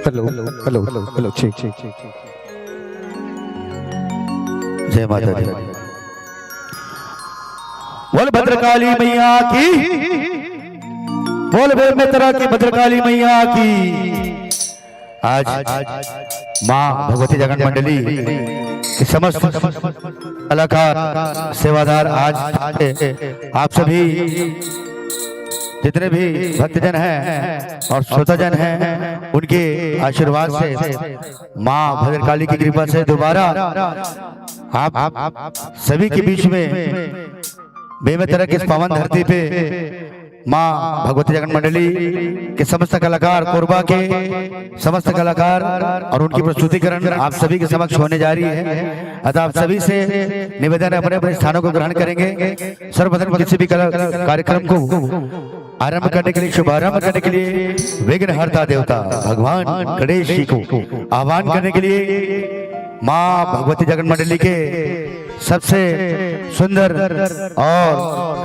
Hello hello hello ठीक ठीक ठीक। जय माता दी। बोल भद्रकाली मैया की, बोल बोल में तरह की भद्रकाली मैया की। आज माँ भगवती जागरण मंडली के समस्त कलाकार सेवादार आज आप सभी जितने भी भक्तजन हैं और श्रोताजन हैं उनके आशीर्वाद से माँ भद्रकाली की कृपा से दोबारा आप सभी के बीच में बेमेतरा की इस पावन धरती पे माँ भगवती जागरण मंडली के समस्त कलाकार, कोरबा के समस्त कलाकार और उनकी प्रस्तुतिकरण आप सभी के समक्ष होने जा रही है। अतः आप सभी से निवेदन अपने अपने स्थानों को ग्रहण करेंगे। सर्वप्रथम किसी भी कार्यक्रम को आरंभ करने के लिए, शुभारंभ करने के लिए विघ्नहर्ता देवता भगवान गणेश जी को आह्वान करने के लिए माँ भगवती जागरण मंडली के सबसे सुंदर और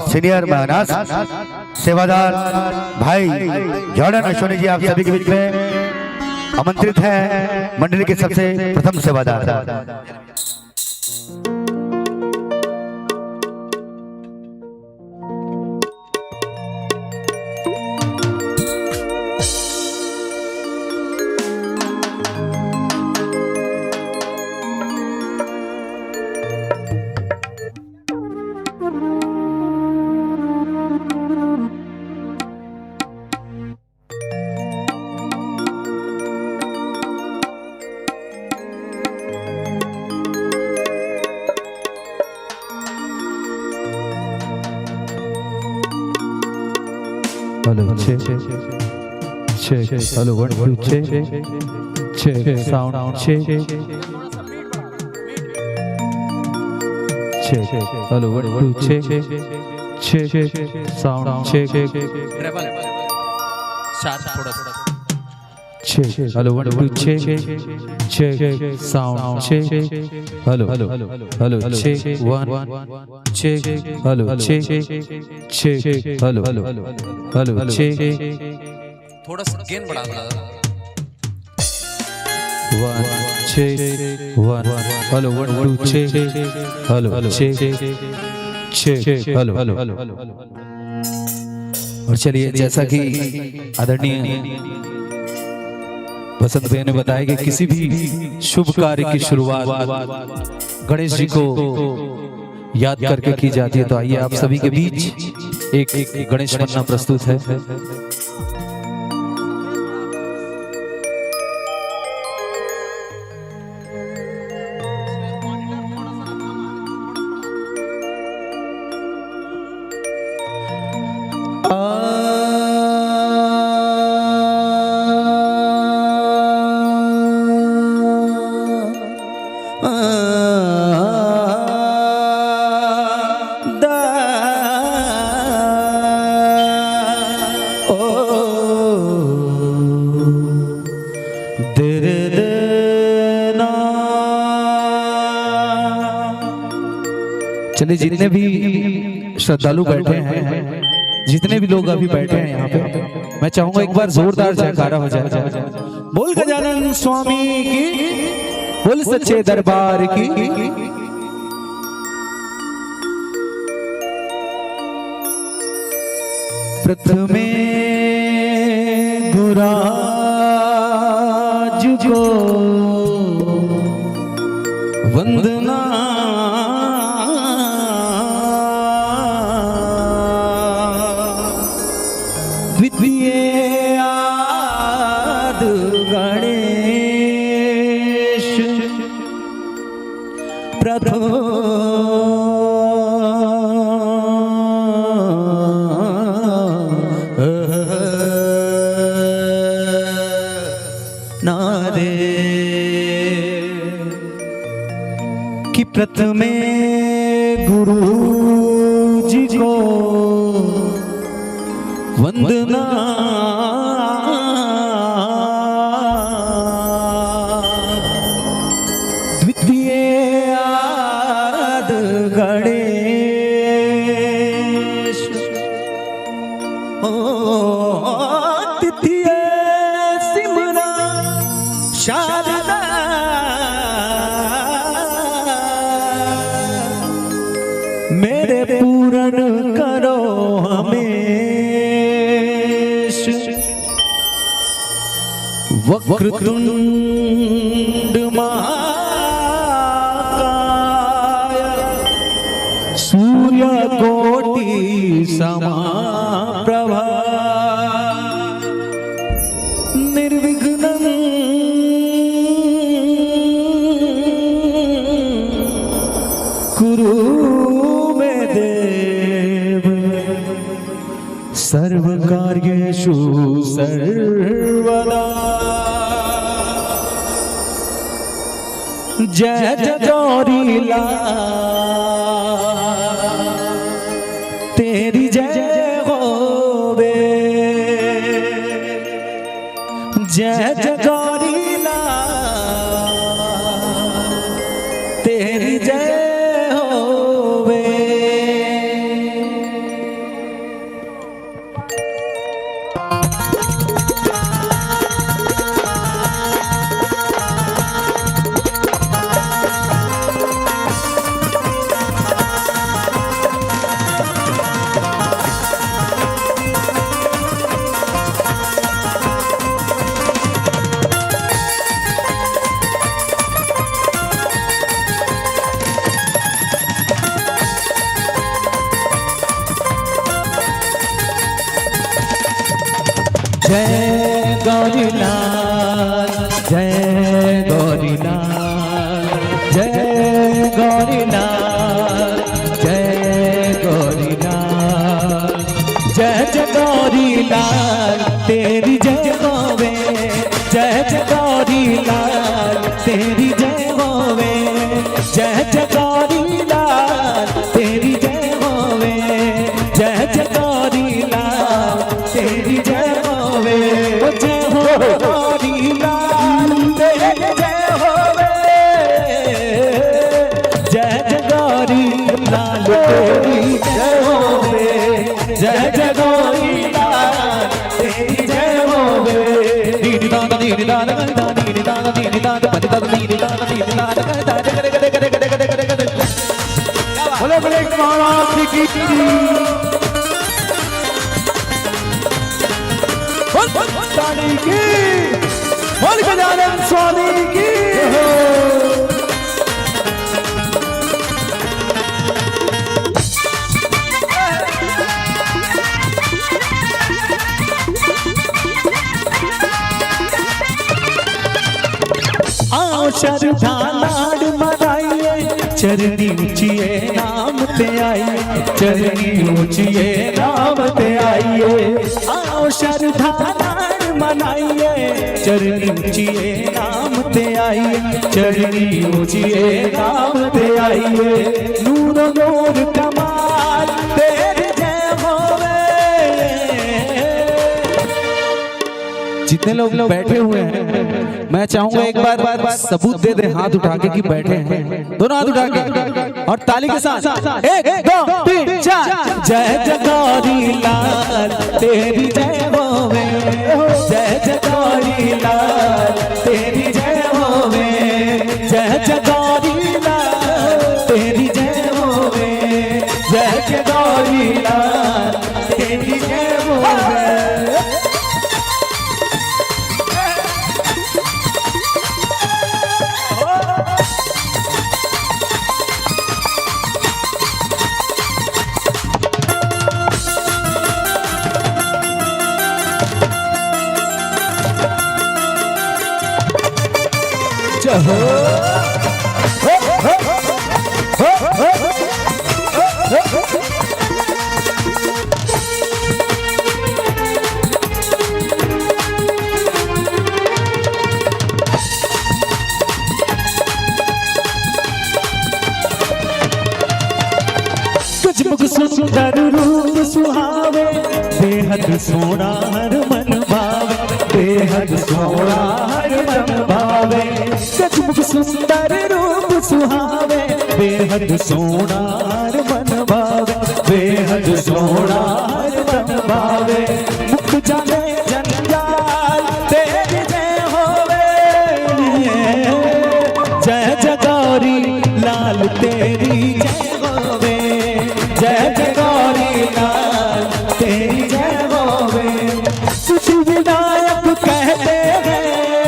सीनियर महानास सेवादार भाई जॉर्डन अश्विनी जी आप सभी के बीच में आमंत्रित हैं। मंडली के सबसे प्रथम सेवादार। Hello check check hello 1 2 check check sound check check hello 1 2 check check sound check check hello 1 2 check check sound check hello hello check 1 check hello check check hello hello check थोड़ा सा गेन बढ़ा दो। 1 check 1 hello 1 2 check hello check check hello और चलिए जैसा कि आदरणीय बसंत भैया ने बताया कि किसी भी शुभ कार्य की शुरुआत गणेश जी को याद करके की जाती है। तो आइए आप सभी के बीच एक गणेश वंदना प्रस्तुत है। चलिए जितने भी श्रद्धालु बैठे हैं, जितने भी लोग अभी बैठे हैं यहाँ पे, मैं चाहूंगा एक बार जोरदार जयकारा हो जाए। बोल गजानन स्वामी की, बोल सच्चे दरबार की। प्रथमे गुराज को वंदना, द्वितीय आद गणेश, प्रथम नारे कि प्रथमे गुरु जी को वंदना, द्वितीय आद गणेश, तृतीय सिमरा वक्रतुंड महाकाय सूर्यकोटि समप्रभा निर्विघ्नं कुरु मे देव सर्वकार्येषु सर्वदा। जय जय गौरी लाल तेरी जय होवे। जय जय गौरी लाल तेरी जय होवे। जय गौरी लाल जय गौरी लाल जय गौरी लाल जय गौरी लाल। जय जय गौरी लाल तेरी जय होवे। जय जय गौरी लाल तेरी जय होवे। जय जय गौरी लाल तेरी जय होवे। जय जय गौरी लाल तेरी जय होवे। जय हो गौरी लाल तेरी जय होवे। जय जय गौरी लाल तेरी जय होवे। जय जय गौरी लाल तेरी जय होवे। दीदी दादा दीदी दादा दादा दीदी दादा दीदी दादा पति दादा दीदी दादा दीदी दादा दादा गरे गरे गरे गरे गरे गरे गरे। बोले बोले महाराज की ताली की बोल गजानन स्वामी की। आओ श्रद्धा लाड मनाइए चरनी ऊंचिए नाम ते आइए। चरनी ऊंचिए नाम ते आइए। आओ श्रद्धा लाड मनाइए चरनी ऊंचिए नाम ते आइए। चरनी ऊंचिए नाम ते आइए। नूर नूर कमाल तेरी जय होवे। जितने लोग बैठे हुए हैं मैं चाहूंगा एक बार सबूत दे दे हाथ उठा के कि बैठे हैं। दोनों हाथ उठा के और ताली के साथ 1 2 3 4। जय जय गौरी लाल तेरी जय होवे। जय जय गौरी लाल तेरी जय होवे। जय जय गौरी लाल तेरी जय होवे। जय जय गौरी लाल तेरी जय होवे। सुंदर रूप सुहावे बेहद सोना हर मन भावे। बेहद सोना हर मन भावे। सचमुच सुंदर रूप सुहावे बेहद सोना हर मन भावे। बेहद सोना हर मन भावे। मुख जाने जंजाल तेरी जय होवे। जय जय गौरी लाल तेरी जय होवे। जय जय गौरी लाल तेरी जय होवे। सुख विनायक कहते हैं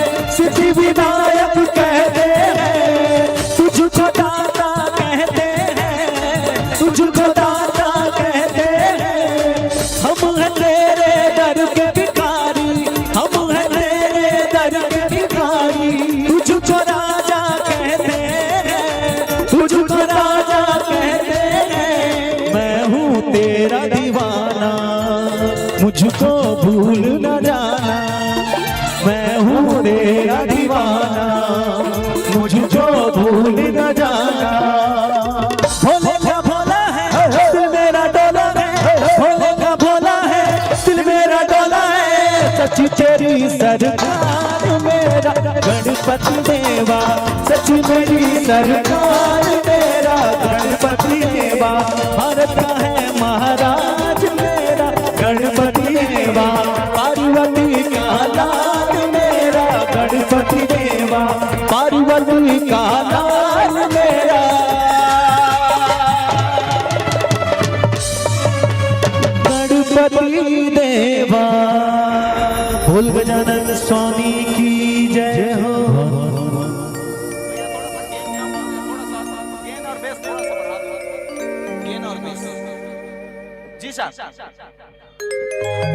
मुझको भूल न जाना, मैं हूँ तेरा दीवाना, मुझको भूल न जाना। भोले का भोला है दिल मेरा डोला है, भोले का भोला है दिल मेरा डोला है। सच्ची तेरी सरकार मेरा गणपति देवा, सच्ची मेरी सरकार मेरा गणपति देवा। भारत का है महाराज मेरा गणपति देवा, पार्वती का लाल मेरा गणपति देवा, पार्वती का लाल मेरा गणपति देवा। बोल गजानन स्वामी की जय हो।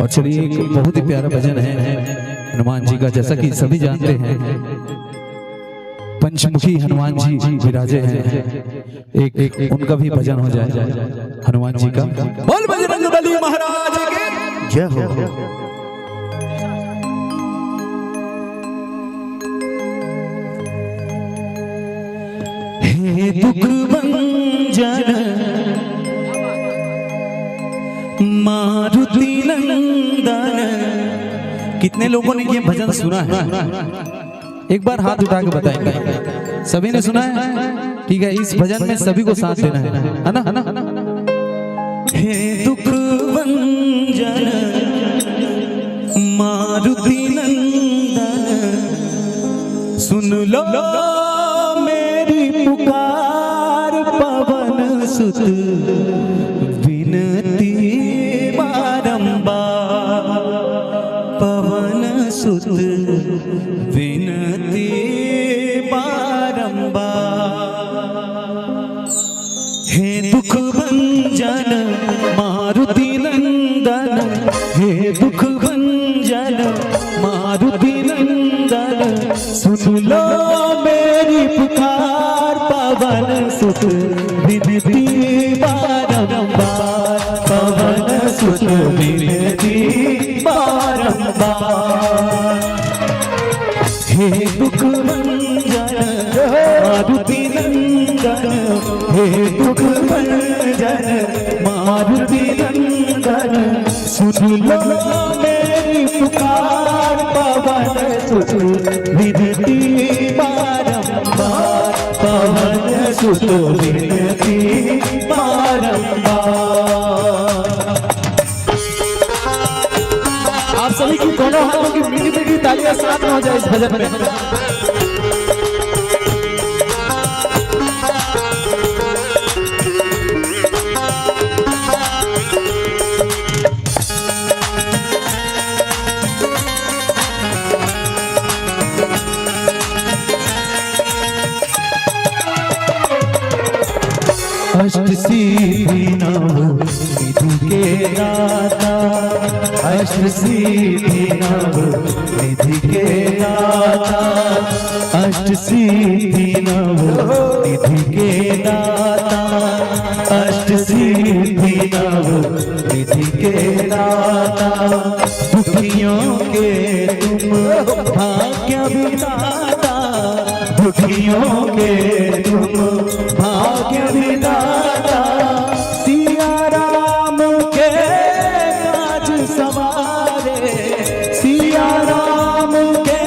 और चलिए एक बहुत ही प्यारा भजन है हनुमान जी का, जैसा कि सभी जानते हैं पंचमुखी हनुमान जी विराजे हैं। एक उनका भी भजन हो जाए हनुमान जी का। बोल बजरंग बली महाराज की जय हो। हे दुख भंजन मारुति नंदन। कितने लोगों ने ये भजन सुना है? एक बार हाथ उठा के बताएंगे। सभी ने सुना है? ठीक है, इस भजन में सभी को साथ देना है ना? हे दुख भंजन मारुति नंदन, सुन लो मेरी पुकार पवन सुत विनती बारंबार, पवन सुत विनती बारंबार। हे दुख भंजन मारुति नंदन, हे दुख भंजन मारुति नंदन, सुन लो मेरी पुकार पवन सुत विनती बारंबार, पवन सुत विनती बारंबार। हे दुख भंजन मारुति नंदन, हे दुख भंजन मारुति नंदन, सुन लो मेरी पुकार पवन सुत विनती बारंबार, पवन सुत विनती बारंबार। आप सभी की दोनों हाथों की मीठी मीठी तालियां साथ में हो जाए इस भजन में। अष्ट सिद्धि नव निधि के दाता, अष्ट सिद्धि नव निधि के दाता, अष्ट सिद्धि नव निधि के दाता, अष्ट सिद्धि नव निधि के दाता। दुखियों के तुम भाग्य विधाता, दुखियों के तुम भाग्य विधाता, सिया राम के काज सवारे, सिया राम के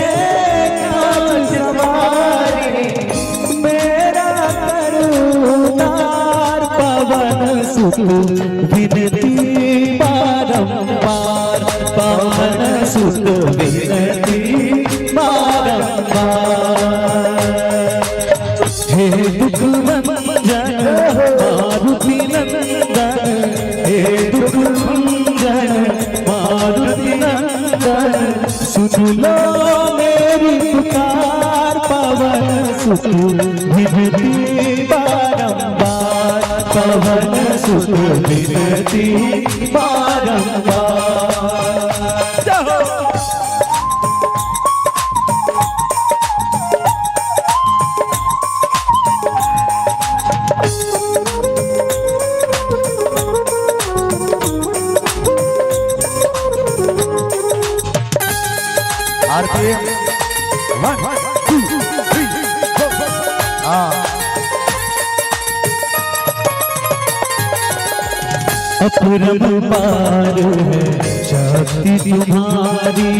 काज सवारे, मेरा करुणार पवन सुत विनती बारंबार, पवन सुत विनती बारंबार। हे दुख भंजन मारुति नंदन, हे दुख भंजन मारुति नंदन, सुन लो मेरी पुकार पवन सुत विनती बारंबार, पवन सुत विनती बारंबार। RPM 1 2 3 4 अपरंपार है शक्ति तुम्हारी,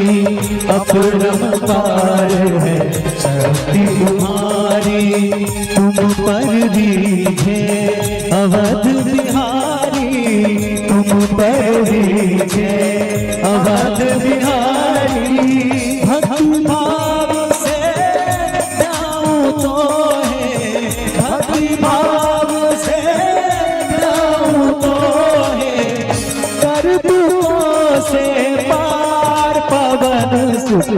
अपरंपार है शक्ति तुम्हारी, तुम पर दीजे अवध बिहारी, तुम पर दीजे अवध बिहारी। भक्ति भाव से गाऊं तो है, भक्ति भाव से गाऊं तो है, करतुओं से पार पवन सुत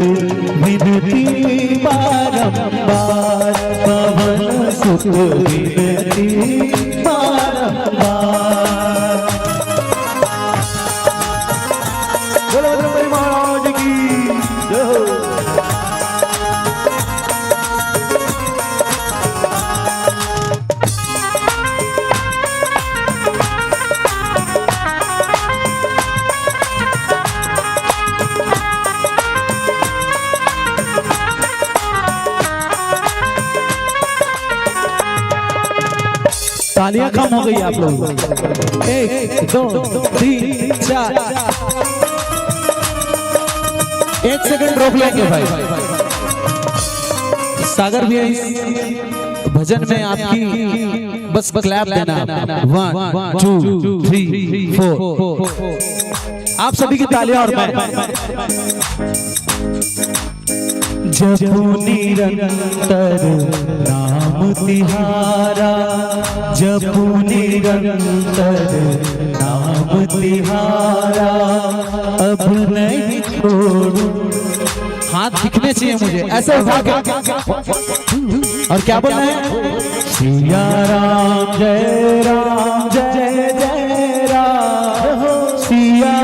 विनती बारंबार, पवन सुत विनती बारंबार। बोलो बजरंगबली महाराज की जय हो। तालियां कम हो गई आप लोग। 1 2 3 4 1 सेकंड रोक लेंगे भाई। सागर भी इस भजन में आपकी बस क्लैप देना। 1 2 3 4 आप सभी की तालियां और मैं। जपू निरंतर नाम तिहारा, जपू निरंतर नाम तिहारा, अब नहीं छोड़ू। हाथ दिखने चाहिए मुझे ऐसे उठा के। और क्या बोलना है? सिया राम जय राम जय जय राम, सिया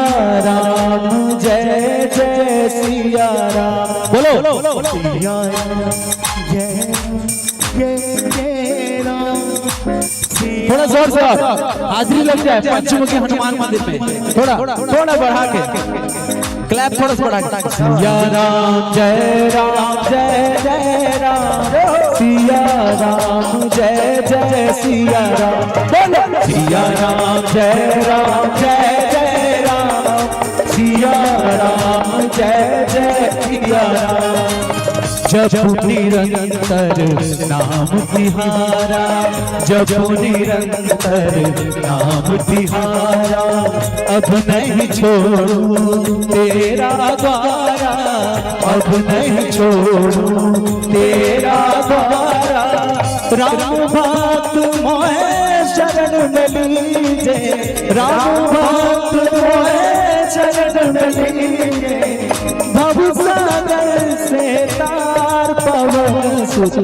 राम जय जय सिया राम। बोलो सिया राम जय जय जय राम। थोड़ा जोर से हाजिरी लग जाए पंचमुखी हनुमान मंदिर में। थोड़ा बढ़ा के क्लैप थोड़ा सा बढ़ा के। सिया राम जय जय राम, सिया राम जय जय सिया राम। बोलो सिया राम जय जय राम, सिया राम जय जय सिया राम। जपू निरंतर नाम तिहारा, जपू निरंतर नाम तिहारा, अब नहीं छोड़ू तेरा द्वारा, अब नहीं छोड़ू तेरा द्वारा। राम भक्त मोहे शरण में लीजे, राम भक्त मोहे शरण में लीजे, भव सागर से तार पवन सुत।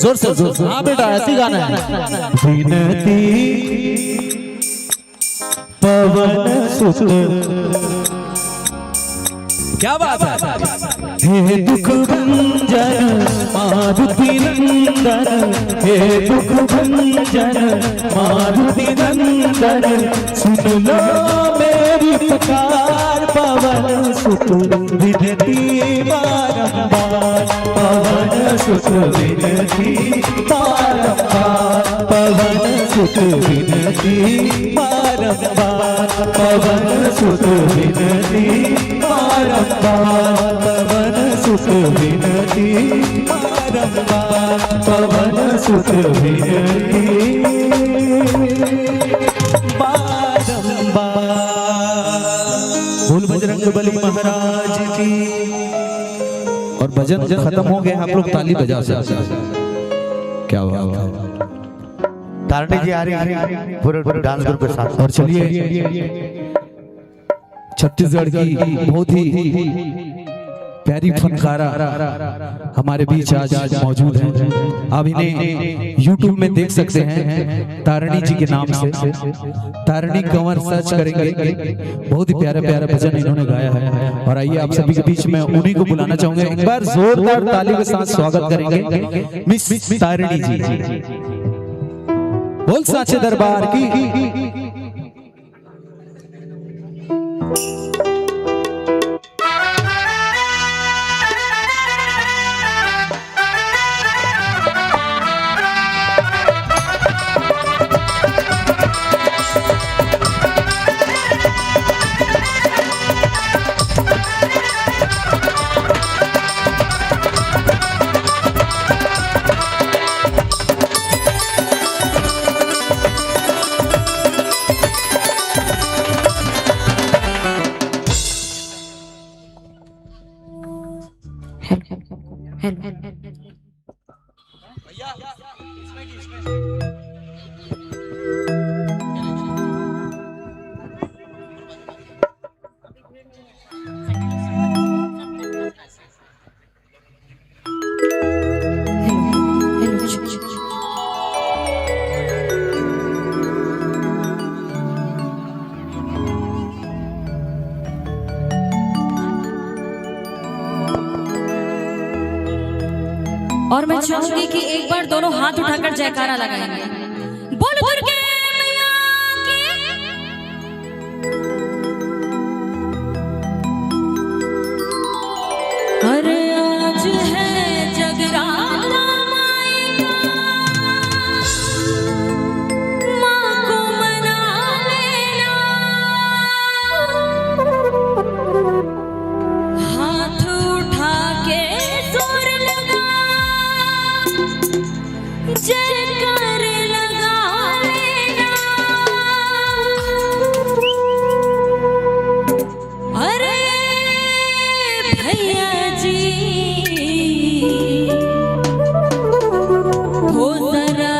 जोर से हाँ बेटा ऐसी गाना है। विनती पवन सुत। क्या बात है? हे दुख भंजन मारुति नंदन, हे दुख भंजन मारुति नंदन, सुन लो मेरी पुकार पवन सुत विनती बारंबार, पवन सुत विनती बारंबार, पवन सुत विनती बारंबार, पवन सुत विनती बारंबार, पवन सुत विनती बारंबार, पवन सुत विनती बारंबार। बोल बजरंगबली महाराज की। और भजन खत्म हो गया, आप लोग ताली बजा सकते हैं। क्या बात है? तारणी जी आ रही पूरे डांस ग्रुप के साथ। और चलिए छत्तीसगढ़ की बहुत ही प्यारी फनकारा हमारे बीच आज मौजूद हैं। आप इन्हें YouTube में देख सकते हैं तारणी जी के नाम से। तारणी कंवर सर्च करेंगे, बहुत ही प्यारा प्यारा भजन इन्होंने गाया है। और आइए आप सभी के बीच में उन्हीं को बुलाना चाहूंगा। एक बार जोरदार ताली के साथ स्वागत करेंगे मिस तारणी जी। बोल साचे दरबार की। और मैं चाहूंगी कि एक बार दोनों हाथ उठाकर जयकारा लगाएंगे। बोल दुर्गे मैया की। अरे आज है जगराता माई का, माँ को मना लेना। हाथ उठा के जोर लगा जयकार लगा लेना। अरे भैया जी हो जरा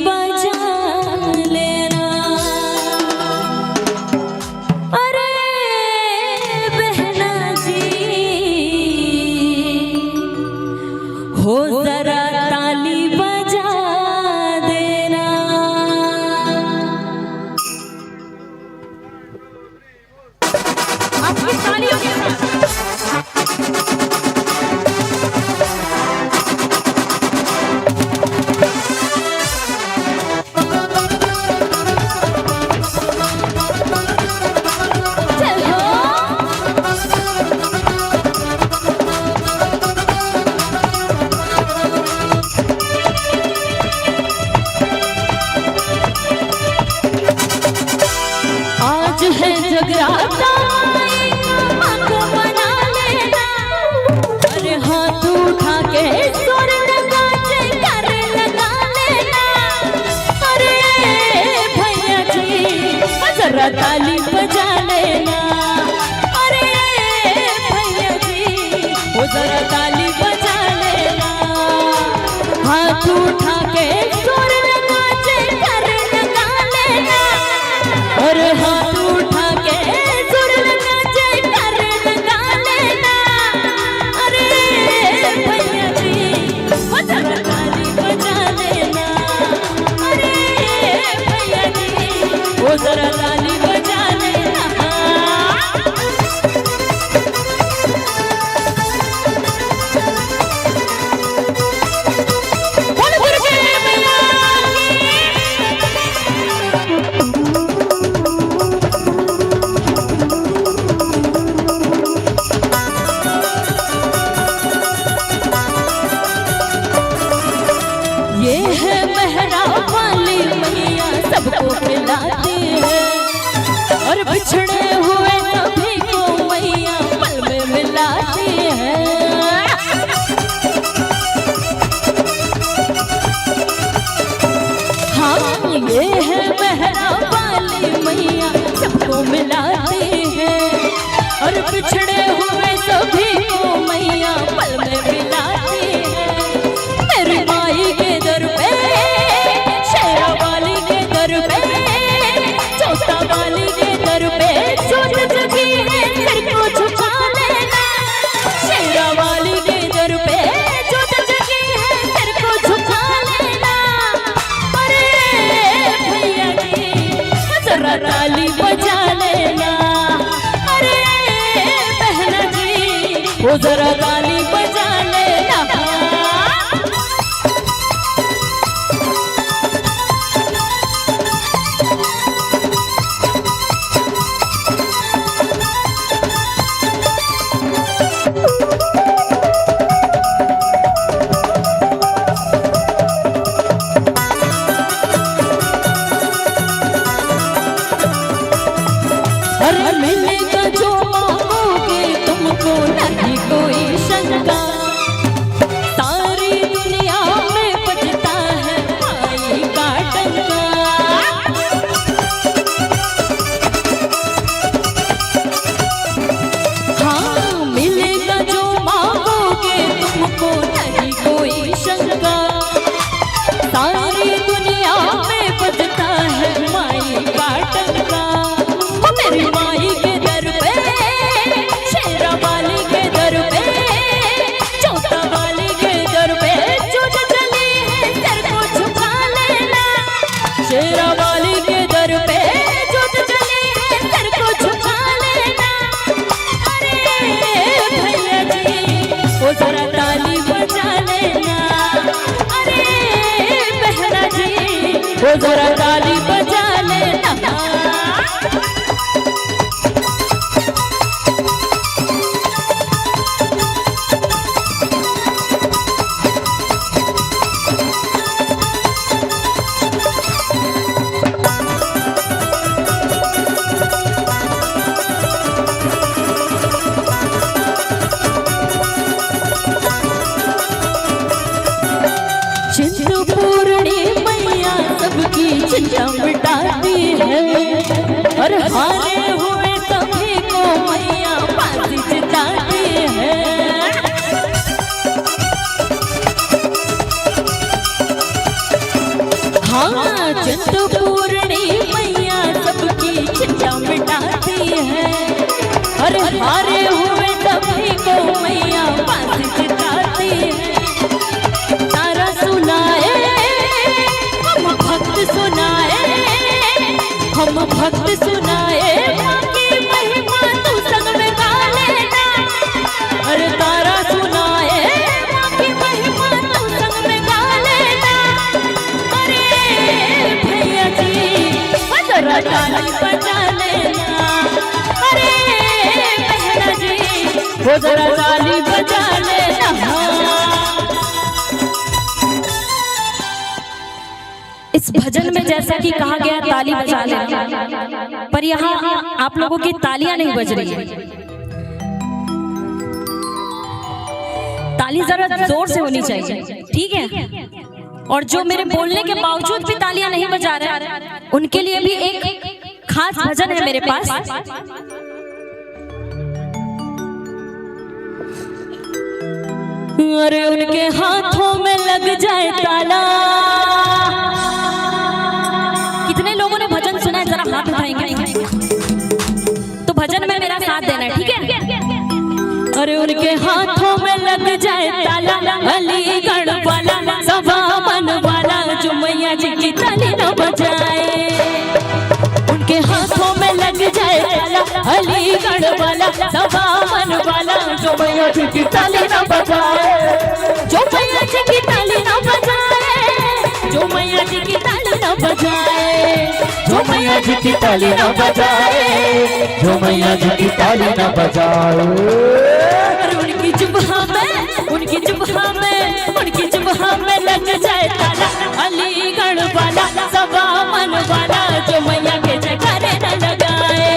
बजा लेना। अरे बहना जी हो जरा ताली बजा देना। आपकी तालियों के साथ चलो। आज है जगराता माँ को मना लेना। अरे हाथ उठा के सुर लगा जयकार लगा लेना। अरे भैया जी जरा ताली बजा लेना। अरे भैया जी वो जरा ताली बजा लेना। हाथ उठा के सुर लगा जयकार लगा लेना। अरे हाथ उठा के सुर लगा जयकार लगा लेना। अरे भैया जी वो जरा ताली बजा लेना। अरे भैया जी वो जरा ताली बजा लेना। बोल दुर्गे मैया की। ये है मेहरा वाली मैया सबको खिलाती है। और बिछड़े हुए सभी को मैया पल में मिलाती है। हाँ ये है मेहरा वाली मैया सबको मिलाती है। और बिछड़े हुए सभी को मैया पल में मिलाती है। मेरी माई के दर पे शेरा वाली के दर पे चौथा वाली के दर पे जोत जगी है सिर को झुका लेना। शेरा वाली के दर पे जोत जगी है सिर को झुका लेना। अरे भैया जी जरा ताली बजा लेना। अरे बहना जी वो जरा ताली बजा लेना। अरे मिलेगा जो मांगोगे तुमको नहीं कोई शंका। सारी दुनिया में बजता है माई का डंका। हाँ मिलेगा जो मांगोगे तुमको नहीं कोई शंका। सारी दुनिया में बजता है माई का डंका। मेरी माई के दर पे शेरा वाली के दर पे चौथा वाली के दर पे जोत जली है सर को झुका लेना। शेरा वाली के दर पे जोत जली है सर को झुका लेना। अरे भैया जी वो जरा ताली बजा लेना। वो जरा ताली बजा लेना। चिंतपूर्णी मैया सबकी चिंता मिटाती है और हारे हुए सभी को मैया फांसी जिताती है। हाँ, चिंतपूर्णी मैया सबकी चिंता मिटाती है और हारे हुए सभी को मैया फांसी जिताती है। तारा सुनाए हम भक्त सुनाए, हम भक्त सुनाए माँ की महिमा तू संग में गा लेना। अरे तारा सुनाए माँ की महिमा तू संग में गा लेना। अरे भैया जी जरा ताली बजा लेना। अरे बहना जी वो जरा ताली बजा लेना। इस भजन में जैसा कि कहा गया ताली बजा लेना, पर यहाँ आप लोगों की तालियां नहीं बज रही है। ताली जरा जोर से होनी चाहिए, ठीक है। और जो मेरे बोलने के बावजूद भी तालियां नहीं बजा रहे, उनके लिए भी एक खास भजन है मेरे पास। अरे उनके हाथों में लग जाए ताला। कितने लोगों ने भजन सुना है, जरा हाथ उठाएंगे तो भजन में मेरा साथ देना है, ठीक है। अरे उनके हाथों में लग जाए ताला, अलीगढ़ वाला सभा मन वाला जो मैया जी की ताली न बजाए। उनके हाथों में लग जाए ताला, अलीगढ़ वाला सभा मन वाला जो मैया जी की ताली न बजाए। जो मैया जी की ताली न बजाए, जो मैया जी की ताली न बजाए, जो मैया जी की ताली न बजाए, जो मैया जी की ताली न बजाए। उनकी जुबहा में, उनकी जुबहा में, उनकी जुबहा में लग जाए ताला, अलीगढ़ वाला सभा मन वाला जो मैया के जयकारे न लगाए।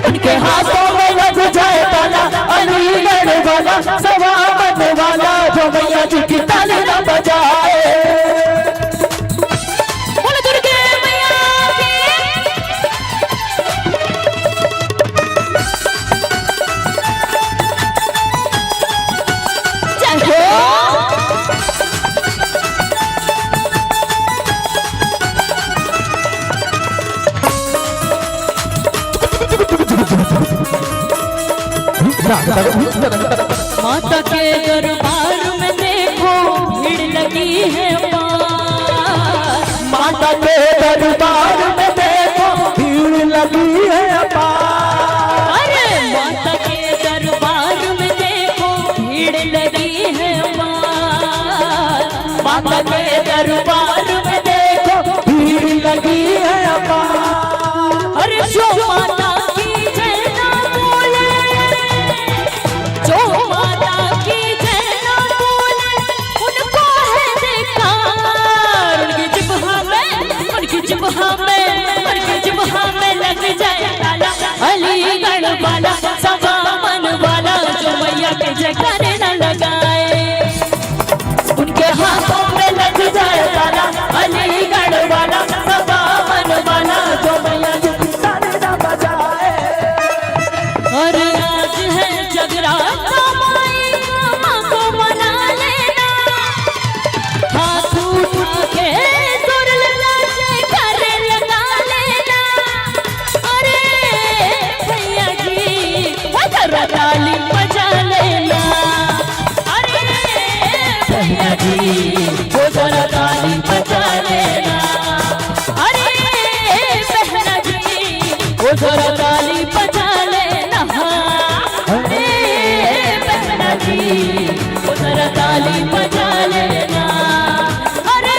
उनके हाथों में लग जाए ताला, अलीगढ़ वाला सभा मन वाला जो मैया जी की ताली न बजाए। माता के दरबार में देखो भीड़ लगी है अपार। माता के दरबार में देखो भीड़ लगी है अपार। अरे माता के दरबार में देखो भीड़ लगी है अपार। माता के दरबार में देखो भीड़ लगी है अपार। अरे जो माता की जय ना बोले, जो माता की जय ना बोले उनको है धिक्कार। उनकी जिब्हा में, उनकी जिब्हा में, उनकी जिब्हा में लग जाए ताला, अलीगढ़ वाला सभा मन वाला जो मैया के जयकारे न लगाए। उनके हाथों में लग जाए ताला, अलीगढ़ वाला सभा मन वाला जो मैया जी की ताली न बजाए। और आज है जगराता माई माँ को मना लेना। हाथ उठा के सुर लगा से करे लगा लेना। अरे भैया जी वो जरा ताली बजा लेना। अरे भैया जी वो जरा ताली बजा लेना। अरे बहना जी वो जरा ताली बजा लेना। अरे बहना जी वो जरा ताली बजा लेना। अरे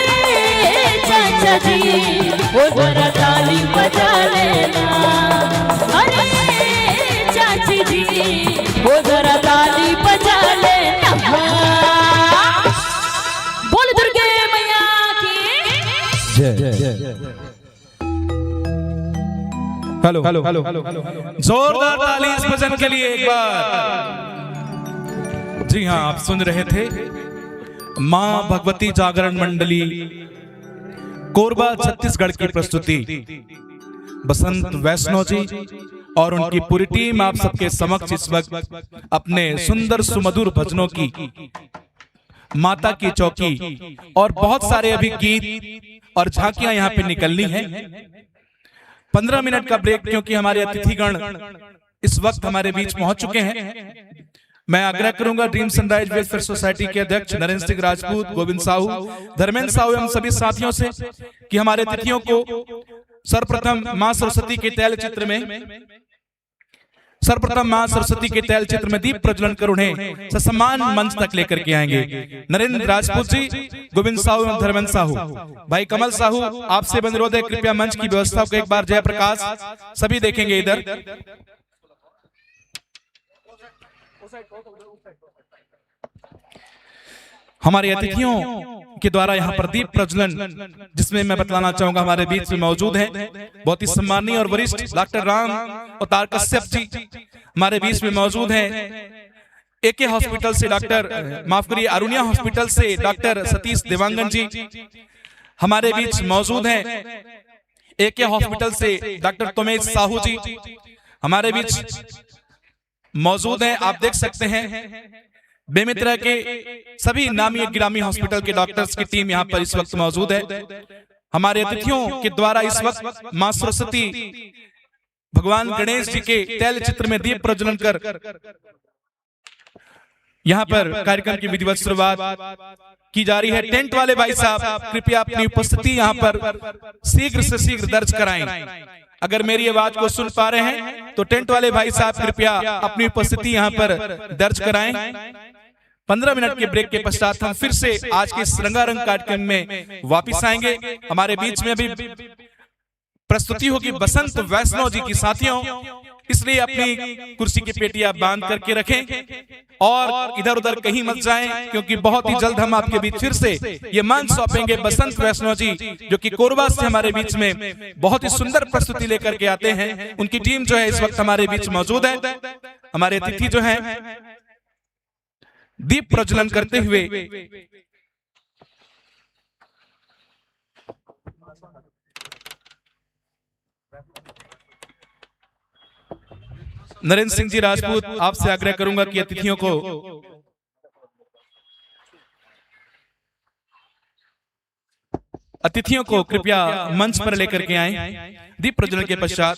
चाचा वो जरा ताली बजा लेना। अरे चाची जी वो जरा ताली बजा लेना। बोल दुर्गे मैया की हेलो हेलो हेलो जोरदार ताली इस भजन के लिए एक बार। जी हाँ, आप सुन रहे थे मां भगवती जागरण मंडली कोरबा छत्तीसगढ़ की प्रस्तुति। बसंत वैष्णव जी और उनकी पूरी टीम आप सबके समक्ष इस वक्त अपने सुंदर सुमधुर भजनों की माता की चौकी और बहुत सारे अभी गीत और झांकियां यहाँ पे निकलनी है। 15 मिनट का ब्रेक, क्योंकि हमारे अतिथिगण इस वक्त हमारे बीच पहुंच चुके हैं। मैं आग्रह करूंगा ड्रीम सनराइज वेलफेयर सोसाइटी के अध्यक्ष नरेंद्र सिंह राजपूत, गोविंद साहू, धर्मेंद्र साहू एवं सभी साथियों से कि हमारे अतिथियों को सर्वप्रथम मां सरस्वती के तैल चित्र में दीप प्रज्वलन कर उन्हें ससम्मान मंच तक लेकर के आएंगे। नरेंद्र राजपूत जी, गोविंद साहू एवं धर्मेंद्र साहू, भाई कमल साहू, आपसे अनुरोध है कृपया मंच की व्यवस्था को एक बार जयप्रकाश सभी देखेंगे इधर। हमारे अतिथियों के द्वारा यहाँ पर दीप प्रज्वलन, जिसमें मैं बतलाना चाहूंगा हमारे बीच में मौजूद हैं बहुत ही सम्मानीय और वरिष्ठ डॉक्टर राम अवतार कश्यप जी हमारे बीच में मौजूद हैं। एके हॉस्पिटल से डॉक्टर, माफ करिए, अरुणिया हॉस्पिटल से डॉक्टर सतीश देवांगन जी हमारे बीच मौजूद हैं। एके हॉस्पिटल से डॉक्टर तोमेश साहू जी हमारे बीच मौजूद हैं। आप देख सकते हैं बेमित्रा के सभी नामी गिरामी हॉस्पिटल के डॉक्टर्स की टीम यहाँ पर इस वक्त मौजूद है। हमारे अतिथियों के द्वारा इस वक्त मां सरस्वती भगवान गणेश जी के तैल चित्र में दीप प्रज्वलन कर यहाँ पर कार्यक्रम की विधिवत शुरुआत की जा रही है। टेंट वाले भाई साहब कृपया अपनी उपस्थिति यहाँ पर शीघ्र से शीघ्र दर्ज कराएं। अगर मेरी आवाज को सुन पा रहे हैं तो टेंट वाले भाई साहब कृपया अपनी उपस्थिति यहाँ पर दर्ज कराएं। 15 मिनट के ब्रेक के पश्चात हम फिर से आज के इस रंगारंग कार्यक्रम में वापिस आएंगे। हमारे बीच में अभी प्रस्तुति होगी बसंत वैष्णव जी की। साथियों, इसलिए अपनी कुर्सी की पेटियां बांध करके रखें और इधर उधर कहीं मत जाएं, क्योंकि बहुत ही जल्द हम आपके बीच फिर से ये मंच सौंपेंगे बसंत वैष्णव जी, जो कि कोरबा से हमारे बीच में बहुत ही सुंदर प्रस्तुति लेकर के आते हैं। उनकी टीम जो है इस वक्त हमारे बीच मौजूद है। हमारे अतिथि जो है दीप प्रज्वलन करते हुए नरेंद्र सिंह जी राजपूत, आपसे आग्रह करूंगा कि अतिथियों को कृपया मंच पर लेकर के आएं। दीप प्रज्वलन के पश्चात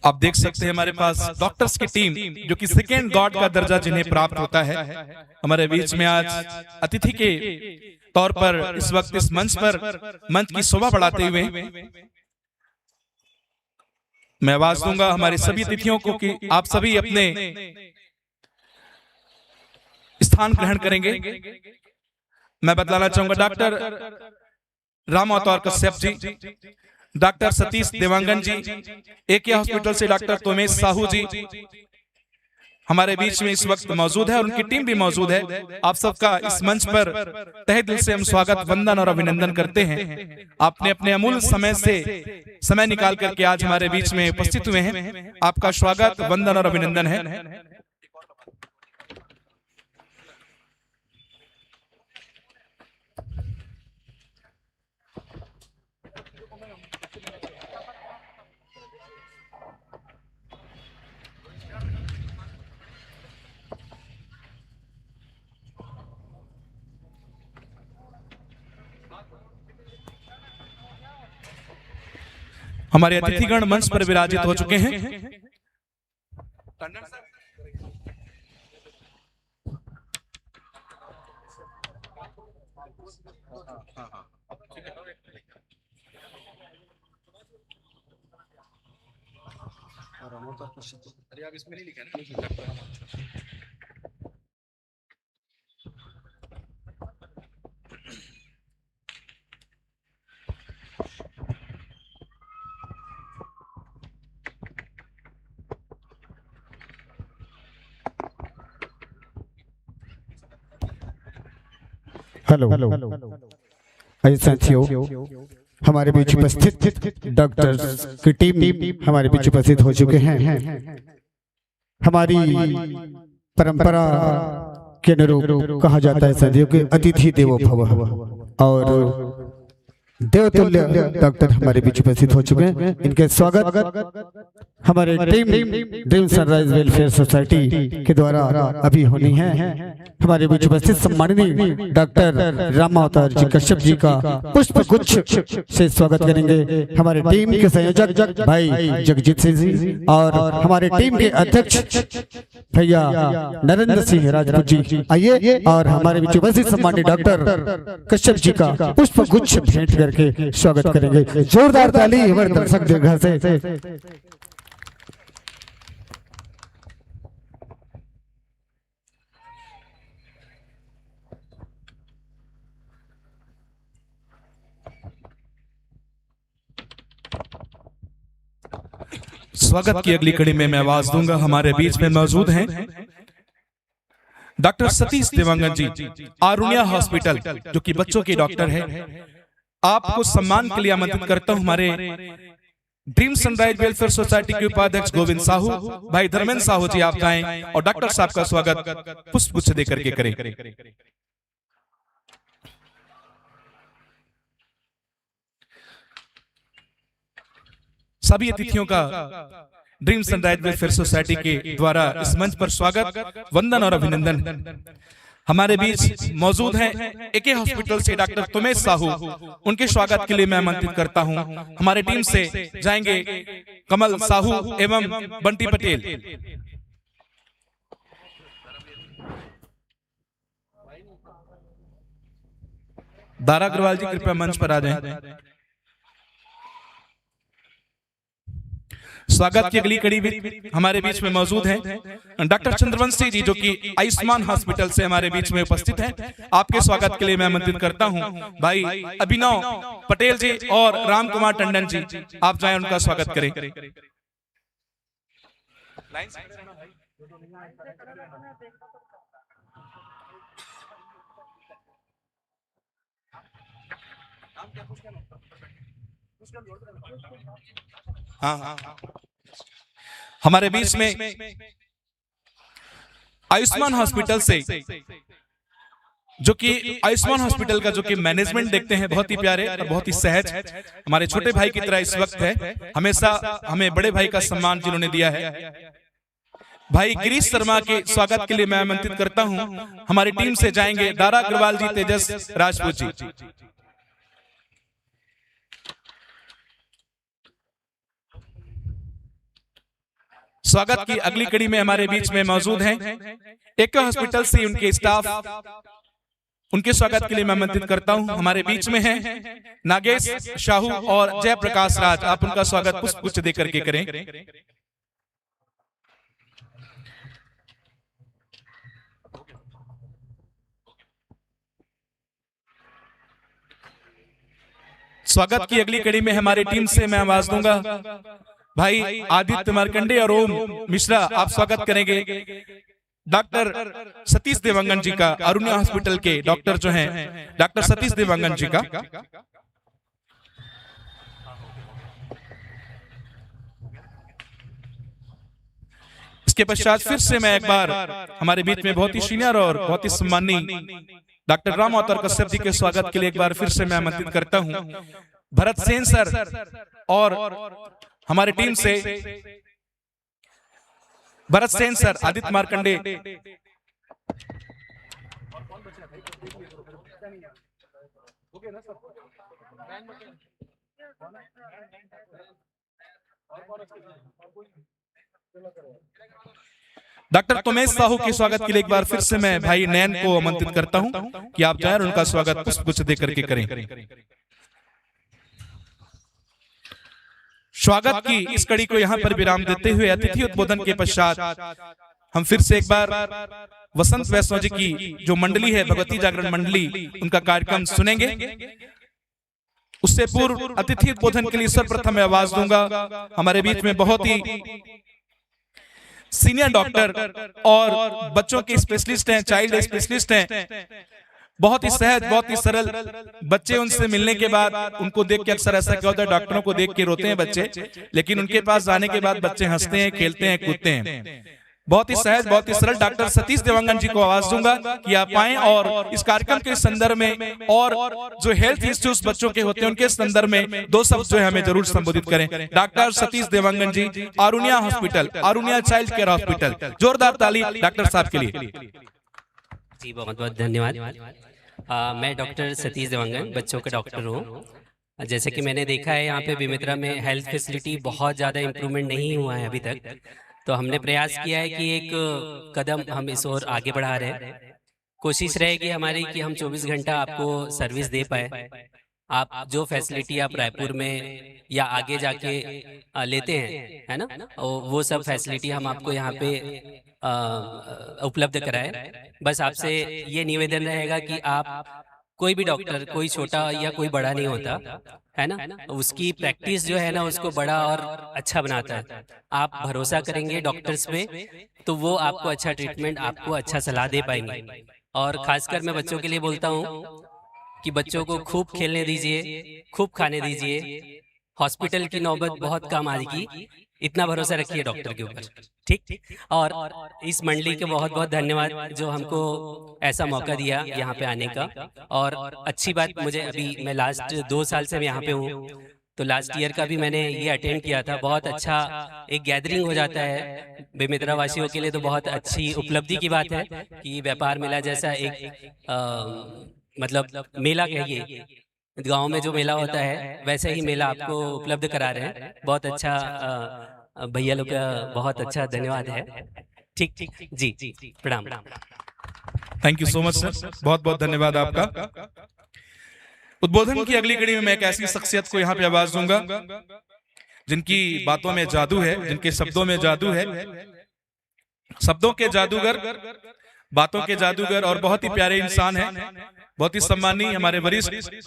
आप देख सकते हैं हमारे पास डॉक्टर्स की टीम, जो कि सेकेंड गॉड का दर्जा जिन्हें प्राप्त होता है, हमारे बीच में आज अतिथि के तौर पर इस वक्त इस मंच पर मंच की शोभा बढ़ाते हुए मैं आवाज दूंगा हमारे सभी अतिथियों को कि आप सभी अपने स्थान ग्रहण करेंगे। मैं बतलाना चाहूंगा डॉक्टर राम अवतार कश्यप जी, डॉक्टर सतीश देवांगन जी, एके हॉस्पिटल से डॉक्टर तोमेश साहू जी हमारे बीच में इस वक्त मौजूद है और उनकी टीम भी मौजूद है। आप सबका इस मंच पर तहे दिल से हम स्वागत, वंदन और अभिनंदन करते हैं। आपने अपने अमूल्य समय से समय निकाल करके आज हमारे बीच में उपस्थित हुए हैं। आपका स्वागत, वंदन और अभिनंदन है। हमारे अतिथिगण मंच पर विराजित हो चुके हैं। हेलो आइए साथियों, हमारे बीच उपस्थित डॉक्टर की टीम हमारे बीच उपस्थित हो चुके हैं। हमारी परंपरा के अनुरूप कहा जाता है सदियों के अतिथि देवो भव, और देवतुल्य डॉक्टर हमारे बीच उपस्थित हो चुके हैं। इनके स्वागत हमारे team dream sunrise welfare society के द्वारा अभी होनी है। हमारे बीच उपस्थित सम्माननीय डॉक्टर राम अवतार जी कश्यप जी का पुष्प गुच्छ से स्वागत करेंगे हमारे टीम के संयोजक भाई जगजीत सिंह जी, और हमारे टीम के अध्यक्ष भैया नरेंद्र सिंह राजपूत जी। आइए और हमारे बीच उपस्थित सम्माननीय डॉक्टर कश्यप जी का पुष्प गुच्छ भेंट करके स्वागत करेंगे। जोरदार ताली हमारे दर्शक दीर्घा से। स्वागत की अगली कड़ी में मैं आवाज दूंगा। हमारे बीच में मौजूद हैं डॉक्टर सतीश देवांगन जी, आरुण्या हॉस्पिटल, जो कि बच्चों के डॉक्टर हैं। आपको सम्मान के लिए आमंत्रित करता हूं हमारे ड्रीम सनराइज वेलफेयर सोसाइटी के उपाध्यक्ष गोविंद साहू, भाई धर्मेंद्र साहू जी, आप जाएं और डॉक्टर साहब का स्वागत पुष्पगुच्छ देकर के करें। सभी अतिथियों का ड्रीम सनराइज वेलफेयर सोसाइटी के द्वारा इस मंच पर स्वागत, वंदन और अभिनंदन। हमारे बीच मौजूद हैं एके हॉस्पिटल से डॉक्टर तुमेश साहू, उनके स्वागत के लिए मैं आमंत्रित करता हूं। हमारे टीम से जाएंगे कमल साहू एवं बंटी पटेल। दारा अग्रवाल जी कृपया मंच पर आ जाएं। स्वागत की अगली कड़ी में हमारे बीच में मौजूद हैं डॉक्टर चंद्रवंशी जी, जो कि आयुष्मान हॉस्पिटल से हमारे बीच में उपस्थित हैं। आपके स्वागत के लिए मैं आमंत्रित करता हूं भाई अभिनव पटेल जी और राम कुमार टंडन जी, आप जाएं उनका स्वागत करें। हाँ, हमारे बीच में आयुष्मान हॉस्पिटल से, जो कि आयुष्मान हॉस्पिटल का जो कि मैनेजमेंट देखते हैं, बहुत ही प्यारे और बहुत ही सहज हमारे छोटे भाई की तरह इस वक्त है। हमेशा हमें बड़े भाई का सम्मान जिन्होंने दिया है, भाई गिरीश शर्मा के स्वागत के लिए मैं आमंत्रित करता हूं। हमारी टीम से जाएंगे दारा अग्रवाल जी, तेजस राजपूत जी। स्वागत की अगली कड़ी में हमारे बीच में मौजूद हैं एक हॉस्पिटल से उनके स्टाफ, उनके स्वागत के लिए मैं आमंत्रित करता हूं। हमारे बीच में हैं नागेश शाहू और जयप्रकाश राज, आप उनका स्वागत पुष्पगुच्छ देकर के करें। स्वागत की अगली कड़ी में हमारी टीम से मैं आवाज दूंगा भाई आदित्य मार्कंडे और ओम मिश्रा, आप स्वागत करेंगे डॉक्टर सतीश देवांगन जी का, आरुण्या हॉस्पिटल के डॉक्टर जो हैं डॉक्टर सतीश देवांगन जी का। इसके पश्चात फिर से मैं एक बार हमारे बीच में बहुत ही सीनियर और बहुत ही सम्मानीय डॉक्टर राम अवतार कश्यप जी के स्वागत के लिए एक बार फिर से मैं आमंत्रित करता हूं भरत सेन सर, और हमारी टीम से भरत सेन सर, आदित्य मार्कंडे, डॉक्टर तोमेश साहू के स्वागत के लिए एक बार फिर से मैं भाई नैन को आमंत्रित करता हूं कि आप जाए और उनका स्वागत पुष्पगुच्छ देकर के करें। स्वागत की इस कड़ी को यहां पर विराम देते हुए अतिथि उद्बोधन के पश्चात हम फिर से एक बार वसंत वैष्णव जी की जो मंडली है भगवती जागरण मंडली, उनका कार्यक्रम सुनेंगे। उससे पूर्व अतिथि उद्बोधन के लिए सर्वप्रथम मैं आवाज दूंगा हमारे बीच में बहुत ही सीनियर डॉक्टर और बच्चों के स्पेशलिस्ट हैं, चाइल्ड स्पेशलिस्ट हैं, बहुत ही सहज, बहुत ही सरल बच्चे। उनसे मिलने के बाद उनको देख के अक्सर ऐसा क्या होता है, डॉक्टरों को देख के रोते हैं बच्चे, लेकिन उनके पास जाने के बाद बच्चे हंसते हैं, खेलते हैं, कूदते हैं। बहुत ही सहज, बहुत ही सरल डॉक्टर सतीश देवांगन जी को आवाज दूंगा कि आप आएं और इस कार्यक्रम के संदर्भ में और जो हेल्थ इश्यूज बच्चों के होते हैं उनके संदर्भ में दो शब्द जो है हमें जरूर संबोधित करें। डॉक्टर सतीश देवांगन जी, आरुनिया हॉस्पिटल, आरुनिया चाइल्ड केयर हॉस्पिटल। जोरदार ताली डॉक्टर साहब के लिए। जी बहुत बहुत धन्यवाद। मैं डॉक्टर सतीश देवांगन, बच्चों का डॉक्टर हूँ। जैसे कि मैंने देखा है यहाँ पे बेमेतरा में हेल्थ फैसिलिटी बहुत ज़्यादा इम्प्रूवमेंट नहीं हुआ है अभी तक, तो हमने प्रयास किया है कि एक कदम हम इस ओर आगे बढ़ा रहे हैं। कोशिश रहेगी हमारी कि हम 24 घंटा आपको सर्विस दे पाए। आप जो फैसिलिटी आप रायपुर में या आगे जाके लेते हैं, है ना, वो सब फैसिलिटी हम आपको यहाँ पे उपलब्ध कराए। बस आपसे ये निवेदन रहेगा कि आप कोई भी डॉक्टर, कोई छोटा या कोई बड़ा नहीं होता, है ना, उसकी प्रैक्टिस जो है ना उसको बड़ा और अच्छा बनाता है। आप भरोसा करेंगे डॉक्टर्स पे तो वो आपको अच्छा ट्रीटमेंट, आपको अच्छा सलाह दे पाएंगे। और खासकर मैं बच्चों के लिए बोलता हूँ कि बच्चों को खूब खेलने दीजिए, खूब खाने दीजिए। हॉस्पिटल की नौबत बहुत कम आएगी, इतना भरोसा रखिए डॉक्टर के ऊपर, ठीक। और इस मंडली के बहुत बहुत धन्यवाद जो हमको ऐसा मौका दिया यहाँ पे आने का। और अच्छी बात, मुझे अभी मैं लास्ट 2 साल से मैं यहाँ पे हूँ, तो लास्ट ईयर का भी मैंने ये अटेंड किया था। बहुत अच्छा एक गैदरिंग हो जाता है बेमेतरा वासियों के लिए, तो बहुत अच्छी उपलब्धि की बात है कि व्यापार मेला जैसा एक मतलब मेला कहिए, गांव में जो मेला होता है वैसे ही मेला आपको उपलब्ध करा रहे हैं। बहुत अच्छा भैया लोग का बहुत अच्छा धन्यवाद है, ठीक जी, प्रणाम। Thank you so much sir, बहुत बहुत धन्यवाद आपका। उद्बोधन की अगली कड़ी में मैं एक ऐसी शख्सियत को यहाँ पे आवाज दूंगा जिनकी बातों में जादू है, जिनके शब्दों में जादू है, शब्दों के जादूगर, बातों के जादूगर, और बहुत ही प्यारे इंसान है, बहुत ही सम्मानीय हमारे वरिष्ठ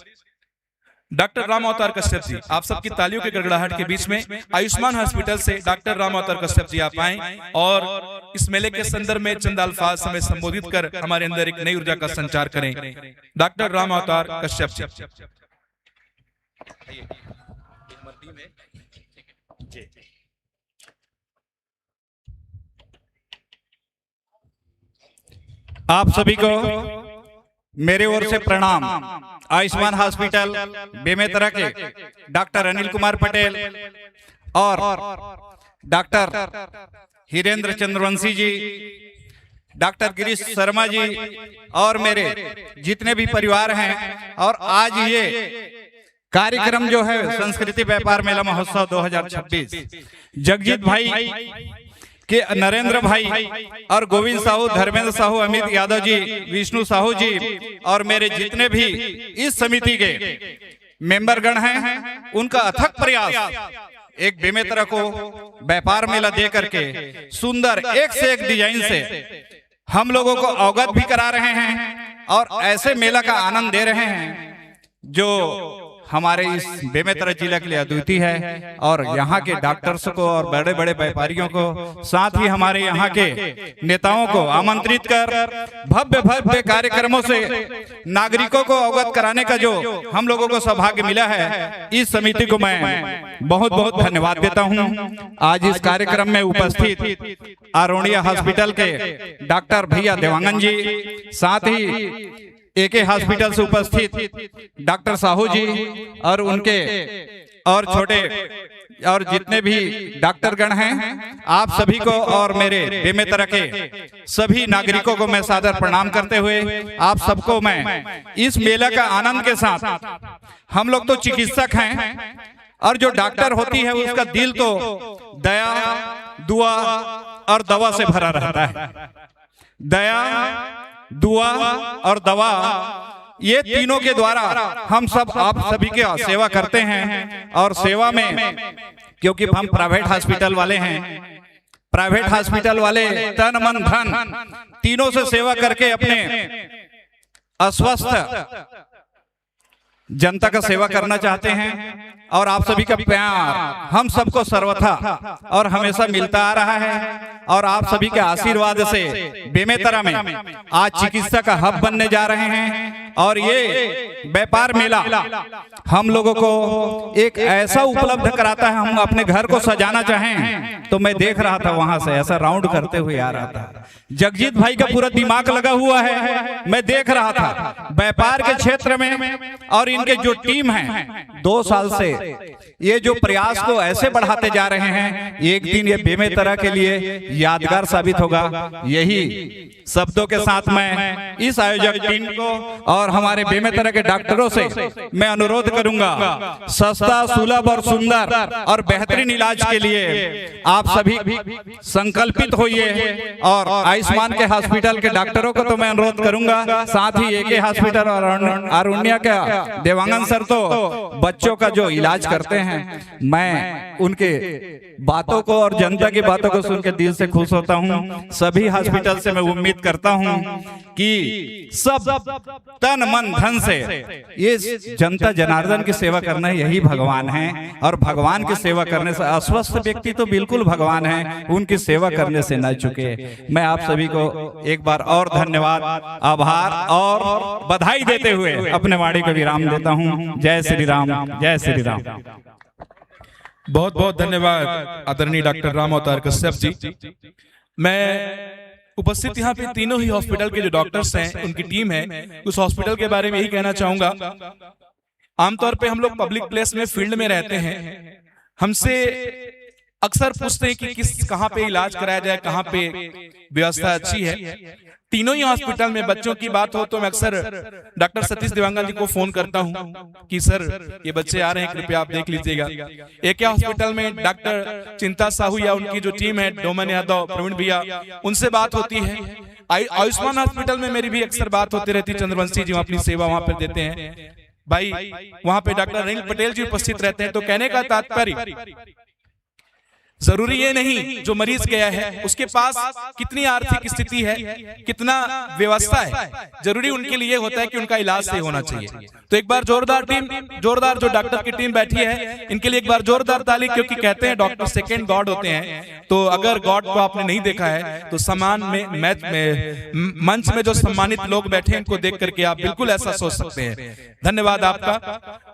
डॉक्टर राम अवतार कश्यप जी। आप सबकी तालियों के गड़गड़ाहट के बीच में आयुष्मान हॉस्पिटल से डॉक्टर राम अवतार कश्यप जी आप आए और इस मेले के संदर्भ में चंद अल्फाज हमें संबोधित कर हमारे अंदर एक नई ऊर्जा का संचार करें। डॉक्टर राम अवतार कश्यप जी। आप सभी को मेरे ओर से प्रणाम। आयुष्मान हॉस्पिटल बेमेतरा के डॉक्टर अनिल कुमार पटेल और डॉक्टर हिरेंद्र चंद्रवंशी जी, डॉक्टर गिरीश शर्मा जी और मेरे जितने भी परिवार हैं, और आज ये कार्यक्रम जो है संस्कृति व्यापार मेला महोत्सव 2026 जगजीत भाई के नरेंद्र भाई और गोविंद साहू, धर्मेंद्र साहू, अमित यादव जी, विष्णु साहू जी और मेरे जितने भी इस समिति के मेंबरगण हैं, उनका अथक प्रयास एक बेमेतरा को व्यापार मेला दे करके सुंदर एक से एक डिजाइन से हम लोगों को अवगत भी करा रहे हैं और ऐसे मेला का आनंद दे रहे हैं जो हमारे इस बेमेतरा जिला के लिए अद्वितीय है। और यहाँ के डॉक्टर्स को और बड़े बड़े व्यापारियों को, साथ ही हमारे यहाँ के नेताओं को आमंत्रित कर भव्य भव्य कार्यक्रमों से नागरिकों को अवगत कराने का जो हम लोगों को सौभाग्य मिला है, इस समिति को मैं बहुत बहुत धन्यवाद देता हूँ। आज इस कार्यक्रम में उपस्थित आरोनिया हॉस्पिटल के डॉक्टर भैया देवांगन जी, साथ ही एके हॉस्पिटल से उपस्थित डॉक्टर साहू जी और उनके और छोटे और जितने भी डॉक्टरगण हैं, आप सभी को और मेरे बेमेतरा के सभी नागरिकों को मैं सादर प्रणाम करते हुए आप सबको मैं इस मेला का आनंद के साथ, हम लोग तो चिकित्सक हैं और जो डॉक्टर होती है उसका दिल तो दया, दुआ और दवा से भरा रहता है। दया, दुआ और दवा, ये तीनों के द्वारा हम सब आप सभी के सेवा करते हैं। और सेवा में, क्योंकि हम प्राइवेट हॉस्पिटल वाले हैं, प्राइवेट हॉस्पिटल वाले तन मन धन तीनों से सेवा करके अपने अस्वस्थ जनता का सेवा करना चाहते हैं। और आप सभी का प्यार हम सबको सर्वथा और हमेशा मिलता आ रहा है। और आप सभी के आशीर्वाद से बेमेतरा में आज चिकित्सा का हब बनने जा रहे हैं। और ये व्यापार मेला हम लोगों को एक ऐसा उपलब्ध कराता है, हम अपने घर को सजाना चाहें तो मैं देख रहा था वहां से ऐसा राउंड करते हुए आ रहा था, जगजीत भाई का पूरा दिमाग लगा हुआ है, मैं देख रहा था व्यापार के क्षेत्र में। और इनके जो टीम है 2 साल से ये जो प्रयास को ऐसे बढ़ाते जा रहे हैं, एक दिन ये बेमेतरा के लिए यादगार साबित होगा। यही शब्दों के साथ मैं इस आयोजक टीम को और हमारे बेमेतरा के डॉक्टरों से मैं अनुरोध करूंगा, सस्ता, सुलभ और सुंदर और बेहतरीन इलाज के लिए आप सभी संकल्पित होइए। और आयुष्मान के हॉस्पिटल के डॉक्टरों को तो मैं अनुरोध करूंगा, साथ ही एके हॉस्पिटल और अरुण्या का देवांगन सर तो बच्चों का जो इलाज करते हैं, मैं उनके बातों को और जनता की बातों को सुन के दिल से खुश होता हूं। सभी हॉस्पिटल से मैं उम्मीद करता हूं कि सब तन मन धन से ये जनता जनार्दन की सेवा करना यही भगवान है। और भगवान की सेवा करने से अस्वस्थ व्यक्ति तो बिल्कुल भगवान है, उनकी सेवा करने से न चुके। मैं आप सभी को एक बार और धन्यवाद, आभार और बधाई देते हुए अपने वाणी को विराम देता हूं। जय श्री राम, जय श्री राम। बहुत बहुत धन्यवाद आदरणीय डॉक्टर राम अवतार कश्यप जी। मैं उपस्थित यहाँ पे तीनों ही हॉस्पिटल के जो डॉक्टर्स हैं, उनकी टीम है, उस हॉस्पिटल के बारे में यही कहना चाहूंगा। आमतौर पे हम लोग पब्लिक प्लेस में फील्ड में रहते हैं, हमसे अक्सर पूछते हैं कि कहाँ पे इलाज कराया जाए, कहाँ पे व्यवस्था अच्छी है। तीनों ही हॉस्पिटल में बच्चों की बात हो तो मैं अक्सर डॉक्टर सतीश देवांगन जी को फोन करता हूं कि सर ये बच्चे आ रहे हैं, कृपया आप देख लीजिएगा। एक हॉस्पिटल में डॉक्टर चिंता साहू या उनकी जो टीम है, डोमन यादव, प्रवीण भैया, उनसे बात होती है। आयुष्मान हॉस्पिटल में मेरी भी अक्सर बात होती रहती, चंद्रवंशी जी अपनी सेवा वहां पर देते हैं भाई, वहां पे डॉक्टर अनिल पटेल जी उपस्थित रहते हैं। तो कहने का तात्पर्य जरूरी ये नहीं जो मरीज गया है उसके पास कितनी आर्थिक स्थिति है, कितना व्यवस्था है, जरूरी उनके लिए होता है कि उनका इलाज सही होना चाहिए। तो एक बार जोरदार जो डॉक्टर की टीम बैठी है, इनके लिए एक बार जोरदार ताली, क्योंकि कहते हैं डॉक्टर सेकंड गॉड होते हैं। तो अगर गॉड को आपने नहीं देखा है तो सम्मान में मंच में जो सम्मानित लोग बैठे हैं उनको देख करके आप बिल्कुल ऐसा सोच सकते हैं। धन्यवाद आपका।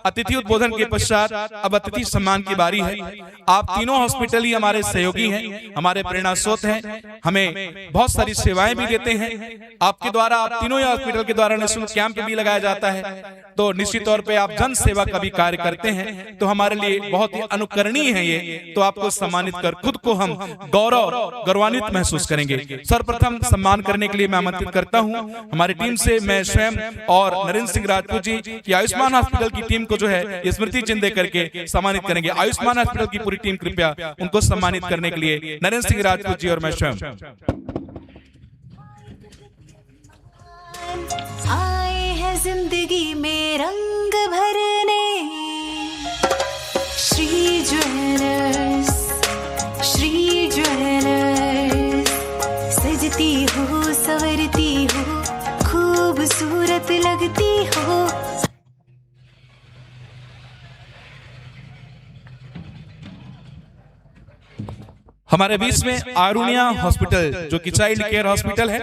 अतिथि उद्बोधन के पश्चात अब अतिथि सम्मान की बारी है। आप तीनों हॉस्पिटल हमारे सहयोगी हैं, हमारे प्रेरणा स्रोत हैं, हमें बहुत सारी सेवाएं भी देते हैं। आपके द्वारा, आप तीनों ही हॉस्पिटल के द्वारा निःशुल्क कैंप भी लगाया जाता है। तो निश्चित तौर पे आप जन सेवा का भी कार्य करते हैं, तो हमारे लिए बहुत ही अनुकरणीय है ये। तो आपको सम्मानित कर खुद को हम गौरवान्वित महसूस करेंगे। सर्वप्रथम सम्मान करने के लिए मैं आमंत्रित करता हूं हमारी टीम से, मैं स्वयं और नरेंद्र सिंह राजपूत जी की आयुष्मान हॉस्पिटल की टीम को जो है स्मृति चिन्ह दे करके सम्मानित करेंगे। आयुष्मान हॉस्पिटल की पूरी टीम कृपया उनको सम्मानित करने के लिए नरेंद्र सिंह राजपूत जी और मैं स्वयं। आए हैं जिंदगी में रंग भरने, श्री ज्वेलर्स, श्री ज्वेलर्स। सजती हो, संवरती हो, खूबसूरत लगती हो। हमारे बीच में आरुण्या हॉस्पिटल जो कि चाइल्ड केयर हॉस्पिटल है,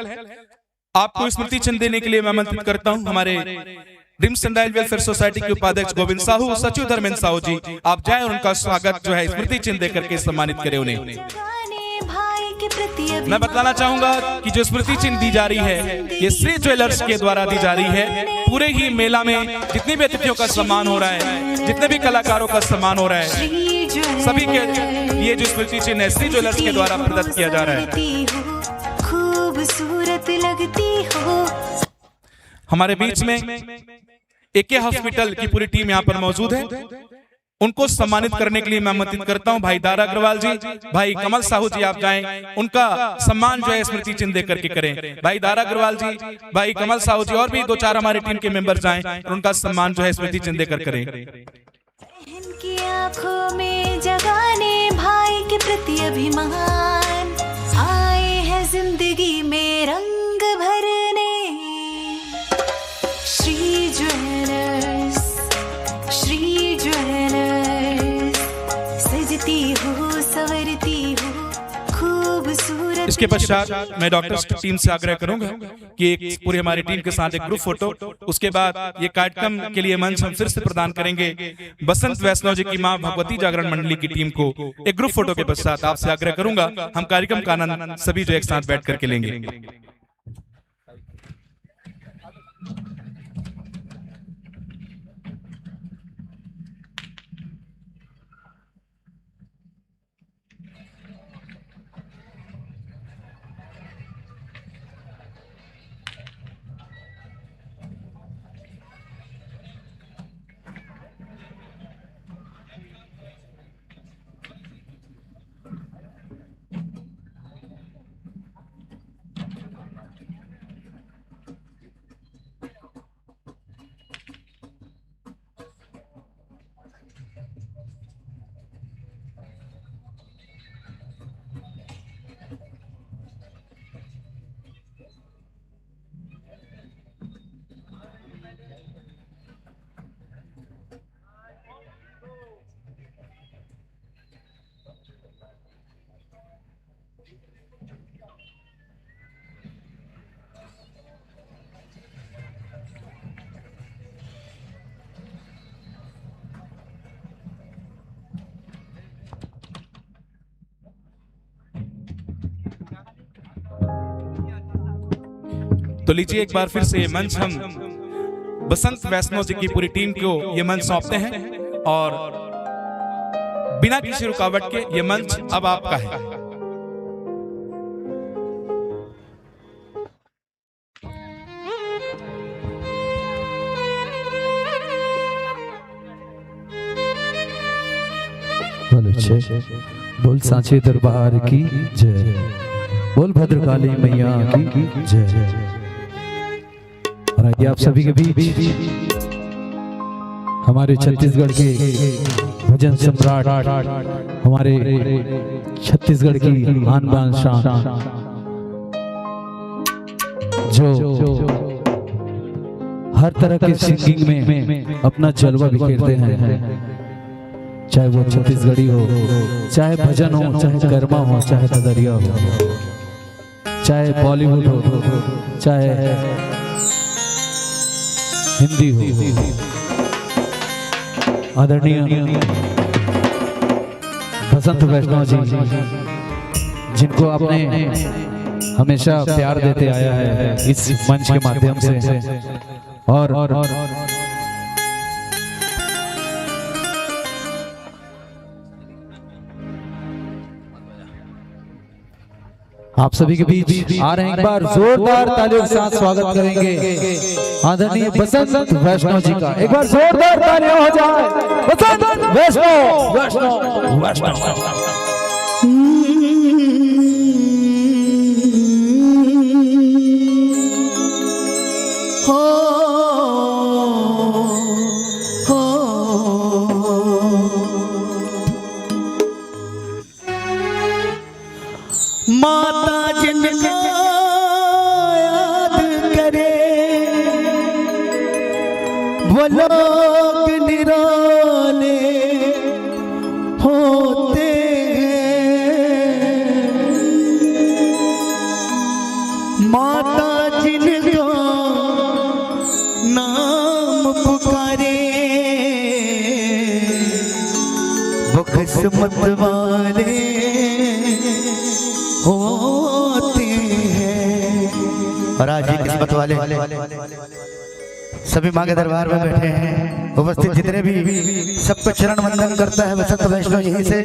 आपको स्मृति चिन्ह देने के लिए मैं आमंत्रित करता हूं हमारे dreams and dial welfare society के उपाध्यक्ष गोविंद साहू, सचिव धर्मेंद्र साहू जी। आप जाएं और उनका स्वागत जो है स्मृति चिन्ह देकर के सम्मानित करें उन्हें। मैं बतलाना चाहूंगा कि जो स्मृति चिन्ह दी जा रही है ये श्री ज्वेलर्स के द्वारा दी जा रही है। पूरे ही मेला में जितने भी अतिथियों का सम्मान हो रहा है, जितने भी कलाकारों का सम्मान हो रहा है, सभी के ये जो स्मृति चिन्ह है श्री ज्वेलर्स के द्वारा प्रदत्त किया जा रहा है। खूबसूरत लगती हो। हमारे बीच में एके हॉस्पिटल की पूरी टीम यहाँ पर मौजूद है। उनको सम्मानित करने के लिए मैं आमंत्रित करता हूं भाई दारा अग्रवाल जी, भाई कमल साहू जी, आप जाएं, उनका सम्मान जो है स्मृति चिन्ह दे करके करें। भाई दारा अग्रवाल जी, भाई कमल साहू जी और भी 2-4 हमारी टीम के मेंबर जाएं और उनका सम्मान जो है स्मृति चिन्ह देकर करें। बहन की आंखों में जगाने भाई के प्रति अभिमान, आए हैं जिंदगी में रंग भरने। श्री ज्वेलर्स, श्री ज्वेलर्स, सजती हो संवरती हो खूबसूरत। इसके पश्चात मैं डॉक्टर्स की टीम से आग्रह करूंगा कि एक पूरी हमारी टीम के साथ एक ग्रुप फोटो, उसके बाद ये कार्यक्रम के लिए मंच हम फिर से प्रदान करेंगे बसंत वैष्णव जी की मां भगवती जागरण मंडली की टीम को। एक ग्रुप फोटो के पश्चात आपसे आग्रह करूंगा हम कार्यक्रम का आनंद सभी जो एक साथ बैठ करके लेंगे। तो लीजिए एक बार फिर से ये मंच हम बसंत वैष्णव जी की पूरी टीम को ये मंच सौंपते हैं और बिना किसी रुकावट के ये मंच अब आपका है। बोल सांचे दरबार की जय, बोल भद्रकाली मैया की जय। और आइए आप सभी के बीच हमारे छत्तीसगढ़ के भजन सम्राट, हमारे छत्तीसगढ़ की आन बान शान, जो हर तरह के सिंगिंग में अपना जलवा बिखेरते हैं, चाहे वो छत्तीसगढ़ी हो, चाहे भजन हो, चाहे गरमा हो, चाहे ददरिया हो, चाहे बॉलीवुड हो, चाहे हिंदी हो। आदरणीय बसंत वैष्णव जी, जिनको आपने हमेशा प्यार देते आया है इस मंच के माध्यम से, और आप सभी के बीच आ रहे हैं, एक बार जोरदार तालियों के साथ स्वागत करेंगे आदरणीय बसंत वैष्णव जी का। एक बार जोरदार तालियां हो जाए बसंत वैष्णव वैष्णव वैष्णव। माता जिनको याद करे वो लोग निराले होते हैं। माता जिनका नाम पुकारे वो किस्मत वाले होते हैं। और आज ये किस्मत वाले सभी माँ के दरबार में बैठे हैं, उपस्थित जितने भी सबको चरण वंदन करता है बसंत वैष्णव यहीं से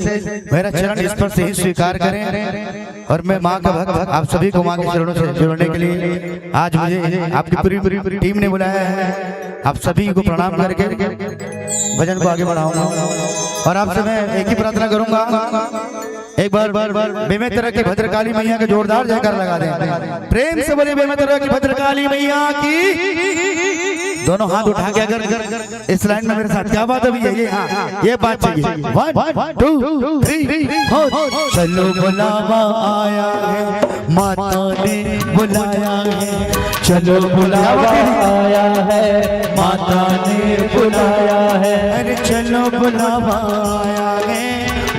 मेरा चरण स्पर्श ही स्वीकार करें। और मैं माँ का भक्त आप सभी को माँ के चरणों से जोड़ने के लिए आज मुझे आपकी पूरी टीम ने बुलाया है। आप सभी को प्रणाम करके भजन को आगे बढ़ाऊंगा और आपसे मैं एक ही प्रार्थना करूंगा, एक बार बेमेतरा की भद्रकाली मैया के जोरदार जयकार लगा दें। प्रेम से बोले बेमेतरा की भद्रकाली मैया की। दोनों हाथ उठा के अगर इस लाइन में मेरे साथ, क्या बात अभी है ये, हाँ ये बात चाहिए। 1 2 3 4 चलो बुलावा आया है, माता ने बुलाया है, चलो बुलावा आया है, माता ने बुलाया है, अरे चलो बुलावा आया है,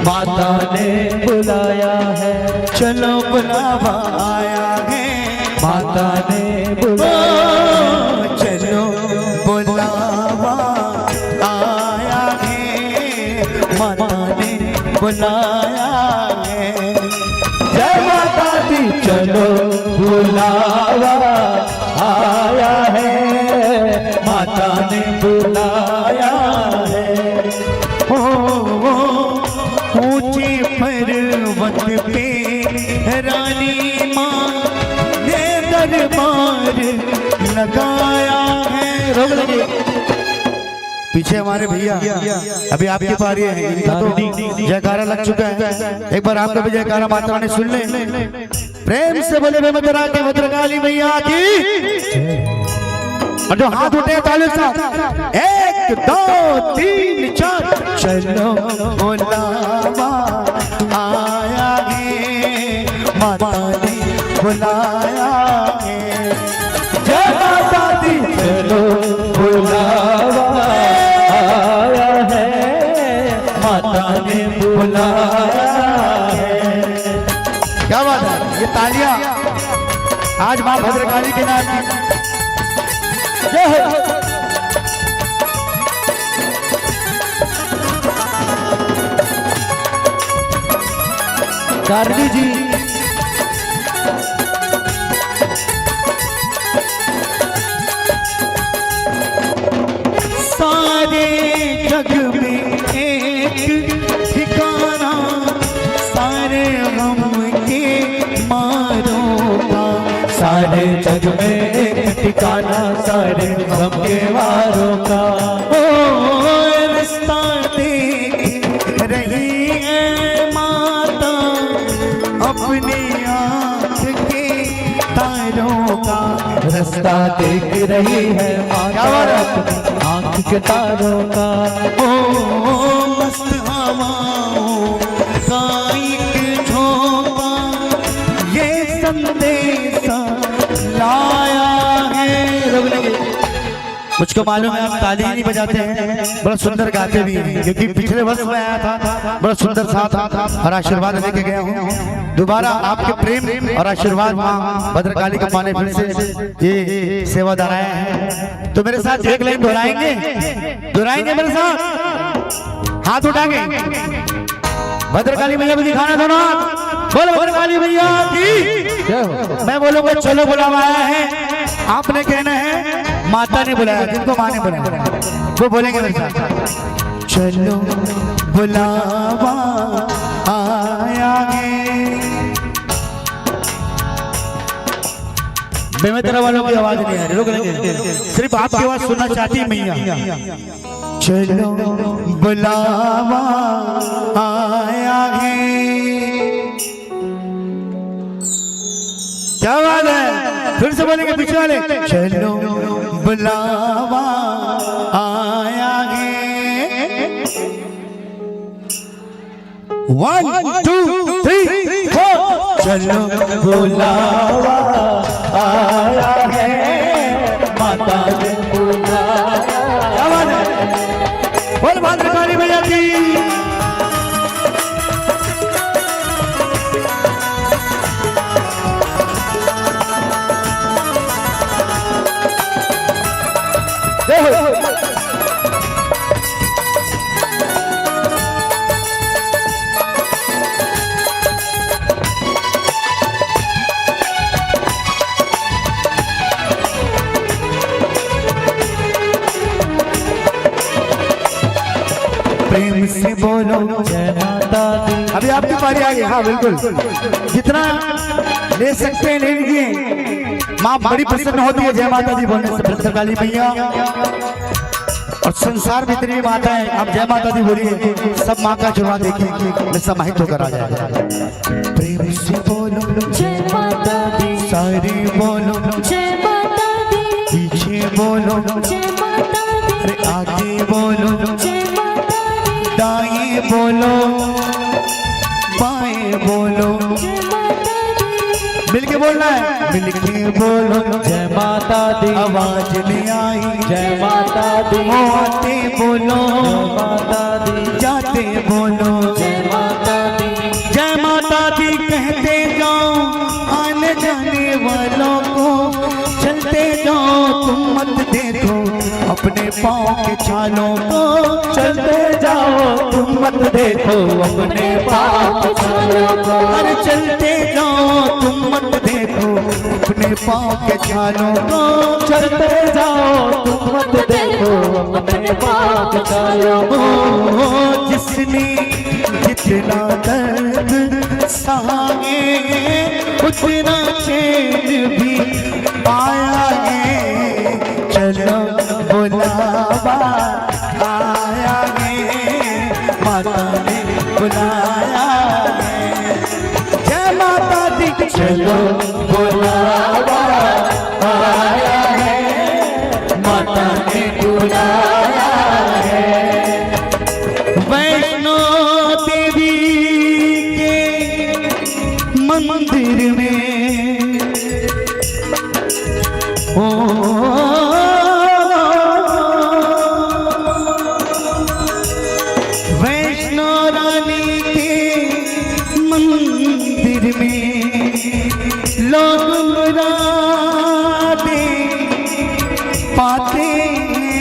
माता ने बुलाया है, चलो बुलावा आया है, माता ने बुलाया, चलो बुलावा आया है, माता ने बुलाया है, जय माता दी। चलो बुलावा आया है, माता ने बुलाया है। ऊंचे पर्वत पे रानी माँ ने दरबार लगाया है। रोक लगे पीछे हमारे भैया, अभी आपकी पारी है, इनका तो जयकारा लग चुका है। एक बार आपका भी जयकारा माता रानी सुन ले। प्रेम से बोले बेमेतरा की भद्रकाली मैया की। और जो हाथ उठे ताली से 1 2 3 4 चलो बुलावा आया है, माता ने बुलाया है, जय माता दी। चलो बुलावा आया है, माता ने बुलाया है। क्या बात है, ये तालियां आज मां भद्रकाली के नाम की। गार्गी जी सारे जग में एक ठिकाना, सारे गम के मारों का, सारे जग में एक ठिकाना, सारे गम के मारों का। ओ रास्ता देख रही है माता अपनी आँख के तारों का, रास्ता देख रही है माता आँख के तारों का। ओ मस्त हवाओं का एक झोंका ये संदेशा लाया है। मुझको मालूम है आप ताली नहीं बजाते हैं, बड़ा सुंदर गाते भी हैं, क्योंकि पिछले वर्ष में आया था, बड़ा सुंदर साथ और आशीर्वाद लेके गया हूँ। दोबारा आपके प्रेम और आशीर्वाद मां भद्रकाली का पाने फिर से ये सेवादार आया है। तो मेरे साथ एक लाइन दोहराएंगे मेरे साथ, हाथ उठा के भद्रकाली मैया को दिखाना दोनों हाथ, बोलो भद्रकाली मैया की। मैं बोलूंगा चलो बुलावा आया है, आपने कहना है माता ने बुलाया, जिनको माँ ने बुलाया वो बोलेंगे मेरे साथ। चलो बुलावा आया है। बेमेतरा वालों की आवाज नहीं आ रही, लोग सिर्फ आपकी आवाज सुनना चाहती है मैया। चलो बुलावा आया है। क्या बात है, फिर से बोलेंगे पीछे वाले। चलो बुलावा आया है। 1 2 3 4 चलो बुलावा आया है, माता ने बुलाया। क्या बात है, बोल भद्रकाली मैया की। प्रेम से बोलो जय माता दी। अभी आपकी पारी आ गई, हाँ बिल्कुल, जितना ले सकते हैं ले लीजिए। माँ बड़ी प्रसन्न होती है जय माता दी बोलने से भद्रकाली मैया। और संसार में इतनी माता है, आप जय माता दी बोलिए, सब माँ का आशीर्वाद देखिए समाहित होकर आ जाएगा। प्रेम से बोलो जय माता दी, सारे बोलो जय माता दी, पीछे बोलो जय माता दी, अरे आगे बोलो जय माता दी, दाएं बोलो बाएं बोलो, जय माता दी, मिलके बोलना है, मिलके बोलो जय माता दी, आवाज नहीं आई जय माता दी, आते बोलो माता दी, जाते बोलो जय माता दी, जय माता दी कहते जाओ, आने जाने वालों को चलते जाओ, तुम मत देखो अपने पाँव के छालों को, चलते जाओ तुम मत देखो अपने पाँव के छालों को, अरे चलते जाओ तुम मत देखो अपने पाँव के छालों को, चलते जाओ तुम मत देखो अपने पाँव के छालों को। जिसने जितना दर्द सहा है उतना चैन भी पाया है, चलो बुलावा आया है, माता ने बुलाया है, जय माता दी चलो बुलावा आया है, माता ने बुलाया है। वैष्णो देवी के मंदिर में वैष्णो रानी के मंदिर में लोग मुरादे पाते हैं,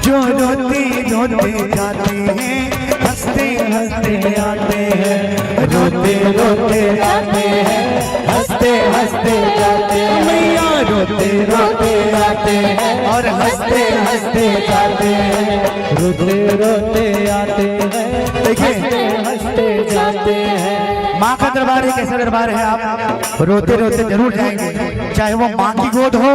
जो रोते रोते जाते हैं, हंसते हंसते आते हैं, रोते रोते जाते हैं, हंसते हंसते जाते हैं, मैया रोते रोते आते हैं और हंसते हंसते जाते हैं, रोते रोते आते हैं, देखिए हंसते जाते हैं। माँ का दरबार एक ऐसा दरबार है, आप रोते रोते जरूर जाएंगे, चाहे वो माँ की गोद हो,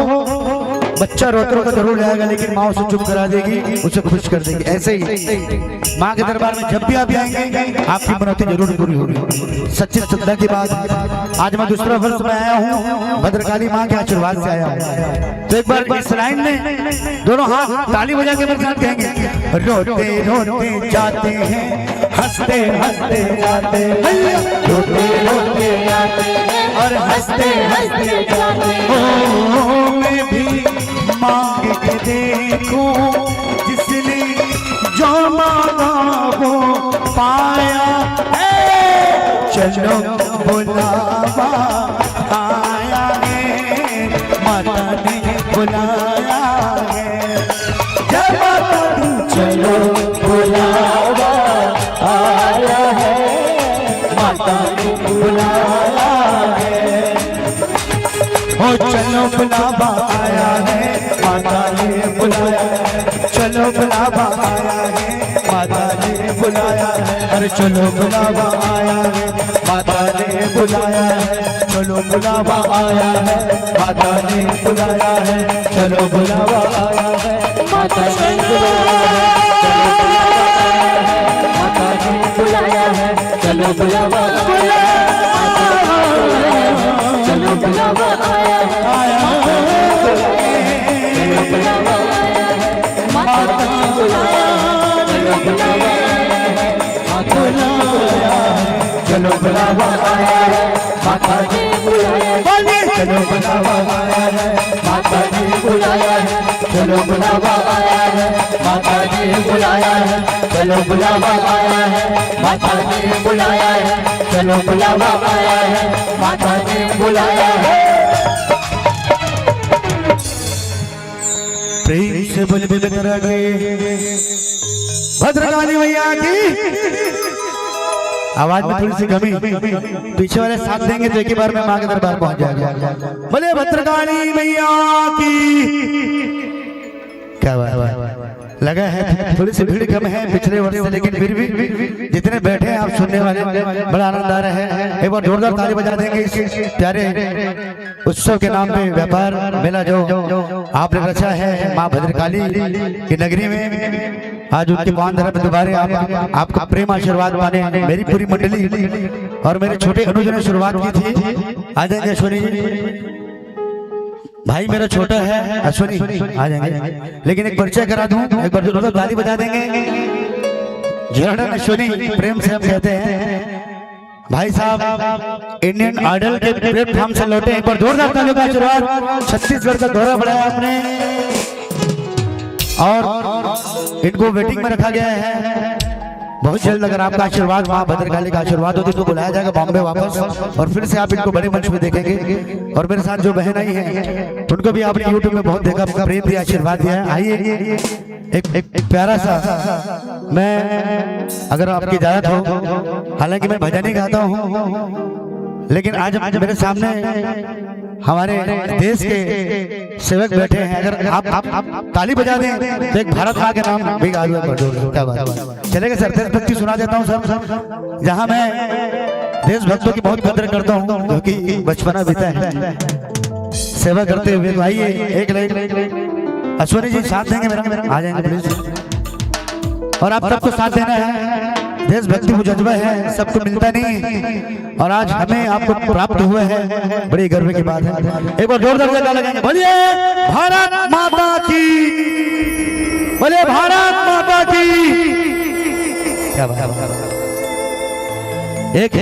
बच्चा रोते रोते जरूर जाएगा, लेकिन माँ उसे चुप करा देगी, उसे खुश कर देगी। ऐसे ही माँ के दरबार में जब भी आप आएंगे आपकी मनौती जरूर पूरी होगी। सच्ची श्रद्धा की बात, आज मैं दूसरा वर्ष में आया हूँ, भद्रकाली माँ के आशीर्वाद से आया हूँ, तो एक बार इस लाइन में दोनों हाथ ताली बजा के मेरे साथ कहेंगे, रोते रोते जाते हैं, हंसते हंसते जाते हैं, रोते रोते आते हैं और हंसते हंसते जाते हैं। मैं भी मांग के देखूं, जिसने जो मांगा वो पाया है, चलो बुलावा आया है, माता ने बुलाया है, जय माता दी चलो बुलावा आया है, माता ने बुलाया है, ओ चलो बुलावा आया है, माता ने बुलाया है, चलो बुलावा आया है, माता ने बुलाया है, अरे चलो बुलावा आया है, माता ने बुलाया है, चलो बुलावा आया है, माता ने बुलाया है, चलो बुलावा आया है, माता ने बुलाया है, माता ने बुलाया है, चलो बुलावा आया है, चलो बुलावा आया है, चलो बुलावा आया है, माता ने बुलाया है, चलो बुलावा आया है, माता ने बुलाया है, चलो बुलावा आया है, माता ने बुलाया है, चलो बुलावा आया है, माता ने बुलाया है, चलो बुलावा आया है, माता ने बुलाया है। प्रेम से बोल बोल करेंगे भद्रकाली मैया की। आवाज में थोड़ी सी कमी, पीछे वाले साथ देंगे तो एक ही बार में माँ के दरबार पहुंच जाएगा। बोले भद्रकाली मैया की। क्या बात लगा है, थोड़ी सी भीड़ कम है पिछले वर्ष से, लेकिन फिर भी जितने बैठे हैं आप सुनने वाले, बड़ा आनंद आ रहा है। एक बार जोरदार ताली बजा देंगे इस प्यारे उत्सव के नाम पे, व्यापार मेला जो आपने रचा है माँ भद्रकाली की नगरी में। आज उनके पावन धर्म में दोबारा आपका प्रेम आशीर्वाद माने मेरी पूरी मंडली और मेरे छोटे अनुज ने शुरुआत की थी। आ जाएंगे अश्वनी जी, भाई मेरा छोटा है अश्वनी, आ जाएंगे। लेकिन एक परिचय करा दूं, एक बार जोरदार ताली बजा देंगे। झरना अश्वनी प्रेम से हम कहते हैं। भाई साहब इंडियन आइडल के प्लेटफॉर्म से लौटे, एक बार जोरदार तालियों का आशीर्वाद। छत्तीसगढ़ का दौरा बढ़ाया आपने और इनको वेटिंग में रखा गया है। बहुत जल्द अगर आपका आशीर्वाद, माँ भद्रकाली का आशीर्वाद हो तो इनको बुलाया जाएगा बॉम्बे वापस, और फिर से आप इनको बड़े मंच में देखेंगे। और मेरे साथ जो बहन आई है उनको भी आपने यूट्यूब में बहुत देखा, प्रेम दिया, आशीर्वाद दिया है। आइए एक प्यारा सा, मैं अगर आपकी इजाजत हो, हालांकि मैं भजन ही गाता हूँ, लेकिन आज मेरे सामने हमारे देश के सेवक बैठे हैं। अगर आप ताली बजा दें तो एक भारत माँ के नाम भी गा दूं। क्या बात चलेगा सर? देशभक्ति सुना देता हूँ सर, जहाँ मैं देशभक्तों की बहुत कदर करता हूँ, क्योंकि बचपना बीता है सेवा करते हुए। तो आइए एक लाइन अश्वनी जी साथ देंगे मेरा, आ जाएंगे प्लीज। और आप सबको साथ देना है, देशभक्ति वो जज्बा है, सबको मिलता नहीं, और आज हमें आपको प्राप्त हुआ है, बड़ी गर्व की बात है। एक बार जोरदार जयकार लगाएंगे, बोलिए भारत माता की, बोलिए भारत माता की। क्या बात है? एक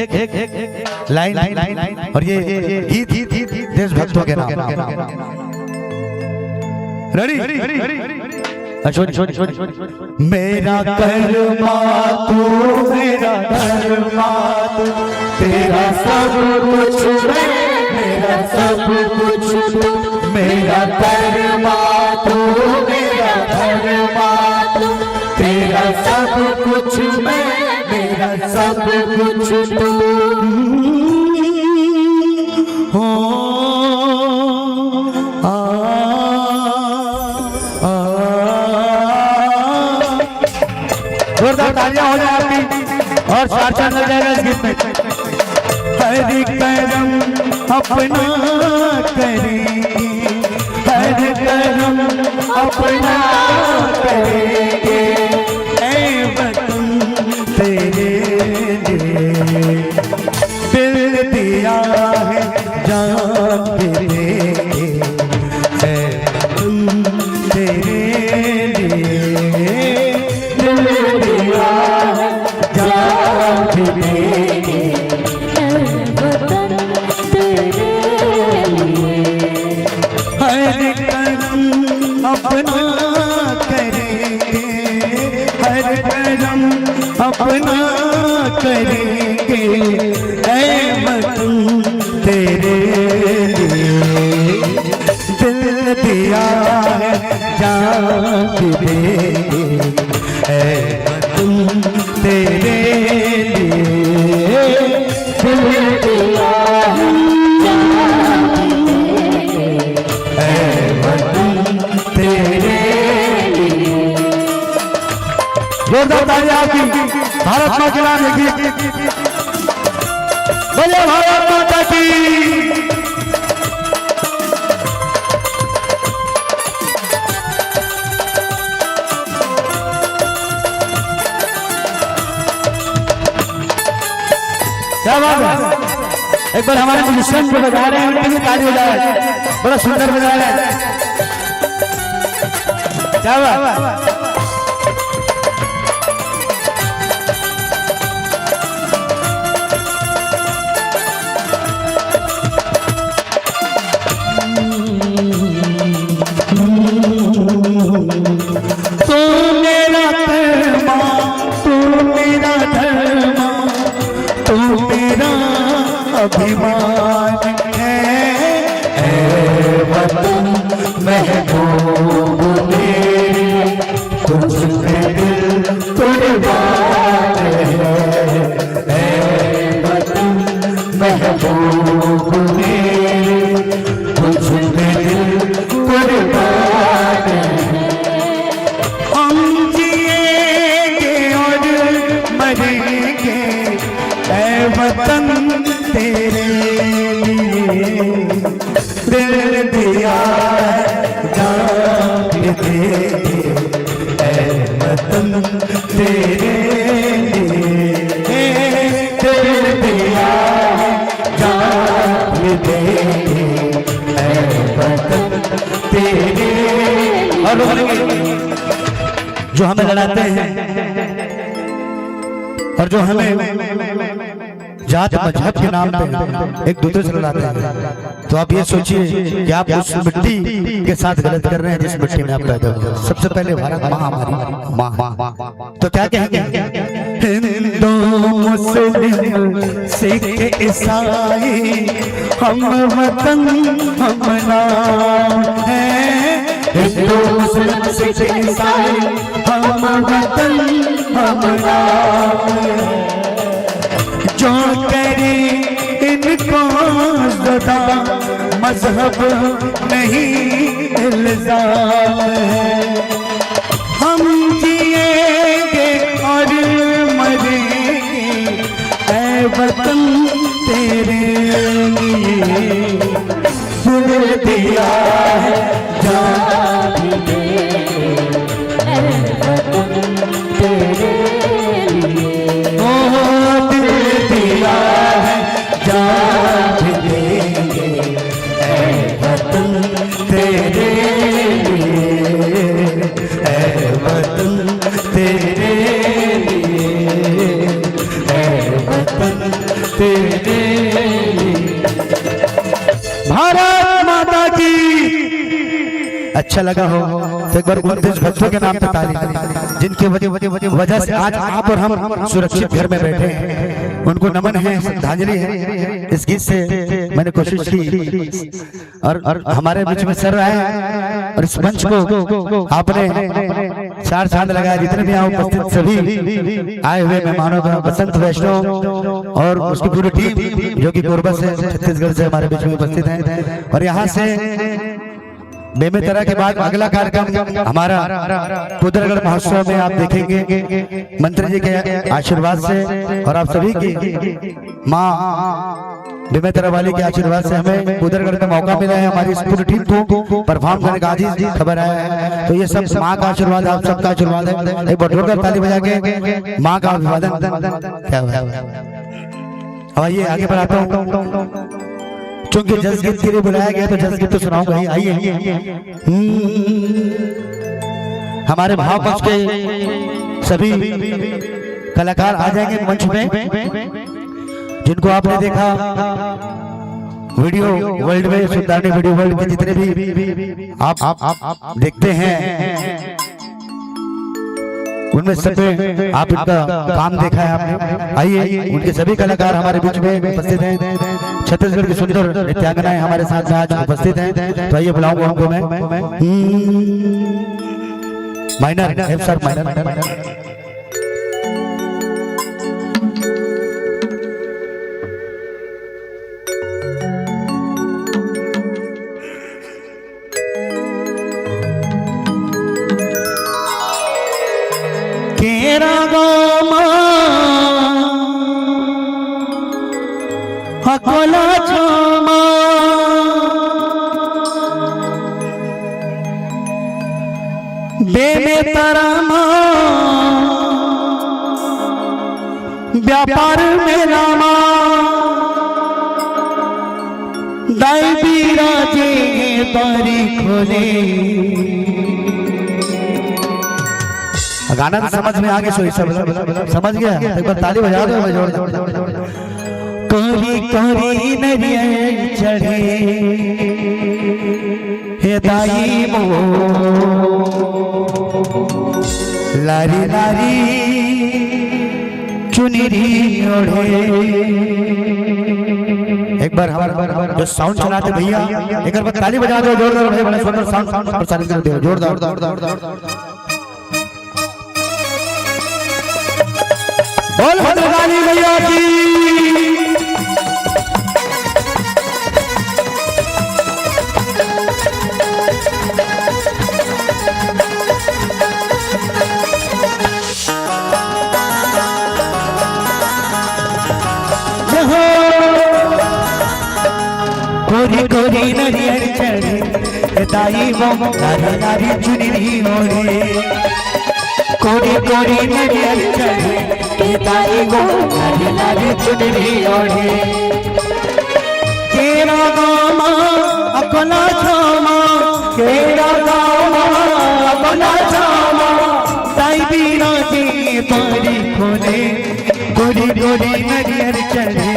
लाइन और ये गीत देशभक्तों के नाम। रेडी? मेरा कर्मा तू, मेरा धर्मा तू, तेरा सब कुछ मेरा सब कुछ तू। मेरा कर्मा तू, मेरा धर्मा तू, तेरा सब कुछ मेरा सब कुछ तू। हो जोरदार तालियां हो जाए आपकी, और चार चांद लग जाएगा इस गीत में। हर करम अपना करे, हर करम अपना करेंगे, ऐ वतन तेरे लिए दिल दिया है, जान भी देंगे, ऐ वतन तेरे लिए दिल दिया है, जान भी देंगे, ऐ वतन तेरे लिए। हर करम अपना करेंगे, हर करम अपना करेंगे, ऐ वतन तेरे लिए दिल दिया है, जान भी देंगे, ऐ वतन तेरे लिए दिल दिया है, जान भी देंगे, ऐ वतन तेरे लिए। जोरदार तालियां आपकी भारत माँ के नाम की। बोलिए भारत माता की। क्या बात है? एक बार हमारे म्यूजिशियन जो बजा रहे हैं उनके लिए ताली हो जाए, बड़ा सुंदर बजा रहे हैं। क्या बात? तू मेरा कर्मा, तू मेरा धर्मा, तू मेरा अभिमान है, ऐ वतन महबूब मेरे, तुझ पे दिल कुर्बान है, ऐ वतन महबूब मेरे, तुझ पे दिल कुर्बान है। हम जिएंगे और मरेंगे तेरे लिए दिल दिया जान देंगे ऐ वतन तेरे लिए दिल दिया जान देंगे ऐ वतन तेरे। और जो हमें लड़ाते हैं और जो हमें जात मजहब के नाम पे एक दूसरे से लड़ाते हैं, तो आप ये सोचिए कि आप उस मिट्टी के साथ गलत कर रहे हैं जिस मिट्टी में आप पैदा हुए। सबसे पहले भारत माँ हमारी माँ, तो क्या कहेंगे? हिंदू मुस्लिम सिख ईसाई हम वतन हम नाम है। हिंदू मुस्लिम सिख ईसाई हम वतन हम नाम है। जो करे इनको ज़दा मजहब नहीं इल्जाम है। हम जिएंगे और मरेंगे ऐ वतन तेरे लिए दिल दिया है जान देंगे ऐ वतन तेरे लिए। ओ दिल दिया है जान देंगे ऐ वतन तेरे लिए ऐ वतन तेरे लिए ऐ वतन तेरे लिए। भारत माता की। अच्छा लगा हो तो एक बार उन देश भक्तों के नाम पे ताली, जिनके वजह से आज आप और हम सुरक्षित घर में बैठे हैं, उनको नमन है, श्रद्धांजलि है। इस गीत से मैंने कोशिश की और हमारे बीच में सर आए और इस मंच को आपने चार चांद लगाया। जितने भी यहाँ उपस्थित सभी आए हुए मेहमानों का, बसंत वैष्णव और उसकी पूरी टीम जो कि कोरबा से छत्तीसगढ़ से हमारे बीच में उपस्थित है। और यहाँ से बेमेतरा के बाद अगला कार्यक्रम हमारा पुदरगढ़ महोत्सव में आप देखेंगे मंत्री जी के आशीर्वाद से और आप सभी की माँ बेमेतरा वाली के आशीर्वाद से हमें पुदरगढ़ में मौका मिला है। हमारी इस पूरी टीम को परफॉर्म करने का आज खबर आया है, तो ये सब माँ का आशीर्वाद, आप सबका आशीर्वाद है। एक बार जोरदार ताली बजा के माँ का अभिवादन। क्या हुआ? आइए आगे बढ़ाता हूँ, क्योंकि जस गीत के लिए बुलाया गया तो जस गीत तो सुनाऊंगा ही। आइए हमारे भाव पक्ष के सभी कलाकार आ जाएंगे मंच पे, जिनको आपने देखा वीडियो वर्ल्ड में, सुल्तानी वीडियो वर्ल्ड के जितने भी आप देखते हैं उनमें सब आप इनका काम देखा है आपने। आइए उनके सभी कलाकार हमारे बीच में उपस्थित हैं। छत्तीसगढ़ की सुंदर नृत्यांगनाएं हमारे साथ आज उपस्थित हैं, तो आइए बुलाऊंगा उनको मैं। माइनर सर, माइनर केरा गामा हकोला छामा बेमेतरामा व्यापार में रामा दाई बिराजे बारी खोले। गाना समझ में आ गया, सोई सब समझ गया? एक बार ताली बजा दो जोरदार। कोरी कोरी नरियल चढ़े हे दाई मो, लारी लारी चुनरी ओढ़े। एक बार हमारा जो साउंड चलाते भैया, एक बार ताली बजा दो जोरदार भाई, बड़ा सुंदर साउंड प्रसारित कर दो जोरदार। बोल भद्रकाली मैया की। कोरी कोरी नरियर चढ़े दाई वो नारी नारी चुनरी ओढ़े कोरी कोरी नरियर चढ़े दाई वो नारी नारी चुनरी ओढ़े केरा गामा अपना छामा केरा गामा अपना छामा ताई बीना की पारी खोले गोरी गोरी नरियर चढ़े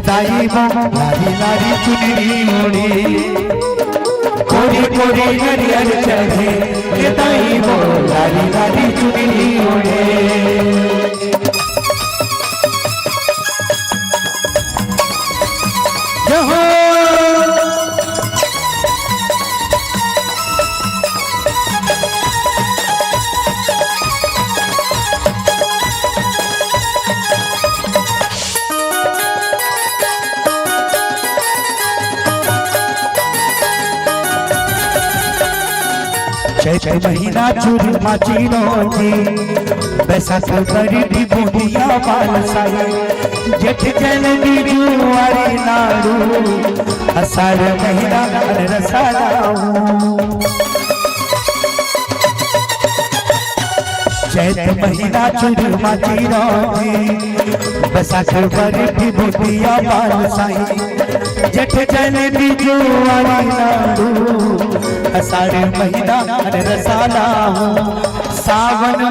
दाई वो नारी नारी चुनरी ओढ़े गोरी गोरी नरियर चढ़े दाई वो नारी नारी चुनरी ओढ़े चैत महीना चूरी माची रोटी बैसाख बड़ी भी बूंदिया बाल साई जेठ जल जुआरी नाड़ू अषाढ़ महीना रसालाऊ चैत महीना चूरी माची रोटी बैसाख बड़ी भी बूंदिया बाल साई जेठ जल जुआरी नाड़ू अषाढ़ महीना रसाला सावन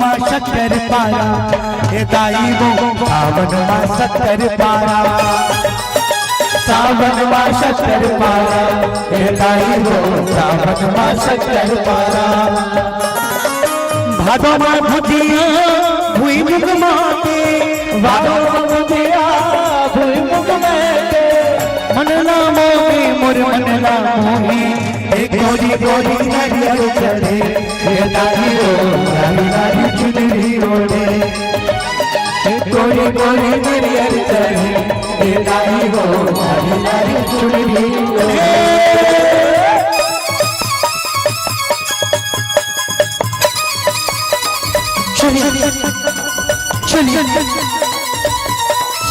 माँ शक्कर पारा हे दाई वो सावन माँ शक्कर पारा सावन माँ शक्कर पारा हे दाई वो सावन माँ शक्कर पारा भादो माँ भुजिया भुई मुख माते भादो माँ भुजिया भुई मुख माते मनला मोही मोर मनला मोही एक गोरी गोरी नरियर चढ़े ये दाई वो नारी नारी चुनरी ओढ़े एक गोरी गोरी नरियर चढ़े ये दाई वो नारी नारी चुनरी ओढ़े चलिए चलिए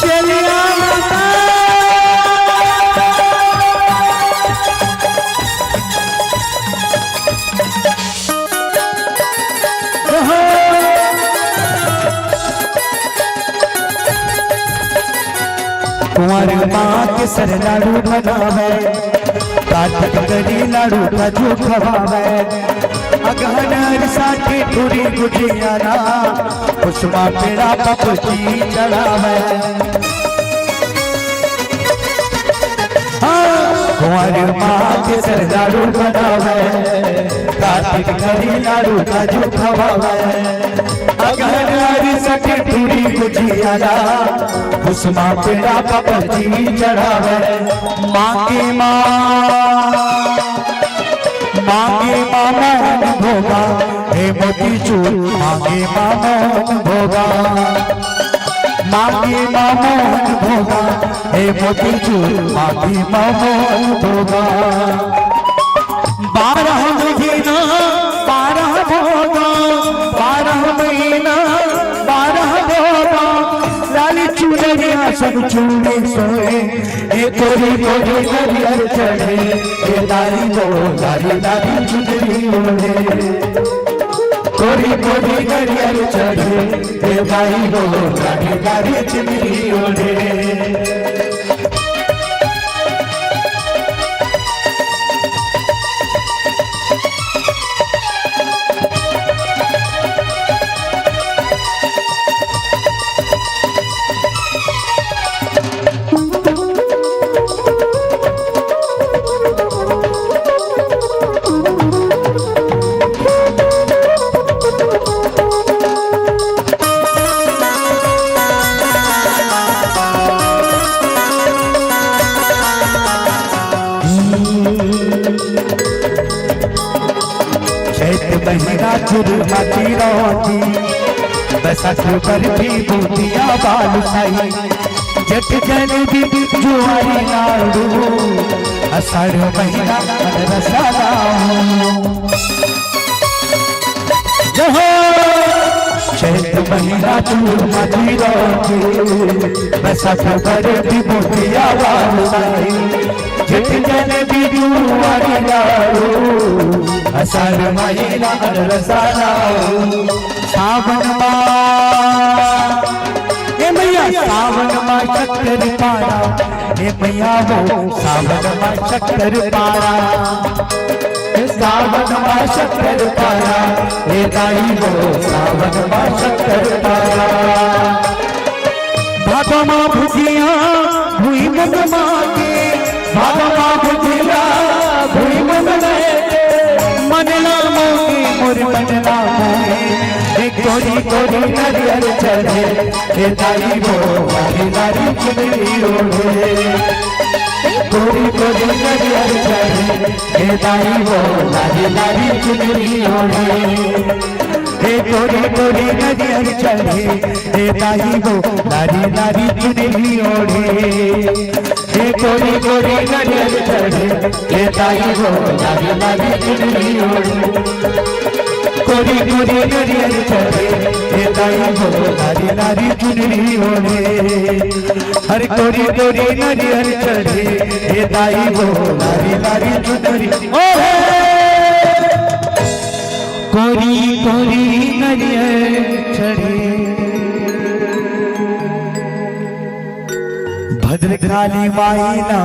चलिए कुंवर माँ के सर लाडू बनावे काटक करी लाडू का जो खवावे अगहन साथी ठुरी गुजियाना कुसुमा पेड़ा पपची चढ़ावे कुंवर माँ के सर लाडू बनावे काटक करी लाडू का जो खवावे अगहन साथी ठुरी गुजियाना कुसुमा पेड़ा पपची चढ़ावे मांगे मोहन भोगा हे मोती चूर मांगे मोहन भोगा मांगे मोहन भोगा हे मोती चूर मांगे मोहन भोगा 12 महीना 12 भोगा 12 महीना 12 भोगा लाली चूड़िया सब चूड़े सोए ये कोरी कोरी नरियर चढ़े ये दाई वो लाली लाली चुनरी ओढ़े कोरी कोरी नरियर चढ़े ये दाई वो लाली लाली चुनरी ओढ़े महीना चुरमाची रोटी बैसाख बर्फी बूंदिया बालू साई जेठ जलेबी जुआरी लाडू अषाढ़ महीना रसाला चैत महिला तू मती रोके बसा खबर दी मोतिया वाली जित जन भी दुआरी लाओ असार महिला रसाना सावन ए मैया सावन मां चक्कर पारा ए मैया वो सावन मां चक्कर पारा सावन मां चक्कर पारा ए दाई वो सावन मां चक्कर पारा भादो मां भुजिया भुई मन मांगे भादो मां भुजिया भुई मन मनला मोगी मोर मनला मोगी गोरी गोरी नरियर चढ़े हे दाई वो नारी नारी चुनरी ओढ़े गोरी गोरी नरियर चढ़े हे दाई वो नारी नारी चुनरी ओढ़े हे गोरी गोरी नरियर चढ़े हे दाई वो नारी नारी चुनरी ओढ़े हे गोरी गोरी नरियर चढ़े हे दाई वो नारी नारी चुनरी ओढ़े गोरी गोरी नरियर चढ़े हे दाई वो नारी नारी चुनरी ओढ़े हर गोरी गोरी नरियर चढ़े हे दाई वो नारी नारी चुनरी ओढ़े गोरी गोरी नरियर चढ़े भद्रकाली माई ना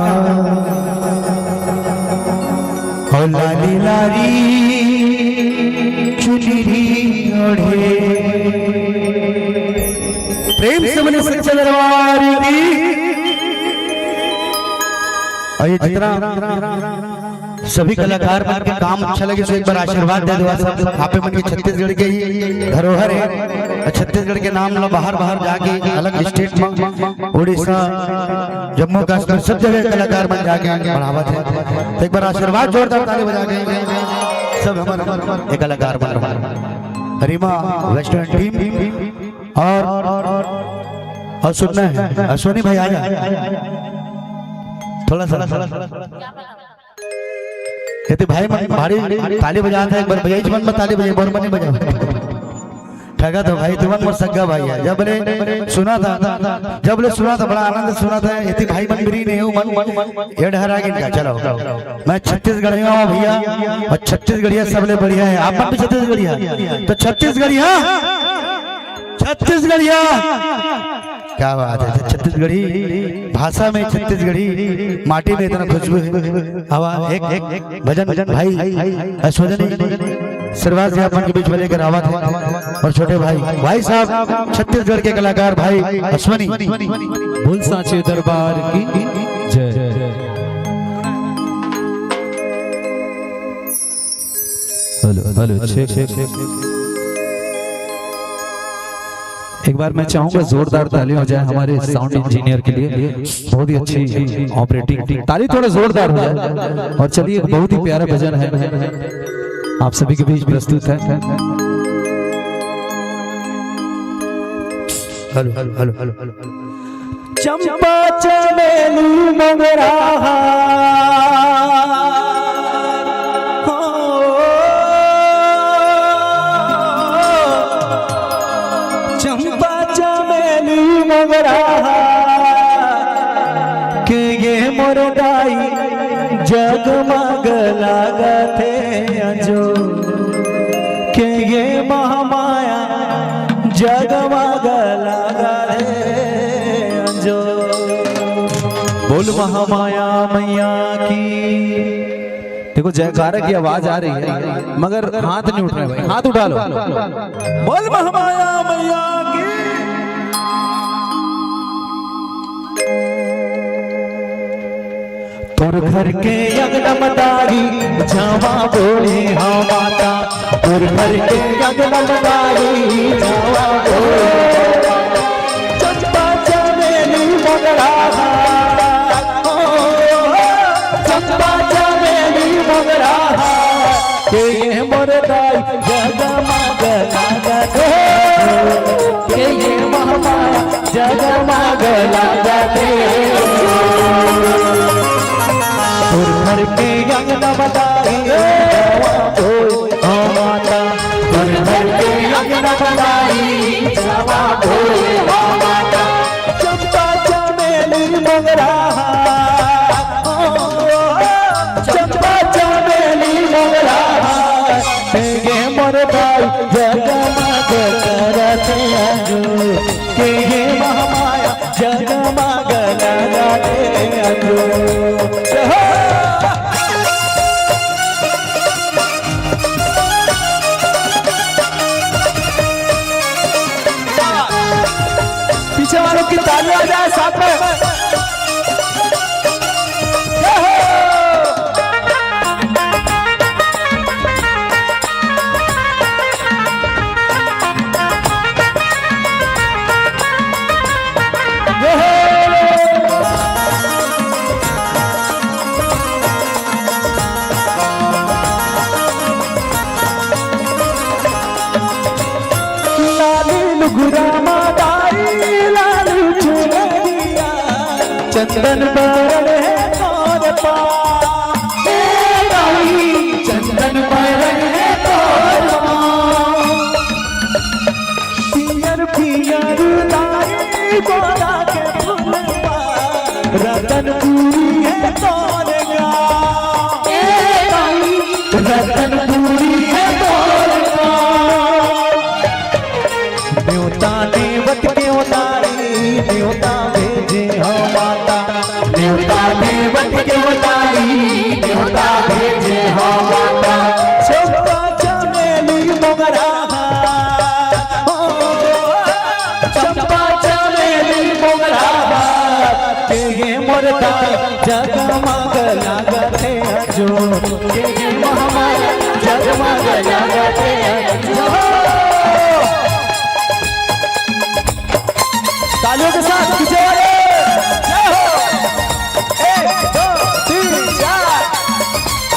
और लाली लारी चुनरी ओढ़े प्रेम से मने सच्चे दरबार की और ये जितना सभी कलाकार बन के काम अच्छा लगे तो एक बार आशीर्वाद दे दो सब आपे मन के छत्तीसगढ़ के ही धरोहर है छत्तीसगढ़ के नाम लो बाहर बाहर जाके अलग स्टेट में उड़ीसा जम्मू कश्मीर सब जगह कलाकार बन जाके आगे बढ़ावा थे तो एक बार आशीर्वाद जोरदार ताली बजा के सब हमारे एक कलाकार बन रहा हरिमा वेस्टर्न टीम और सुनना है अश्वनी भाई आ जा थोड़ा सा कहते भाई भारी ताली बजाना था एक बार बजाई मन में ताली बजाई बोर मनी बजा ठगा तो भाई तुम मोर सग्गा भाई है जब ले सुना था बड़ा आनंद सुना था इतनी भाई मन मेरी नहीं हूँ मन ये डहरा के चलो मैं छत्तीसगढ़िया हूँ भैया और छत्तीसगढ़िया सबले बढ़िया है आप भी छत्तीसगढ़िया तो छत्तीसगढ़िया क्या बात है छत्तीसगढ़ी भाषा में छत्तीसगढ़ी माटी में इतना खुशबू है आवाज एक भजन भाई अश्वनी सिरवार से अपन के बीच में लेकर आवा थे और छोटे भाई साहब छत्तीसगढ़ के कलाकार भाई अश्वनी बोल सांचे दरबार की जय हेलो एक बार मैं चाहूंगा जोरदार ताली हो जाए हमारे साउंड इंजीनियर के लिए बहुत ही अच्छी ऑपरेटिंग ताली थोड़ा जोरदार हो जाए और चलिए बहुत ही प्यारा भजन है आप सभी के बीच प्रस्तुत है हेलो चंपा चमेली मोगरा के ये मोरदाई जगमग लागते अंजो के ये महामाया जगमग लागते अंजो बोल महामाया मैया की देखो जयकारा की आवाज आ रही है मगर हाथ नहीं उठ रहे भाई हाथ उठा लो बोल महामाया मैया की तोर घर के यज्ञमदारी जावा बोले हाँ माता तोर घर के यज्ञमदारी जावा बोले चंपा चमेली मोगरा चंपा चमेली मोगरा के ये मोरदाई जगमग लागते के ये महामाया जगमग लागते घर के अंगना बताई माता घर के अंगना बताई मोगरा चंपा चमेली मोगरा के मोर भाई जगमग करते अंजू के महामाया जगमग लगाते अंजू पीछे वालों की तालियां आ जाए साथ में। चंदन बरन है तोर पा चंदन बरन है तोर पियर पियर तारी गोरा के फूलवा रतन पूरी है तोर गा रतन पूरी है तोर गा न्योता देवत के उतारी न्योता भेजे हो माता न्योता देवत के उतारी न्योता भेजे हो माता चंपा चमेली मोगरा चंपा चमेली मोगरा के ये मोरता जगमग लागते जो के ये महामाया जगमग लागते जो तालियों के साथ पीछे वाले जय हो 1 2 3 4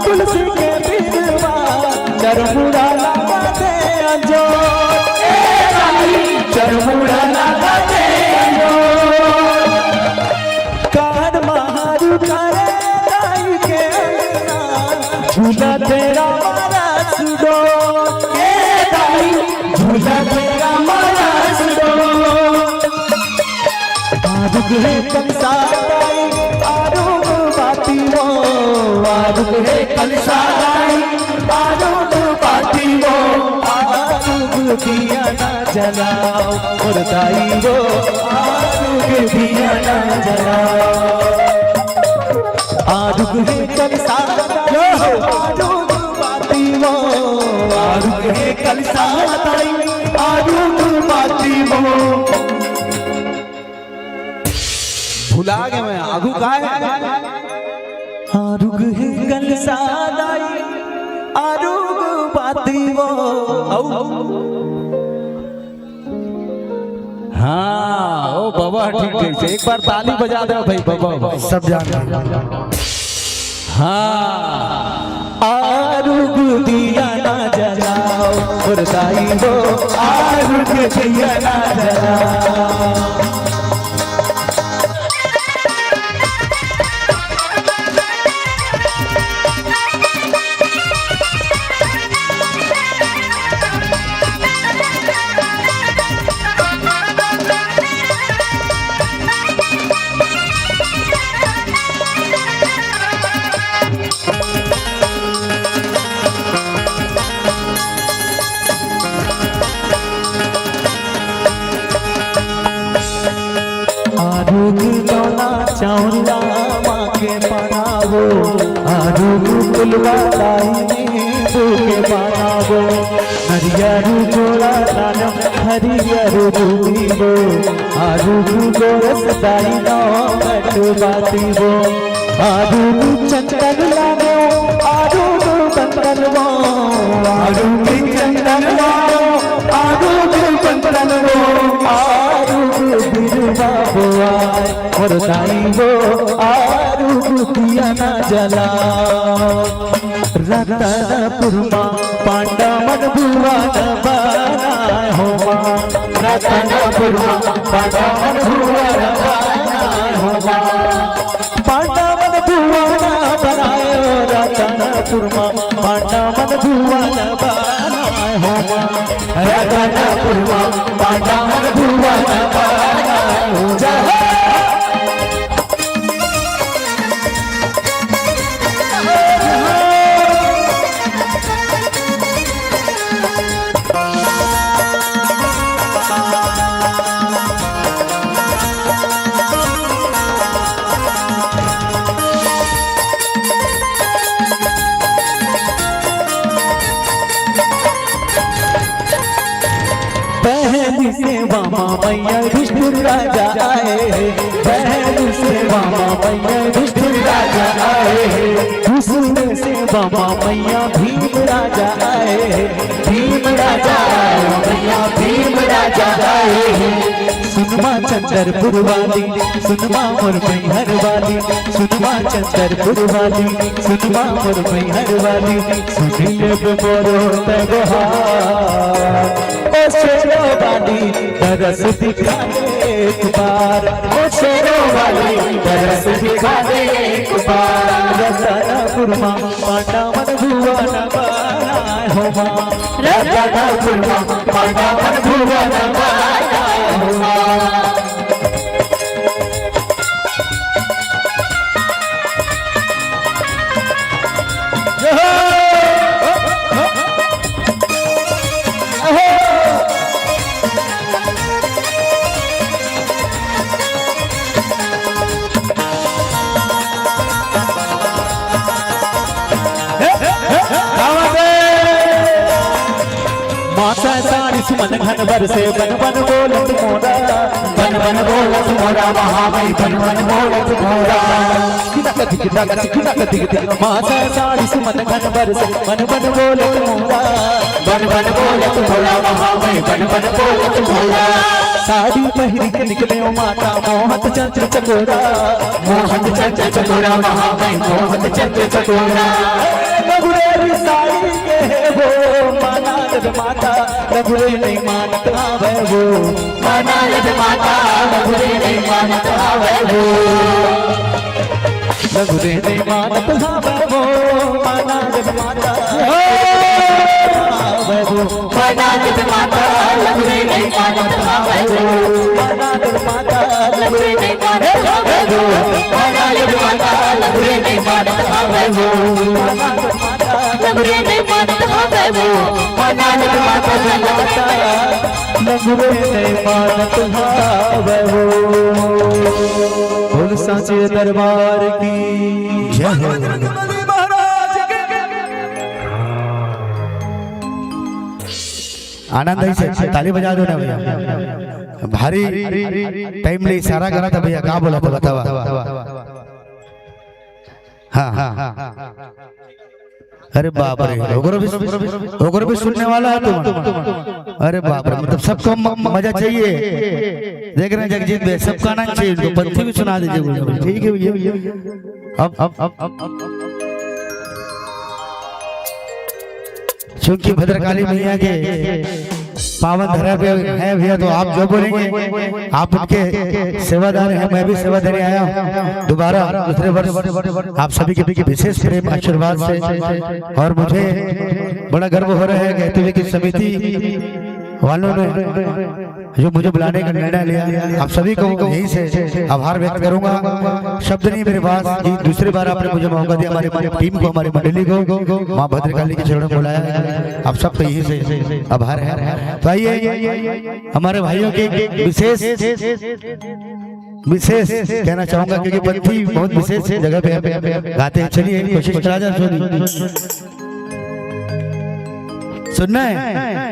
तुलसी के बिनवा चरमुड़ा लगाते अंजो चरमुड़ा लगाते अंजो कान महारू करे दाई के झूला तेरा मारा सुडो झूला तेरा मारा सुडो आरुग है कंसा आरुग बाती वो आरुग है कंसा आरुग बाती वो आरुग दिया ना जलाओ और दाई वो आरुग दिया ना जलाओ आरुग है कंसा आरुग बाती वो आरुग है कंसा आरुग बाती वो भुला गए मैं आगू का है आरुग है कलसादाई आरुग बाती वो हाँ ओ बाबा ठीक ठीक से एक बार ताली बजा दो भाई बाबा सब जान रहे हाँ आरुग दिया ना जलाओ और दाई वो आरुग दिया ना जलाओ आरुग दोना चाउला माँ के बनावो आरुग पुलवा लाई के बनावो हरियरु जोड़ा लालम हरियरु दूबो आरुग गोरस दाई नौ मट बातीवो आरू चंदन लानो आरू चंदन वो आरू चंदन लानो आरू चंदन वो आरू बिरवा बुआए और दाई वो आरू दिया ना जला रतनपुरमा पांडा मन भुवन बनाए हो माँ रतनपुरमा पांडा मन भुवन बनाए हो माँ पांडा मन भुवन बनाए हो रतनपुरमा पांडा मन भुवन बनाए हो माँ रतनपुरमा पांडा मन भुवन बनाए हो जय पहली सेवा मैया विष्णु राजा आए पहली सेवा मैया विष्णु राजा आए दूसरे सेवा मैया भीम राजा आए भीम राजा आए मैया भीम राजा आए सुनमा चंद्रपुर वाली सुनमा मोर मैहर वाली सुनमा चंद्रपुर वाली सुनमा मोर मैहर वाली सुनिए मोरो तगहार शेरों वाली तरस दिखा दे एक बार ओ शेरों वाली तरस दिखा दे एक बार रतनपुरमा पांडा मन भुवन बनाए हो माँ रतनपुरमा पांडा मन भुवन बनाए हो माँ माता साड़ी सुमन घन बरसे बन बन बोलत मोरा महामई बन बन बोलत मोरा माता साड़ी सुमन घन बरसे बन बन बोलत मोरा महामई बन बन बोलत मोरा साड़ी पहिरी के निकले ओ माता मोहत चंद्र चकोरा महामई मोहत चंद्र चकोरा रघुरेरी साड़ी के वो माना माता रघुरे नहीं मानत आवे वो माना माता रघुरे नहीं मानत आवे वो रघुरे नहीं मानत आवे वो माना माता आवे वो माना माता रघुरे नहीं मानत आवे वो माना माता रघुरे नहीं मानत आवे वो माना माता रघुरे नहीं मानत आवे वो माना माता रघुरे नहीं मानत आवे वो माना माता रघुरे नहीं मानत आवे वो बोल सांचे दरबार की जय हो आनंद आई से ताली बजा दो ना भैया भारी टाइम ले इशारा करा था भैया कहाँ बोला था बतावा हाँ अरे बाप रे ओगरो भी सुनने वाला है तुम अरे बाप रे मतलब सबको मजा चाहिए देख रहे हैं जगजीत भाई सबका आनंद चाहिए उनको पंथी भी सुना दीजिए ठीक है भैया अब चूंकि भद्रकाली मैया के पावन धरा पे है भैया तो आप जो बोलेंगे आप उनके सेवादार हैं मैं भी सेवादारी आया हूँ दोबारा दूसरे वर्ष आप सभी के विशेष प्रेम आशीर्वाद से और मुझे बड़ा गर्व हो रहा है कहते हुए कि समिति वालों ने जो मुझे बुलाने का निर्णय लिया आप सभी को यहीं से आभार व्यक्त करूंगा शब्द नहीं मेरे पास जी दूसरी बार आपने मुझे मौका दिया हमारी टीम को हमारी मंडली को माँ भद्रकाली के चरणों में बुलाया आप सबको यहीं से आभार है तो आइए हमारे भाइयों के विशेष कहना चाहूंगा क्योंकि पंथी बहुत विशेष जगह पे गाते हैं चलिए कोशिश करा जाए सुनना है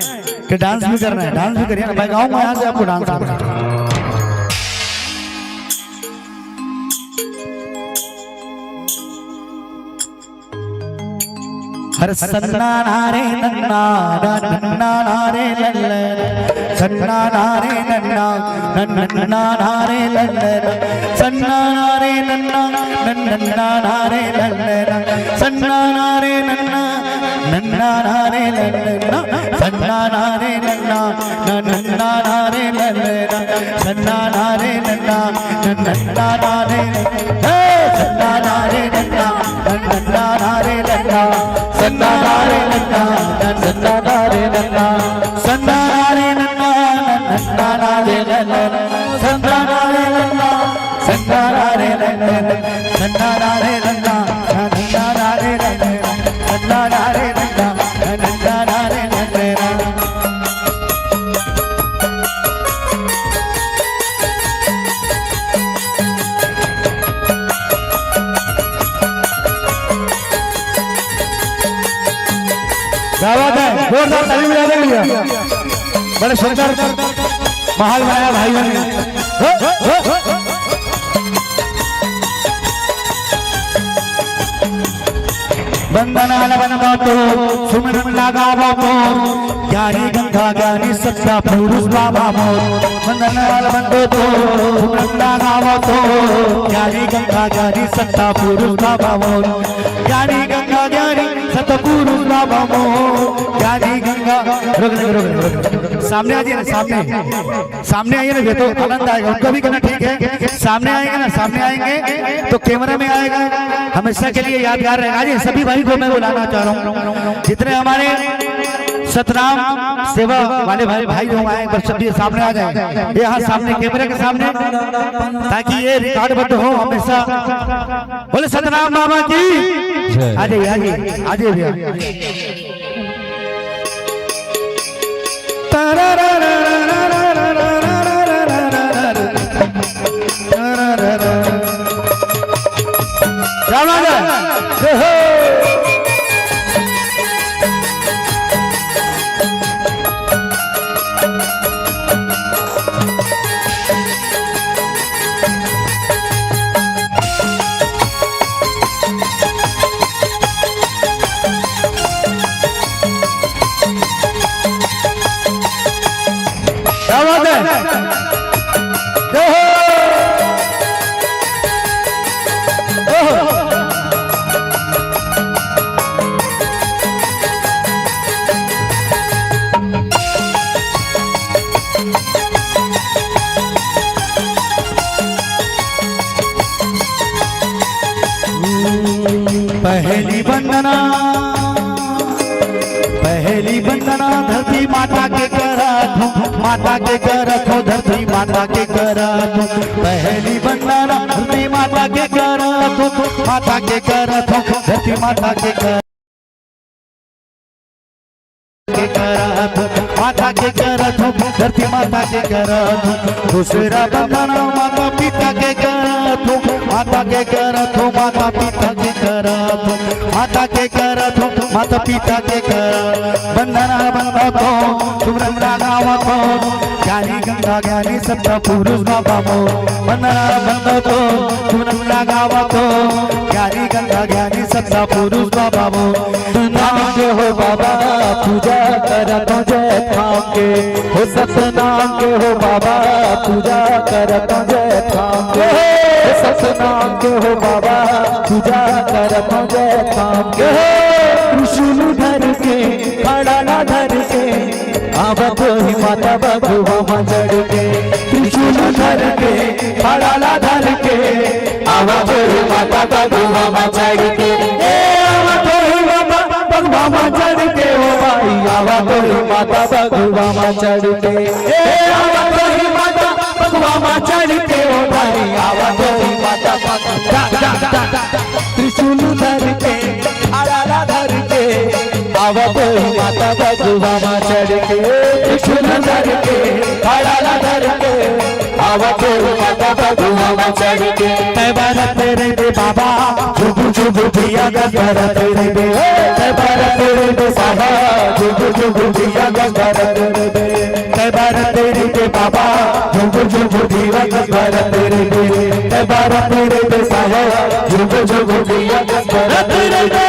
कि डांस भी करना है डांस भी करिए मैं गाऊंगा यहाँ से आपको डांस करना है हर सन्ना नारे नन्ना नन्ना नारे लल्लन सन्ना नारे नन्ना नन्ना नारे लल्लन सन्ना नारे नन्ना नन्ना नारे लल्लन सन्ना नारे नन्ना नन्ना नारे लल्लन सन्ना नारे नन्ना नन्ना नारे लल्लन सन्ना नारे नन्ना नन्ना नारे हे सन्ना नारे नन्ना नन्ना नारे लल्ला सन्ना नारे नन्ना नन्ना नारे लल्ला सन्ना नारे नन्ना नन्ना नारे लल्ला सन्ना नारे नन्ना सन्ना नारे लल्ला सन्ना नारे नन्ना नन्ना नारे लल्ला सन्ना नारे नन्ना नन्ना नारे लल्ला जोरदार ताली बजा देंगे बड़े सुंदर महल बनाया भाइयों ने बंदनाल बनवातो सुमरन लगावतो ज्ञानी गंगा ज्ञानी सच्चा पुरुष बाबा मोर बंदनाल बनवातो सुमरन लगावतो ज्ञानी गंगा ज्ञानी सच्चा पुरुष बाबा मोर ज्ञानी गंगा ज्ञानी सच्चा पुरुष बाबा मोर ज्ञानी गंगा रुक सामने आ जाइए ना सामने आइए ना तो आनंद आएगा उनको भी करना ठीक है सामने आएंगे ना सामने आएंगे तो कैमरा में आएगा हमेशा के लिए यादगार रहेगा। आज सभी भाई को मैं बुलाना चाह रहा हूँ जितने हमारे सतनाम सेवा वाले भाई जो आए बस सभी सामने आ जाए यहाँ सामने कैमरे के सामने ताकि ये रिकॉर्ड बंद हो हमेशा। बोले सतनाम बाबा की आ जाइए आ जाइए भैया पहली वंदना धरती माता के करत माता के करत हो धरती माता के करत पहली वंदना धरती माता के करत माता के करत हो धरती माता के करत माता के करत हो धरती माता के करत दूसरा वंदना माता पिता के करत हो माता के करत हो माता पिता के करत माता के करत हो माता पिता के करत वंदना बंदको सुमरन लगावतो ज्ञानी गंगा ज्ञानी सत्ता पुरुष बाबा मो वंदना बंदको सुमरन लगावतो ज्ञानी गंगा ज्ञानी सत्ता पुरुष बाबा मो नाम के हो बाबा पूजा करत हो जय थाम के हो सतनाम के हो बाबा पूजा करत हो जय थाम के सतनाम के हो बाबा पूजा करत हो जय थाम के त्रिशूल धर के खड़ा ना धर के आवत ही माता बगुआ मजड़ के त्रिशूल धर के खड़ा ना धर के आवत ही माता बगुआ मजड़ के आवत ही माता बगुआ मजड़ के ओ भाई आवत ही माता बगुआ मजड़ के आवत ही माता बगुआ मजड़ के ओ भाई आवत ही माता त्रिशूल धर के खड़ा ना धर के आवत माता बगुआ चढ़ के त्रिशूल धर के खड़ा ना धर के आवत माता बगुआ चढ़ के भारत रे दे बाबा जुगु जुगु दिया गरत रे दे भारत रे दे बाबा जुगु जुगु दिया गरत रे दे भारत रे दे बाबा जुगु जुगु दिया गरत रे दे भारत रे दे बाबा जुगु जुगु दिया गरत रे दे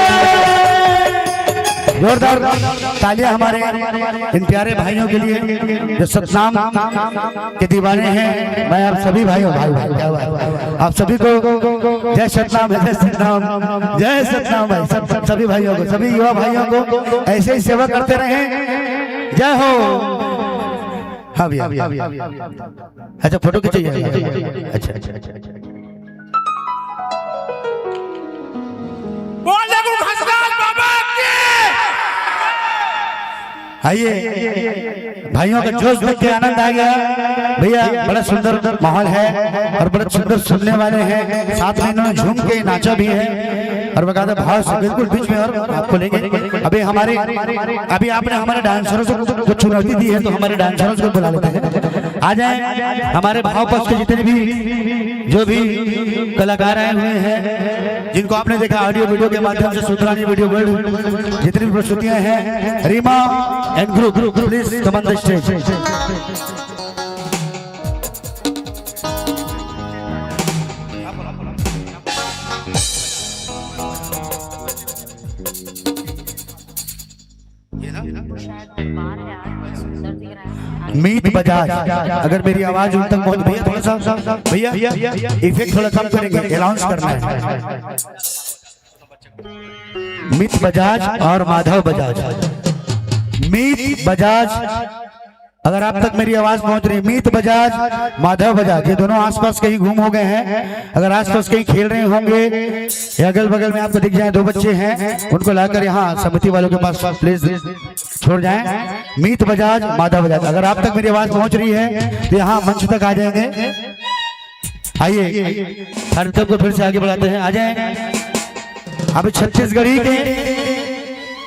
जोरदार तालियां हमारे इन प्यारे भाइयों के लिए जो सतनाम के दीवाने हैं। मैं आप सभी भाइयों भाई क्या बात, आप सभी को जय सतनाम, जय सतनाम, जय सतनाम भाई, सब सभी भाइयों को, सभी युवा भाइयों को ऐसे ही सेवा करते रहे। जय हो। हाँ भैया, अच्छा फोटो खींचिए। अच्छा अच्छा अच्छा आइए, भाइयों का जोश देख के आनंद आ गया। भैया बड़ा सुंदर माहौल है और बड़ा सुंदर सुनने वाले हैं, साथ में इन्होंने झूम के नाचा भी है और बकायदा भाव से बिल्कुल बीच में। और आपको लेंगे अभी अभी आपने हमारे डांसरों को चुनौती दी है, तो हमारे डांसरों को बुला लेते हैं। आ जाए हमारे भाव पक्ष के जितने भी जो भी कलाकार आए हुए हैं, जिनको आपने देखा ऑडियो वीडियो के माध्यम से, सुधरानी वीडियो वर्ल्ड जितनी भी प्रस्तुतियां हैं, Reema and group please come on the stage. Meet Bajaj, अगर मेरी आवाज उन तक पहुंच, भैया थोड़ा सा, भैया इफेक्ट थोड़ा कम करेंगे, अनाउंस करना है। मीत बजाज और माधव बजाज, मीत बजाज, अगर आप तक मेरी आवाज पहुंच रही है, मीत बजाज, माधव बजाज, ये दोनों आसपास कहीं घूम हो गए हैं। अगर आसपास कहीं खेल रहे होंगे या अगल बगल में आपको दिख जाए, दो बच्चे हैं, उनको लाकर यहाँ समिति वालों के पास प्लीज छोड़ जाएं। मीत बजाज, माधव बजाज, अगर आप तक मेरी आवाज पहुंच रही है तो यहाँ मंच तक आ जाएंगे। आइए हर तब को फिर से आगे बढ़ाते हैं, आ जाए। अभी छत्तीसगढ़ी के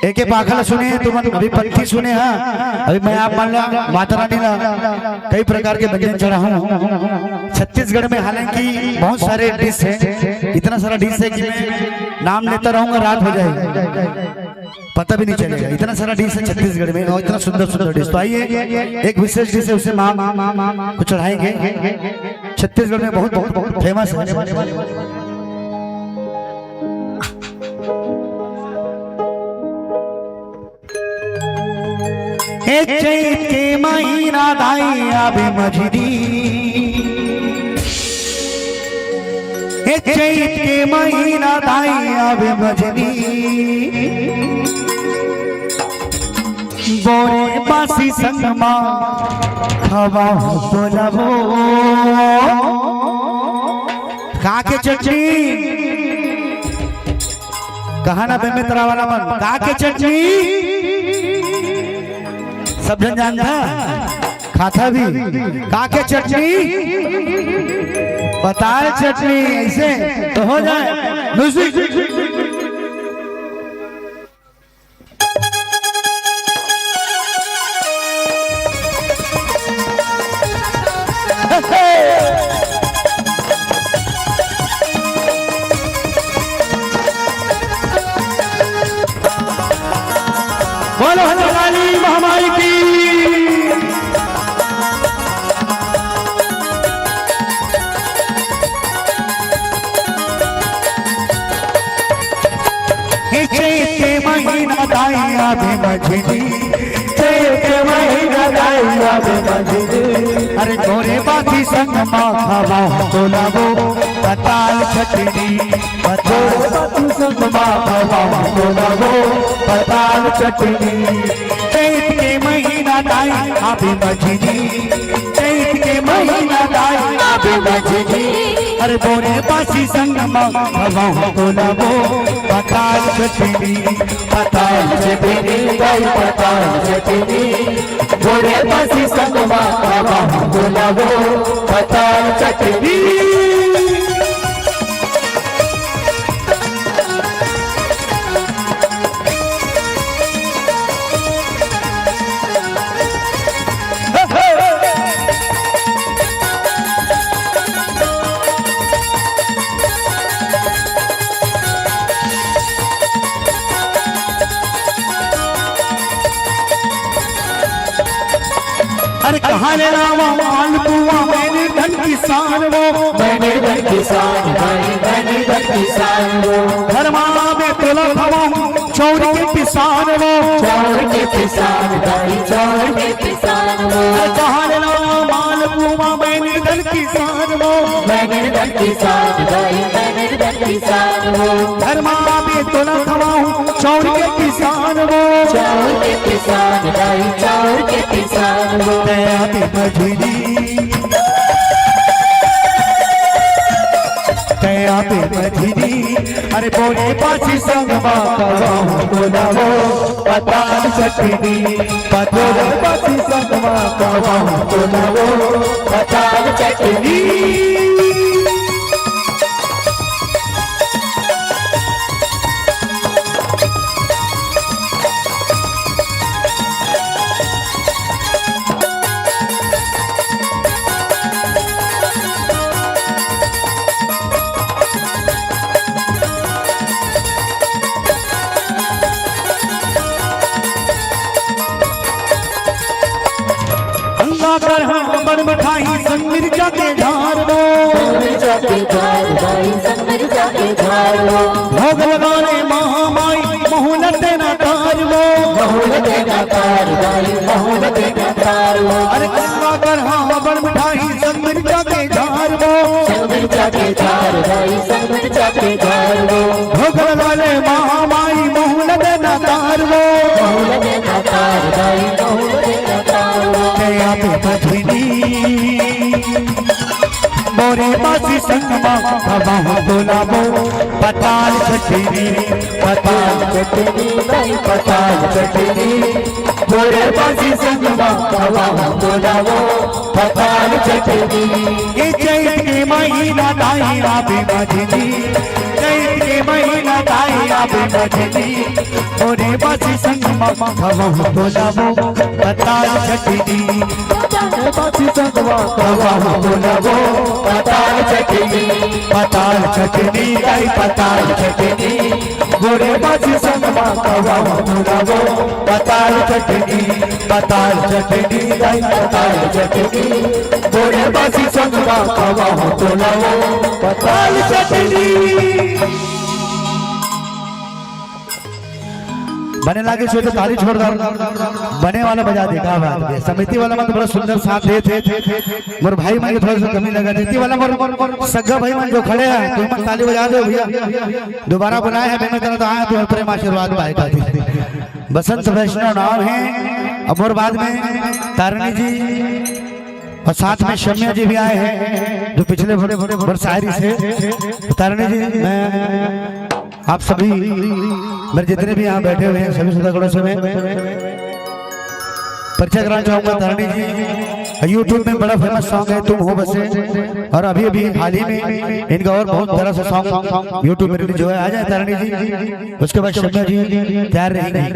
एक पाखला सुने, तुम अभी पत्ती सुने। हाँ, अभी मैं आप मान लो माता रानी ना कई प्रकार के व्यंजन चढ़ा हूँ छत्तीसगढ़ में। हालांकि बहुत सारे डिश है, इतना सारा डिश है कि मैं नाम लेता रहूंगा, रात हो जाएगी, पता भी नहीं चलेगा। इतना सारा डिश है छत्तीसगढ़ में और इतना सुंदर सुंदर डिश। तो आइए एक विशेष डिश है, उसे माँ को चढ़ाएंगे। छत्तीसगढ़ में बहुत बहुत बहुत फेमस है। चैत के महीना दाई आवे मझदी, चैत के महीना दाई आवे मझदी, बोरे बासी संगमा खवा बोलबो, काके चटनी कहा ना बेमे तरा वाला मन, काके चटनी सब जन जानता खाता भी, काके चटनी बताए चटनी, ऐसे तो हो जाए म्यूजिक। बोलो हनुमानी महामारी की। चैत महीना दाइया भी मझदी, चैत महीना दाइया भी मझदी, अरे गोरे बाती संग माखवा बोलावो पताल छटनी, गोरे बाती संग माखवा बोलावो पताल चटनी। चैत के महीना दाइया भी मझदी, चैत के महीना दाइया भी मझदी, अरे गोरे बाती संग माखवा बोलावो पताल चटनी, पताल चटनी गई पताल चटनी, गोरे बाती संग माखवा बोलावो पताल चटनी। अरे कहाँ ले लावा माल बुआ, मैंने धन किसान वो, मैंने धन किसान, मैंने धन किसान वो, घर माला में तोला खवा चौर के किसान वो, चौर के किसान दाई चौर के किसान वो, कहान माल कुआ मैंने दल किसान वो, मैंने दल किसान दाई मैंने दल किसान वो, धर्मा पे तो न खवाऊं चौर के किसान वो, चौर के किसान दाई चौर के किसान वो, दया पे मझली दया पे मझली, अरे बोले पासी संग बाकाऊ बोलावो पताल चटनी, पतोरे पासी संग बाकाऊ बोलावो पताल चटनी। कर हाँ बड़ मिठाई संग मिर्जा के झाड़ दो, मिर्जा के झाड़ दाई संग मिर्जा के झाड़ लो, भोग लगाने महामाई मोहलत देना तार लो, मोहलत देना तार दाई मोहलत देना तार लो, अरे गंगा कर हाँ बड़ मिठाई संग मिर्जा के झाड़ दो, संग मिर्जा के झाड़ दाई संग मिर्जा के झाड़ लो, भोग लगाने महामाई मोहलत देना तार लो, मोहलत देना तार दाई मोहलत देना तार लो, दया पे मझली मोरे बासी संग बाबा बोलावो पताल चटनी, पताल चटनी दाई पताल चटनी, मोरे बासी संग बाबा बोलावो पताल चटनी, ये चैत के महीना दाई आबे मझली, चैत के महीना दाई आबे मझली, मोरे बासी संग बाबा बोलावो पताल चटनी, बासी संग बाबा बोलावो पताल चटनी, पताल चटनी दाई पताल चटनी, गोरे बाजी संग बाबा बोलावो पताल चटनी, पताल चटनी दाई पताल चटनी, गोरे बाजी संग बाबा बोलावो पताल चटनी। बने लागे सो तो ताली छोड़ दो, बने वाला बजा दे का बात है, समिति वाला मन तो बड़ा सुंदर साथ दे थे, मोर भाई मन के थोड़ा सा कमी लगा देती वाला मोर सग्गा भाई मन जो खड़े हैं तुम मन ताली बजा दो भैया, दोबारा बुलाए हैं बेमे तरह तो आए तो प्रेम आशीर्वाद पाएगा। बसंत वैष्णव नाम है, अब और बाद में तारिणी जी और साथ में शम्या जी भी आए हैं जो पिछले बड़े बड़े शायरी से। तारिणी जी मैं आप सभी मेरे जितने भी यहाँ बैठे हुए हैं सभी श्रोतागणों से मैं परिचय कराना चाहूंगा। तारिणी जी यूट्यूब में बड़ा फेमस सॉन्ग है तुम हो बसे, और अभी अभी हाल ही में इनका और बहुत तरह से सॉन्ग यूट्यूब में रिलीज जो है आ जाए तारिणी जी, उसके बाद शम्या जी तैयार रहेंगे।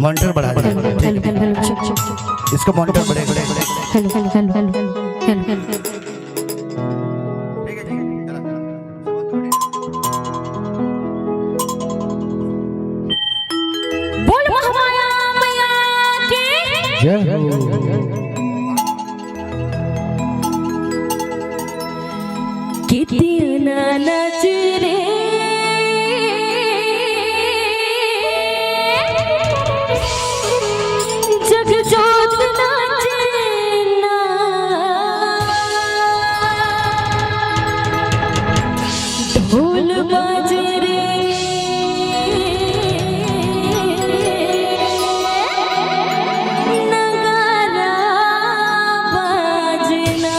मॉनिटर बढ़ा दे, इसका मॉनिटर बढ़ेगा। बोल महामाया मैया की जय हो। कितना नच रे जग जोत नाचना, ढोल बाज रे नगारा बाजना,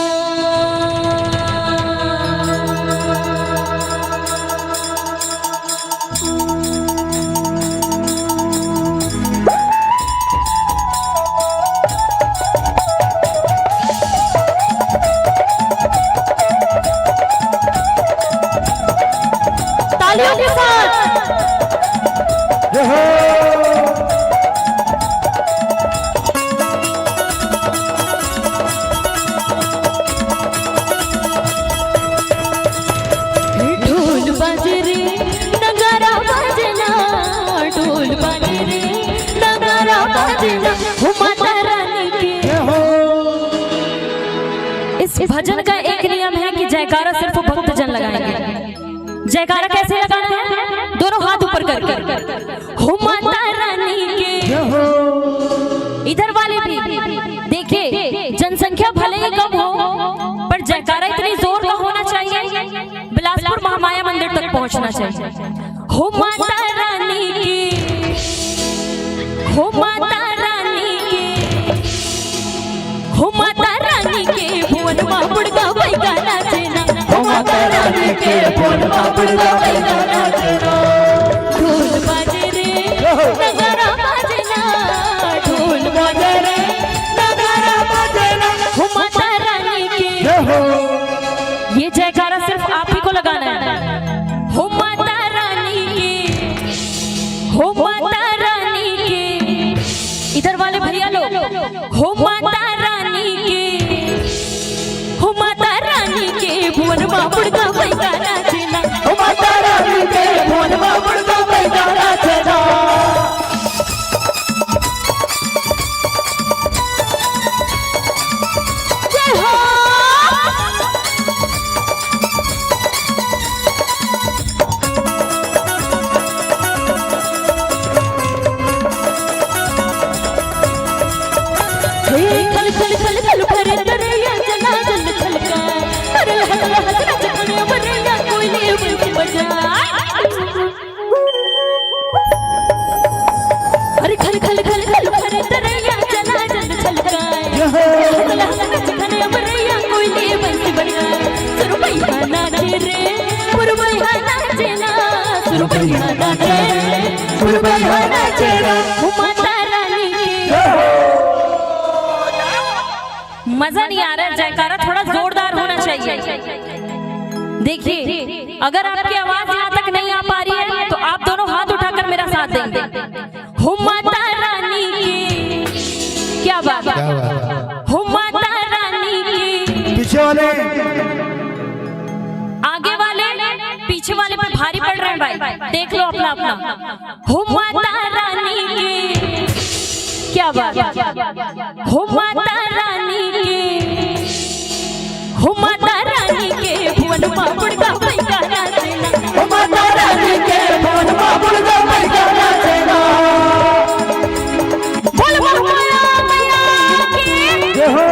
जयकारा कैसे लगाना है? दोनों हाथ ऊपर कर हो माता रानी के। इधर वाले भी देखिए, जनसंख्या भले ही कम हो पर जयकारा इतनी जोर का होना चाहिए, बिलासपुर महामाया मंदिर तक पहुंचना चाहिए। हो माता रानी की, हो माता रानी की, हो माता रानी के भुवन बाबुड़ का भाई गाना चेना। हो माता रानी के भुवन बाबुड़ का भाई गाना चेना। ढोल बाजे रे नगारा बाजे ना, ढोल बाजे रे नगारा बाजे ना। हो माता रानी के, ये जयकारा सिर्फ आप ही को लगाना है। हो माता रानी के, हो माता रानी के। इधर वाले भैया लोग हो माता रानी के, हो माता रानी के भुवन बाबुड़ का भाई गाना चेना। हो माता रानी के भुवन बाबुड़ का भाई गाना चेना। जय हो। खल खल खल खल भरे दरिया जना जल खलका, अरे लहक लहक रचकने मरिया कोई नहीं बंसी बजा। अरे खल खल खल खल भरे दरिया जना जल खलका, लहक लहक रचकने मरिया कोई नहीं बंसी बजा। सुरभैया नाचे रे सुरभैया नाचे ना, सुरभैया नाचे रे सुरभैया नाचे ना। हो माता रानी की। मजा नहीं आ रहा है, जयकारा थोड़ा जोरदार होना चाहिए। देखिए, अगर आपकी आवाज यहाँ तक नहीं आ पा रही है तो आप दोनों हाथ उठाकर मेरा साथ देंगे। हो माता रानी की, क्या बात है। हो माता रानी की। पीछे वाले, आगे वाले पीछे वाले पर भारी पड़ रहे हैं भाई, देख लो अपना अपना। हो माता रानी की, क्या बात है। हो माता रानी की, हो माता रानी के भुवन बाबुड़ का भाई गाना चेना। हो माता रानी के भुवन बाबुड़ का भाई गाना चेना। बोल महामाया मैया की जय हो।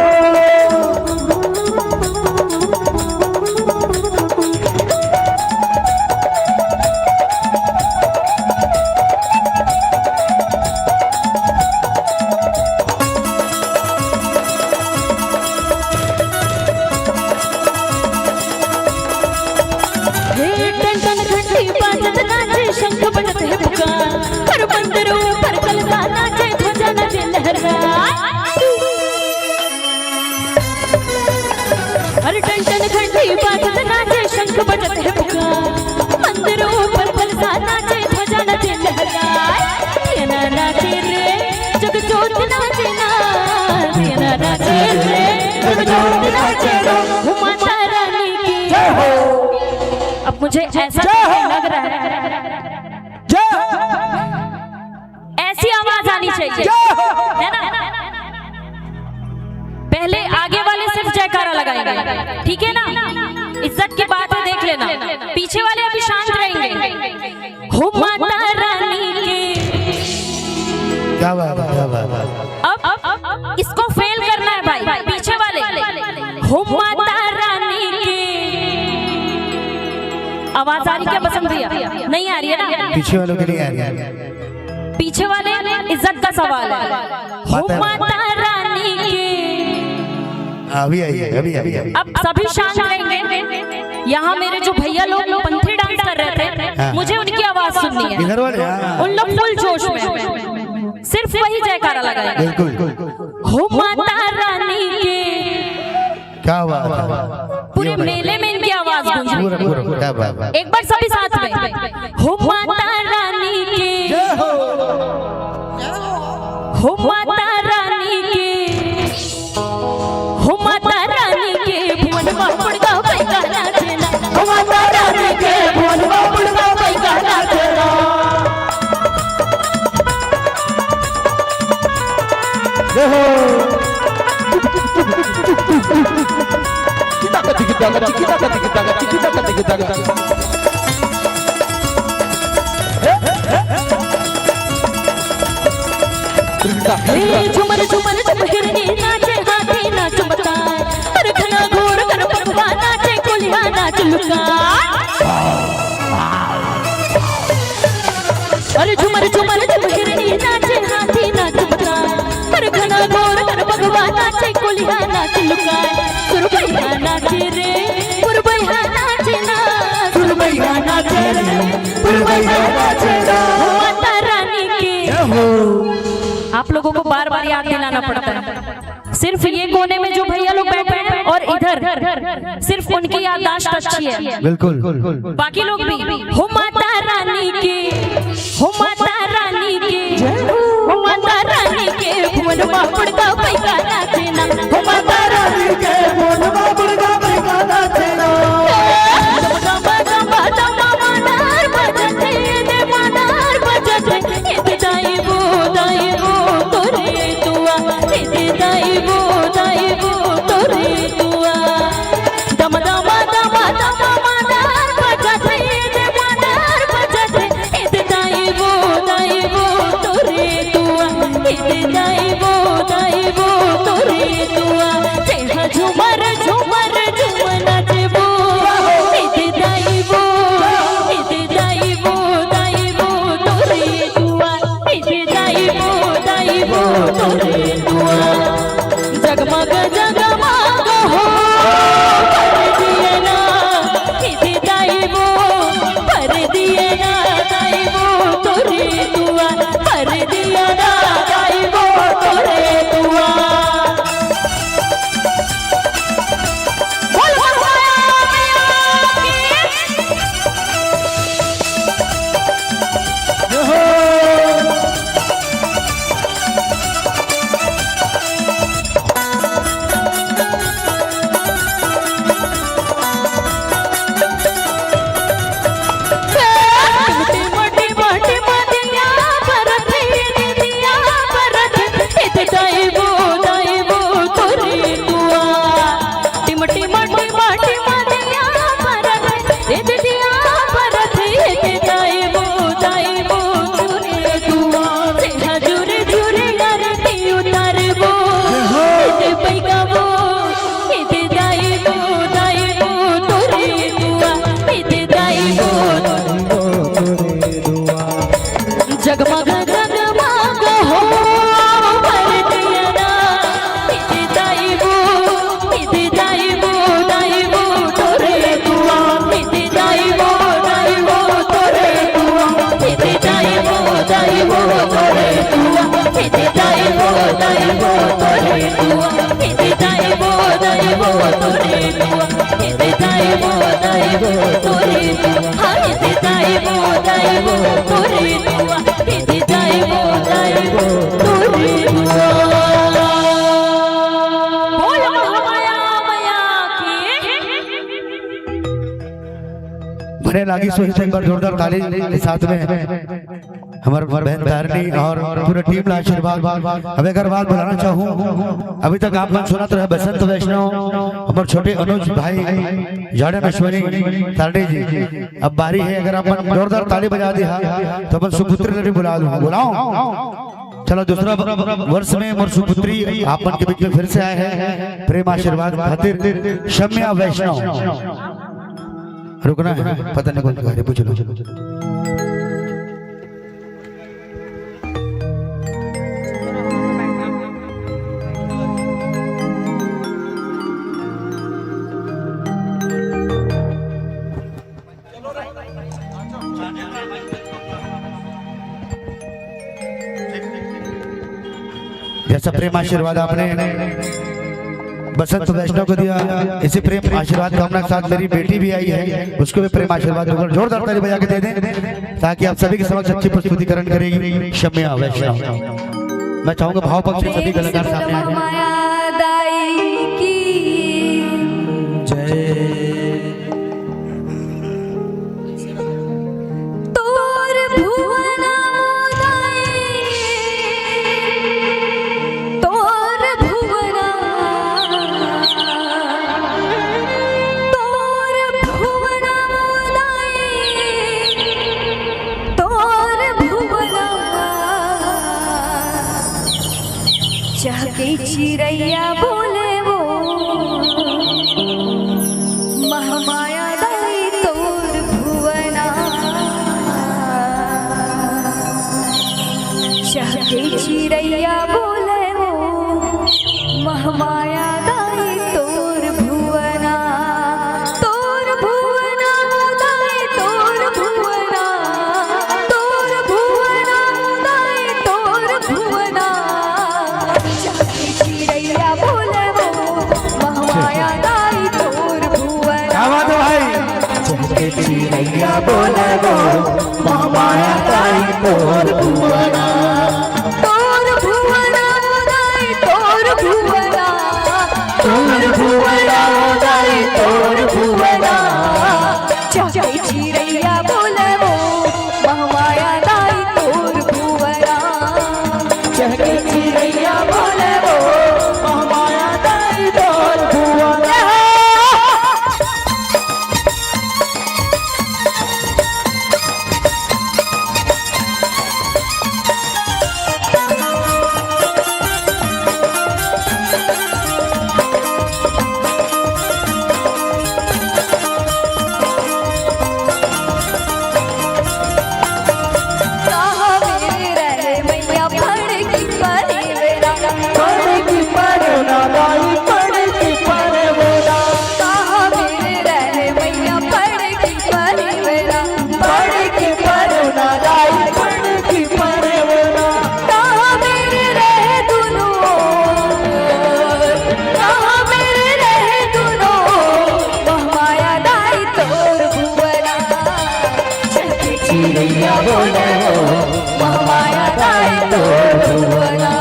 शंख बजत है पुकार, हर मंदिरों पर कलसा नाचे ध्वजा नाचे लहराए। हर टन टन घंटी बाजत नाचे शंख बजत है पुकार, मंदिरों पर कलसा नाचे ध्वजा नाचे लहराए। ये ना नाचे रे जग जोत नाचे ना, ये ना नाचे रे जग जोत नाचे ना। हो माता रानी की। अब मुझे ऐसा लग रहा है ऐसी आवाज आनी चाहिए, है ना। पहले आगे वाले सिर्फ जयकारा लगाएंगे, ठीक है ना। इज्जत की बात है, देख लेना। पीछे वाले अभी शांत रहेंगे। हो माता रानी की, क्या बात है, क्या बात है। अब इसको फेल करना है भाई, पीछे वाले। हो माता रानी की। आवाज आ रही क्या बसंत भैया? नहीं आ रही है ना। पीछे वालों के लिए आ रही है। पीछे वाले इज्जत का सवाल है। हो माता रानी की। अभी आई है, अभी आई है। अब सभी शांत रहेंगे। यहाँ मेरे जो भैया लोग पंथी डांस कर रहे थे, मुझे उनकी आवाज सुननी है। इधर वाले उन लोग फुल जोश में सिर्फ वही जयकारा लगाएंगे। बिल्कुल। हो माता रानी की। क्या बात है। पूरे मेले में इनकी आवाज गूंजी। क्या बात है। एक बार सभी साथ में। हो माता रानी की। हो माता रानी की। हो माता रानी के भुवन बाबुड़ का भाई गाना चेना। हो माता रानी के भुवन बाबुड़ का भाई गाना चेना। चिकिता ऐसा झुमर झुमर झुम हिरनी नाचे हाथी नाच बताए अरे घना घोर कर पगवा नाचे कुलिया नाच लुका अरे झुमर झुमर झुम हिरनी नाचे हाथी नाच बताए अरे घना घोर कर पगवा नाचे कुलिया नाच लुका सुरभैया नाचे रे पुरबैया नाचे ना सुरभैया नाचे रे पुरबैया नाचे ना माता रानी के आप लोगों को बार बार याद दिलाना पड़ता है। सिर्फ ये कोने में जो भैया लोग बैठे हैं और इधर सिर्फ उनकी याददाश्त अच्छी है, बिल्कुल बाकी लोग भी हो माता रानी के, हो माता रानी के, हो माता रानी के भुवन बापड़ का पैसा नाचे ना, हो माता रानी के भुवन बापड़ का पैसा नाचे ना। झुमर झुमर झुम नाचबो इते दाईबो दाईबो तोरे दुआ इते दाईबो तोरे दुआ जगमग जगमग हो कर दिए ना इते दाईबो कर दिए ना दाईबो तोरे दुआ कर दिया ना दाईबो तोरे दुआ। जगमग जगमग हो कर दिया ना इते दाईबो दाईबो तोरे दुआ इते दाईबो तोरे दुआ इते दाईबो तोरे दुआ इते दाईबो तोरे दुआ इते दाईबो तोरे दुआ इते दाईबो तोरे दुआ हाँ इते दाईबो तोरे दुआ इते दाईबो तोरे दुआ। बोलो माया माया की बने लागी सोच एक बार जोरदार ताली के साथ में हमारे बहन धारनी और पूरा टीम का आशीर्वाद। अब एक बार बुलाना चाहूँ, अभी तक आप सुनते रहे बसंत वैष्णव हमारे छोटे अनुज भाई जाड़न अश्वनी तारडी जी। अब बारी है, अगर अपन जोरदार ताली बजा दिया तो अपन सुपुत्री ने भी बुला लूँ, बुलाओ। चलो दूसरा वर्ष में मोर सुपुत्री आप मन के बीच में फिर से आए हैं प्रेम आशीर्वाद खातिर शम्या वैष्णव। रुकना है, पता नहीं कौन सा है, पूछ लो। जैसा प्रेम आशीर्वाद आपने बसंत वैष्णव को दिया, इसी प्रेम आशीर्वाद कामना के साथ मेरी बेटी भी आई है, उसको भी प्रेम आशीर्वाद जोरदार ताली बजा के दे दें ताकि आप सभी के समक्ष अच्छी प्रस्तुतिकरण करेगी शम्या वैष्णव। मैं चाहूंगा भाव पक्ष से सभी कलाकार सामने आ जाएं। चिड़ैया बोले वो महामाया दाई तोर भुवना चहके चिड़ैया बोले वो महामाया दाई तोर भुवना दाई तोर भुवना दाई तोर भुवना चहके चिड़ैया बोले वो महामाया दाई तोर भुवना। क्या बात है भाई? चहके चिड़ैया बोले वो महामाया दाई तोर भुवना तोर भुवना दाई तोर भुवना दाई तोर भुवना चहके चिड़ैया बोले वो महामाया दाई तोर भुवना चहके चिड़ैया बोले वो महामाया दाई तोर भुवना। कहाँ मेरे रहे मैया पढ़ की परिवेरा कहाँ मेरे रहे मैया पढ़ की परिवेरा कहाँ मेरे रहे दुनों कहाँ मेरे रहे दुनों महामाया दाई तोर भुवना चहके चिड़ैया बोले वो महामाया दाई तोर भुवना।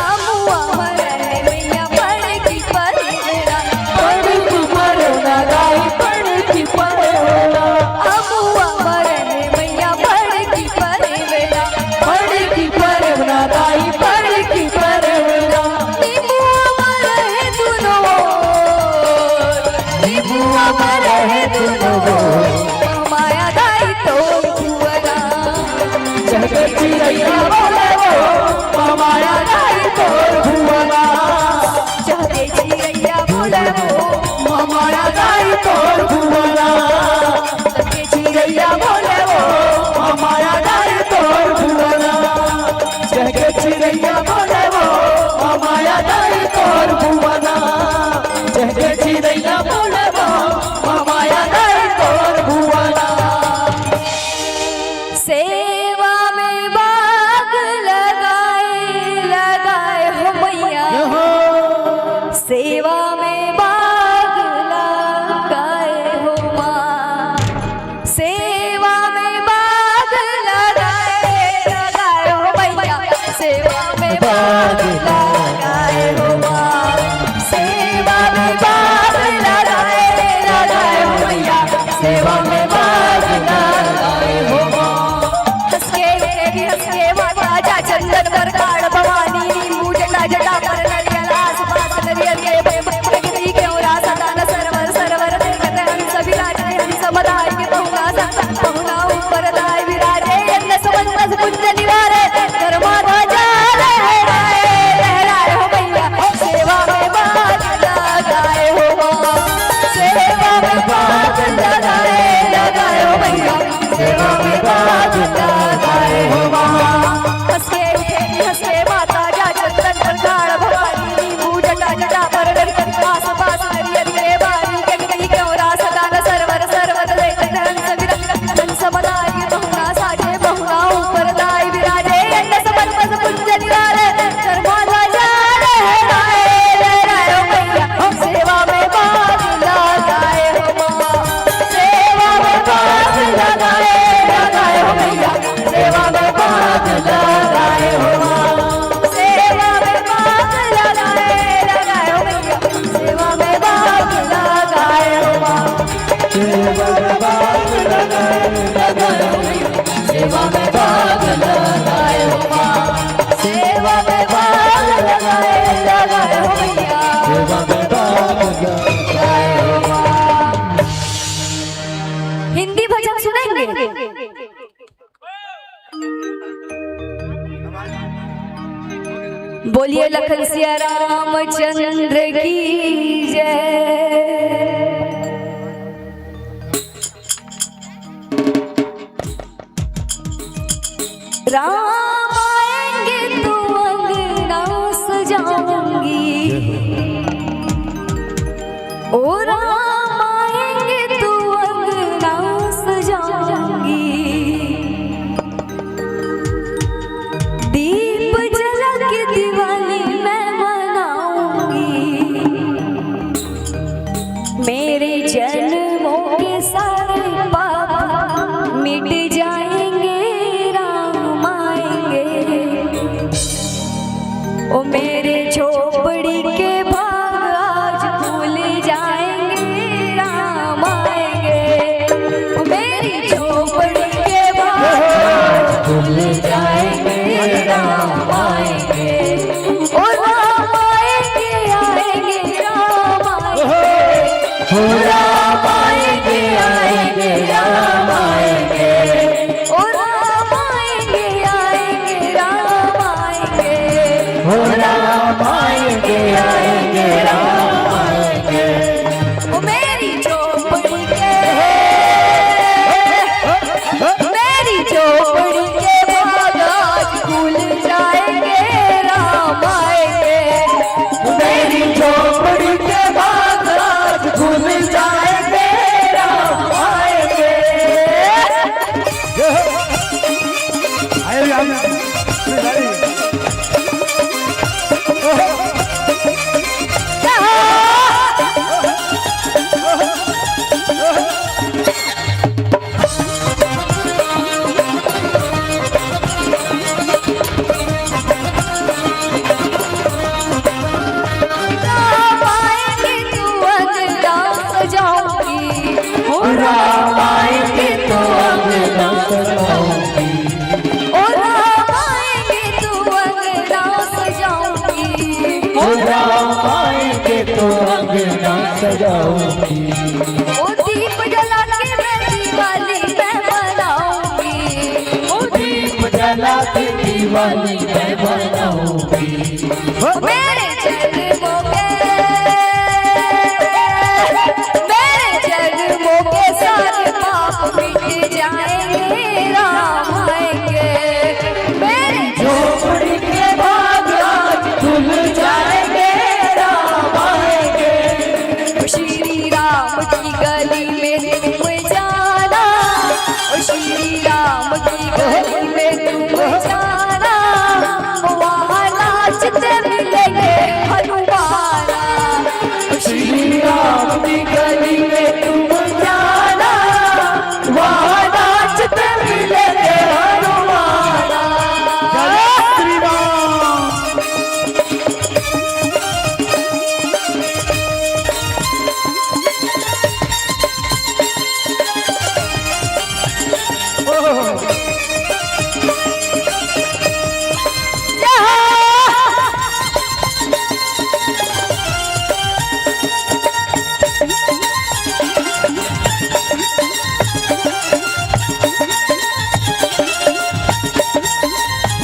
अमुआ मरे मैया पढ़ की परिवेरा अमुआ मरे मैया पढ़ की परिवेरा नीबुआ मरे दुनो महामाया दाई तोर भुवना चहके चिड़ैया बोले वो महामाया दाई तोर भुवना चहके चिड़ैया बोले वो महामाया दाई तोर भुवना चहके चिड़ैया बोले वो महामाया दाई तोर भुवना चहके चिड़ैया बोले वो महामाया दाई तोर भुवना चहके चिड़ैया बोले वो महामाया दाई तोर भुवना। सेवा में बाग लगाए हो मैया सेवा में बाग लगाए हो माँ सेवा में बाग लगाए हो मैया सेवा में बाग लगाए हो माँ सेवा में बाग लगाए हो मैया सेवा में बाग लगाए हो माँ। हंस के माता जा चंदन पर काड़ भवानी नींबू जटा जटा पर नरियल आस पास नरियल के प्रकृति के और सदान सरवर सरवर देखते हम सभी राजे हम समदाय के बहुना ऊपर दाय विराजे यज्ञ समन्वस कुंज निवारे कर्माता जा लहराए हो मैया सेवा में बाग लगाए हो माँ सेवा में बाग लगाए हो मैया सेवा में बाग लगाए हो माँ। हंस के माता जा चंदन पर काड़ भवानी नींबू जटा जटा पर आस पास नरियल के बारी गंगी के और सदान सरवर सरवर देखते सेवा में भाग लगाए हो माँ, सेवा में भाग लगाए लगाए हो मैया, सेवा में भाग लगाए हो माँ। हिंदी भजन सुनेंगे? बोलिए लखन सिया रामचंद्र की जय। राम आएंगे तो अंगना सजाऊंगी, ओ राम आएंगे तो अंगना सजाऊंगी, दीप जला के दिवाली मैं मनाऊंगी, मेरे जन्मों के सारे पाप मिट जाएंगे, राम आएंगे, ओ मेरे झोपड़ी के भाग आज भूल जाएंगे, राम आएंगे, ओ मेरी झोपड़ी के भाग आज भूल जाएंगे, राम आएंगे, ओ राम आएंगे आएंगे राम आएंगे, ओ राम आएंगे आएंगे राम आएंगे, ओ राम आएंगे आएंगे राम आएंगे, ओ राम आएंगे आएंगे राम आएंगे, ओ मेरी झोपड़ी के भाग आज भूल जाएंगे, राम आएंगे, मेरी झोपड़ी के भाग आज भूल जाएंगे, राम आएंगे। राम आएंगे तो अंगना सजाऊंगी, ओ राम आएंगे तो अंगना सजाऊंगी, ओ राम आएंगे तो अंगना सजाऊंगी, ओ राम आएंगे तो अंगना सजाऊंगी, ओ दीप जला के मैं दिवाली मैं मनाऊंगी, ओ दीप जला के दिवाली मैं मनाऊंगी, मेरे जन्मों के सारे पाप मिट जाएंगे, राम आएंगे, मेरे झोपड़ी के भाग आज खुल जाएंगे, राम आएंगे, श्री राम की गली में तुम जाना, श्री राम की गली में तुम जाना, वहाँ नाचते मिलेंगे हनुमाना, श्री राम की गली में तुम जाना, वहाँ नाचते मिलेंगे हनुमाना। जय श्री राम।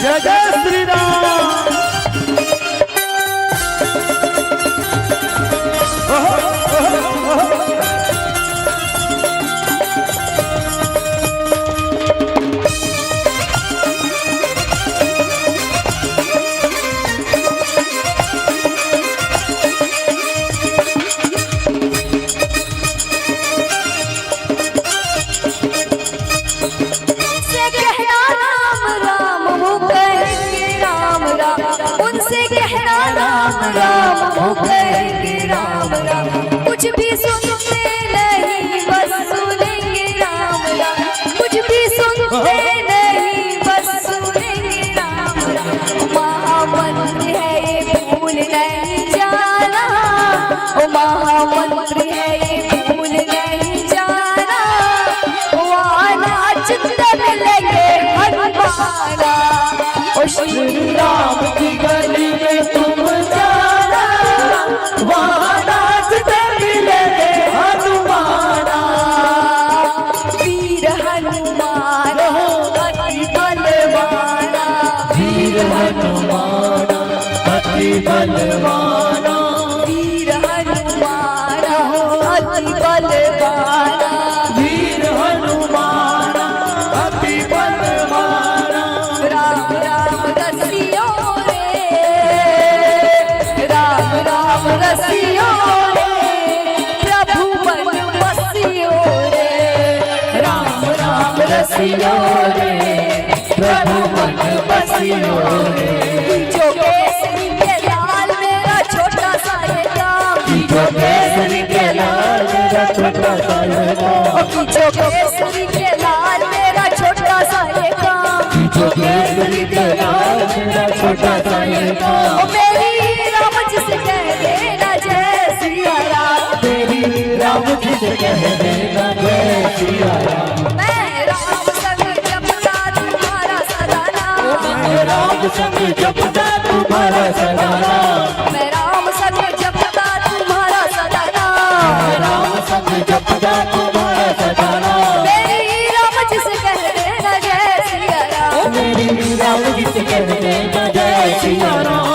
जय जय श्री राम। उनसे कहना राम राम वो कहेंगे राम राम, कुछ भी सुनते नहीं बस सुनेंगे राम राम, कुछ भी सुनते नहीं बस सुनेंगे राम राम। महामंत्र है ये भूल नहीं जाना, ओ महामंत्र है ये भूल नहीं जाना, वहाँ नाचते मिलेंगे श्री राम की गली में तुम जाना, वहाँ नाचते मिलेंगे हनुमाना। वीर हनुमान अति बलवाना, वीर हनुमान अति बलवाना, वीर हनुमान अति बलवाना, वीर हनुमान अति बलवाना। राम राम रसियो रे, राम राम रसियो रे, प्रभु मन बसियो रे, राम राम रसियो रे, प्रभु मन बसियो रे। जो केसरी के लाल मेरा छोटा सा ये काम, जो केसरी के लाल मेरा छोटा सा ये काम, जो केसरी के लाल मेरा छोटा सा ये काम, जो केसरी के लाल मेरा छोटा सा ये काम। ओ मेरी राम जी से कह देना जय सिया राम, तेरी राम जी से कह देना जय सिया राम। मैं राम संग जपता तुम्हारा सदा नाम, मैं राम संग जपता तुम्हारा सदा नाम, मैं राम संग जपता तुम्हारा सदा नाम, मैं राम संग जपता तुम्हारा सदा नाम। मेरी राम जी से कह देना जय सिया राम, मेरी राम जी से कह देना जय सिया राम।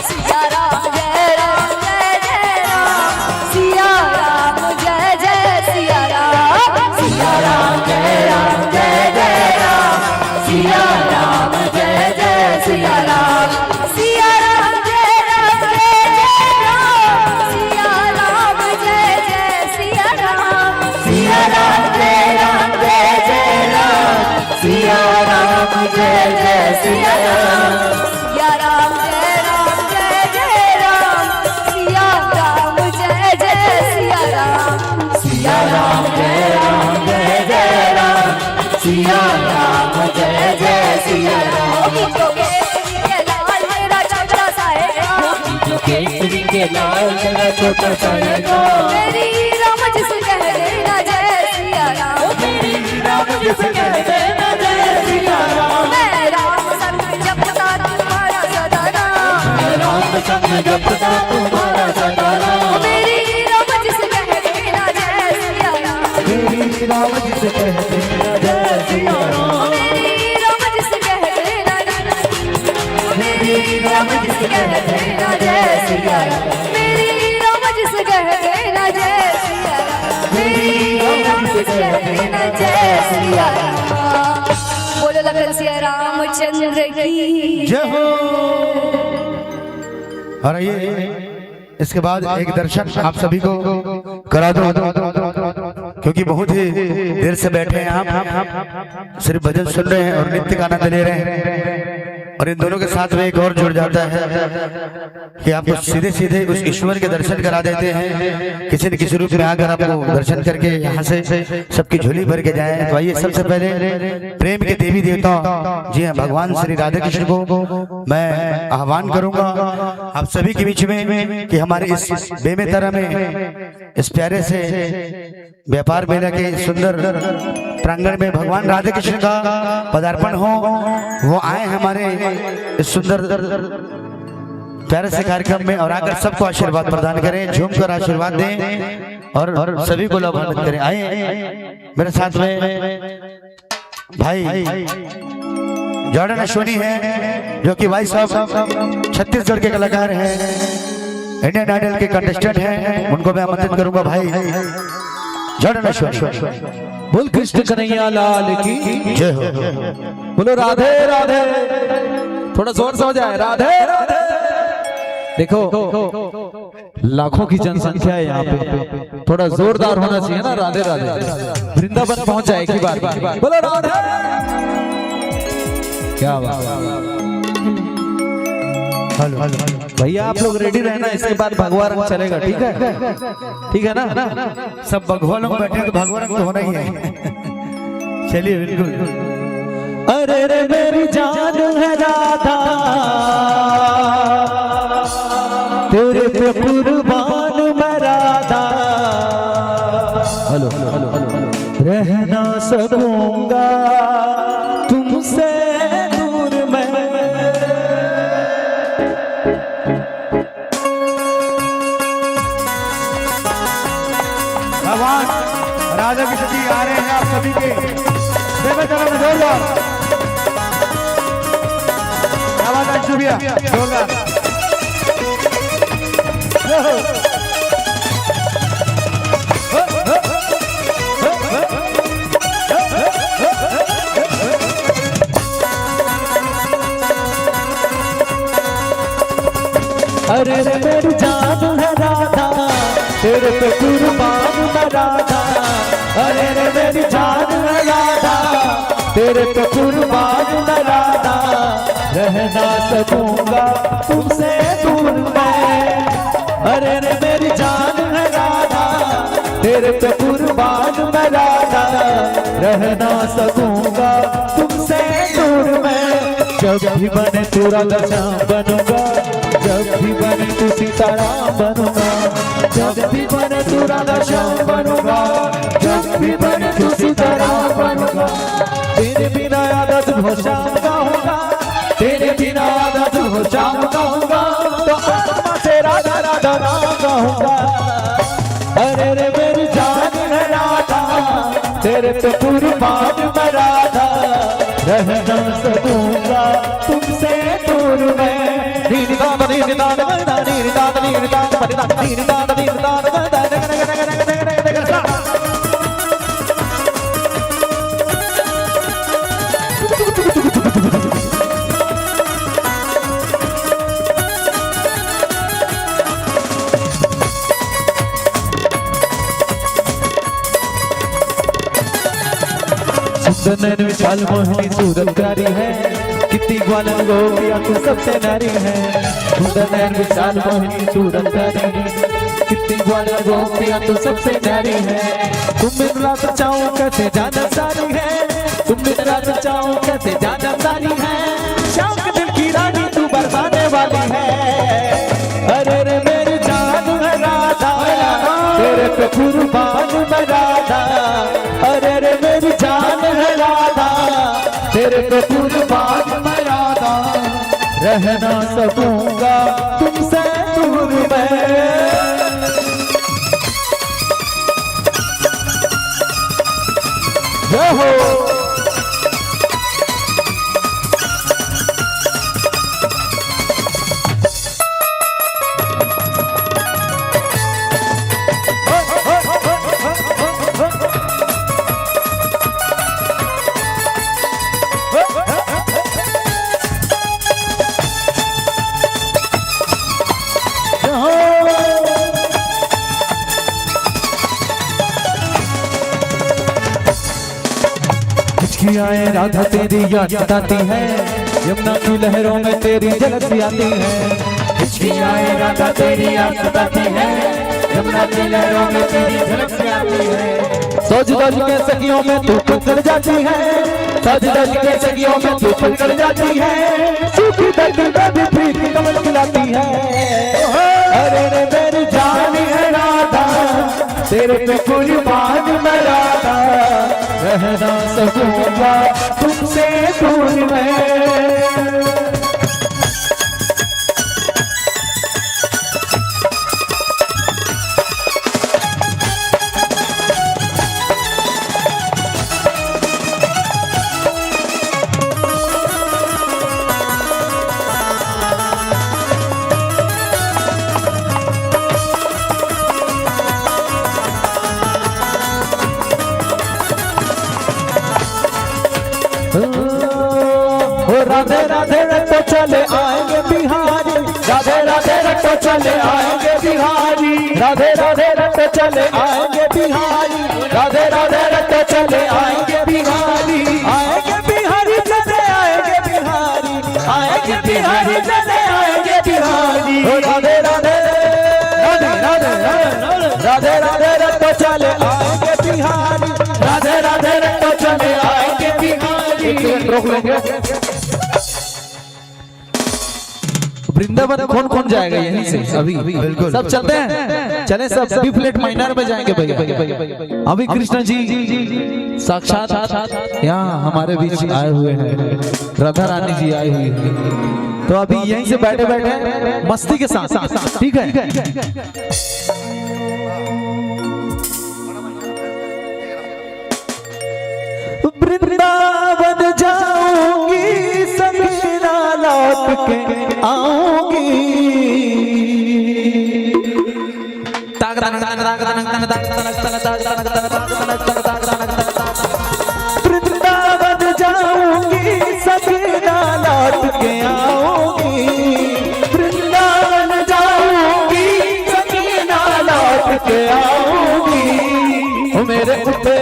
सिया राम जय राम जय जय राम, सिया राम जय जय सिया राम, सिया राम जय राम जय जय राम, सिया राम जय जय सिया राम। सिया राम जय राम जय जय राम, सिया राम जय जय सिया राम, सिया राम जय राम जय जय राम, सिया राम जय जय सिया राम। सिया राम जय राम जय जय राम, सिया राम जय जय सिया राम, सिया राम जय राम जय जय राम, सिया राम जय जय सिया राम। जो केसरी के लाल मेरा छोटा सा है काम, जो केसरी के लाल मेरा छोटा सा ये काम, मेरी राम जी से कह देना जय सिया राम, मेरी राम जी से कह देना जय सिया राम। मैं राम संग जपता तुम्हारा सदा नाम, मैं राम संग जपता तुम्हारा सदा नाम, मेरी राम जी से कह देना जय सिया राम, मेरी राम जी से कह देना जय सिया राम। मेरी राम जी से कह देना, मेरी राम जी से कह देना जय सिया राम, मेरी राम जी से कह देना जय सिया राम, मेरी राम जी से कह देना जय सिया राम। बोलो लखन सिया रामचंद्र की जय हो। और ये इसके बाद एक दर्शन आप सभी को करा दो, क्योंकि बहुत ही देर से बैठे हैं आप, सिर्फ भजन सुन रहे हैं और नृत्य का आनंद ले रहे हैं। और इन दोनों के साथ में एक और जुड़ जाता है कि आपको सीधे सीधे उस ईश्वर के दर्शन करा देते हैं, किसी न किसी रूप में आकर आपको दर्शन करके यहाँ से सबकी झोली भर के जाए। तो आइए सबसे पहले प्रेम के देवी देवता जी हाँ भगवान श्री राधा कृष्ण को मैं आह्वान करूंगा आप सभी के बीच में कि हमारे इस बेमेतरा में इस प्यारे से व्यापार मेला के सुंदर प्रांगण में भगवान राधा कृष्ण का पदार्पण हो। वो आए हमारे इस सुंदर प्यारे से कार्यक्रम में और आकर सबको आशीर्वाद प्रदान करें, झूम कर आशीर्वाद दें और सभी को लाभान्वित करें। आए मेरे साथ में भाई जॉर्डन अश्वनी है, जो कि भाई साहब छत्तीसगढ़ के कलाकार हैं, इंडियन आइडल के कंटेस्टेंट हैं। उनको मैं आमंत्रित करूंगा भाई जॉर्डन अश्वनी। बोल कृष्ण कन्हैया लाल की जय हो। बोलो राधे राधे, थोड़ा जोर से हो जाए राधे राधे। देखो लाखों की जनसंख्या है यहाँ पे, थोड़ा जोरदार होना चाहिए ना राधे राधे। वृंदावन पहुंच जाए की बात, बोलो राधे। क्या बात। हेलो भैया आप लोग रेडी रहना, इसके बाद भगवा रंग चलेगा, ठीक है? ठीक है ना? सब भगवान लोग बैठे तो भगवान तो होना ही है। चलिए बिल्कुल। अरे रे मेरी जान है राधा, तेरे पे कुर्बान मैं राधा। हेलो रह ना सकूंगा तुमसे दूर मैं। राधा कृष्ण जी आ रहे हैं आप सभी के जोरदार आवाज अंशु भैया जोरदार। अरे रे मेरी जान है राधा तेरे पे कुर्बान मैं राधा। अरे रे मेरी जान है राधा तेरे पे कुर्बान मैं राधा। रह ना सकूंगा तुमसे दूर मैं। अरे रे मेरी जान है राधा तेरे पे कुर्बान मैं राधा। रह ना सकूंगा तुमसे दूर मैं। जब भी बने तेरा दशा बनूंगा, जब भी बने तू सीताराम बनूंगा। जब भी बने तू राधाश्याम बनूंगा, जब भी बने तू सीताराम बनूंगा। तेरे बिना आदत हो शाम गाऊंगा, तेरे बिना आदत हो शाम गाऊंगा। तो आत्मा से राधा राधा नाम गाऊंगा। अरे रे मेरी जान है राधा तेरे पे कुर्बान मैं राधा। रह न सकूंगा तुमसे दूर मैं। सुंदर विशाल मोहिनी सूरत प्यारी है, कितनी ग्वालन गोपिया तू सबसे नारी है। सुंदर विशाल मोहिनी सूरत प्यारी है, कितनी ग्वालन गोपिया तू सबसे नारी है। तुम दिन रात चाहो कैसे जाना सारी है, तुम दिन रात चाहो कैसे जाना सारी है। शाम के दिल की रानी तू बरसाने वाली है। अरे रे मेरी जान है राधा तेरे पे कुर्बान मैं राधा। अरे रे मेरी जान है राधा तेरे पे कुर्बान मैं राधा। रह ना सकूंगा तुमसे दूर मैं। जय हो आए राधा तेरी याद आती है, यमुना की लहरों में तेरी झलक सी आती है। आए राधा तेरी याद आती है, यमुना की लहरों में तेरी झलक सी आती है। सोच दज के सखियों में तू पकड़ जाती है, सज दज के सखियों में तू पकड़ जाती है। सूखी दर्द में भी प्रीत कमल खिलाती है। अरे रे मेरी जान है राधा तेरे पे कुर्बान मैं राधा। रह ना सकूंगा तुमसे दूर मैं। राधे राधे रटो चले आएंगे बिहारी, राधे राधे रटो चले आएंगे बिहारी। राधे राधे रटो चले आएंगे बिहारी, राधे राधे रटो चले आएंगे बिहारी। आएंगे बिहारी चले आएंगे बिहारी, आएंगे बिहारी चले आएंगे बिहारी। राधे राधे राधे राधे राधे राधे रटो चले आएंगे बिहारी, राधे राधे रटो चले आएंगे बिहारी। रोक लेंगे। वृंदावन कौन कौन जाएगा यहीं से? अभी सब चलते हैं, चले सब बी फ्लैट माइनर में जाएंगे भैया। अभी कृष्ण जी साक्षात यहाँ हमारे बीच आए हुए हैं, राधा रानी जी आई हुई है। तो अभी यहीं से बैठे बैठे मस्ती के साथ, ठीक है। वृंदावन जाऊंगी सकीना लौट के आऊंगी, वृंदावन जाऊंगी सकीना लौट के आऊंगी। मेरे उठे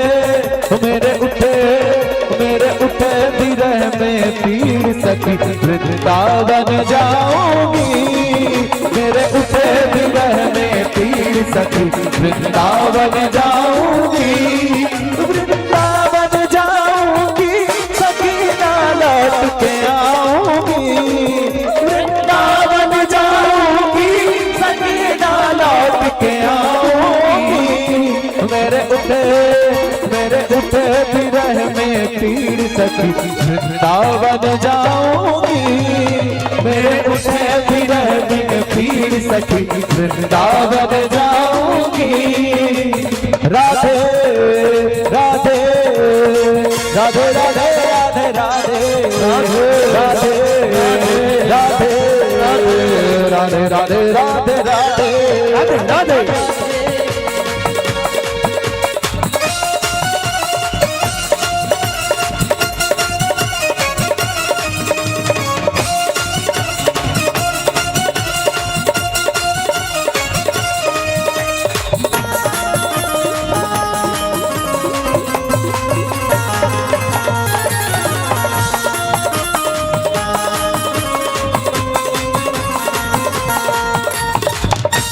विरह में पीर सकी वृंदावन जाऊंगी, मेरे उठे विरह में पीर सकी वृंदावन जाऊंगी, वृंदावन जाऊंगी सकीना लौट के आऊंगी, वृंदावन जाऊंगी सकीना लौट के आऊंगी। मेरे उठे विरह में पीर सकी वृंदावन जाऊंगी, मेरे उठे विरह में पीर सकी वृंदावन जाऊंगी। राधे राधे राधे राधे राधे राधे राधे राधे राधे राधे राधे राधे राधे राधे राधे।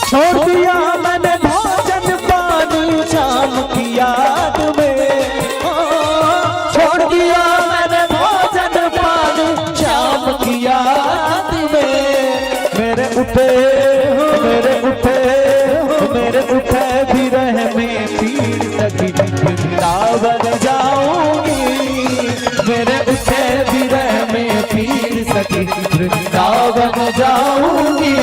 छोड़ दिया मैंने भोजन पानी शाम की याद में, छोड़ दिया मैंने भोजन पानी शाम की याद में। मेरे उठे विरह में पीर सकी वृंदावन जाऊंगी, मेरे उठे विरह में पीर सकी वृंदावन जाऊंगी।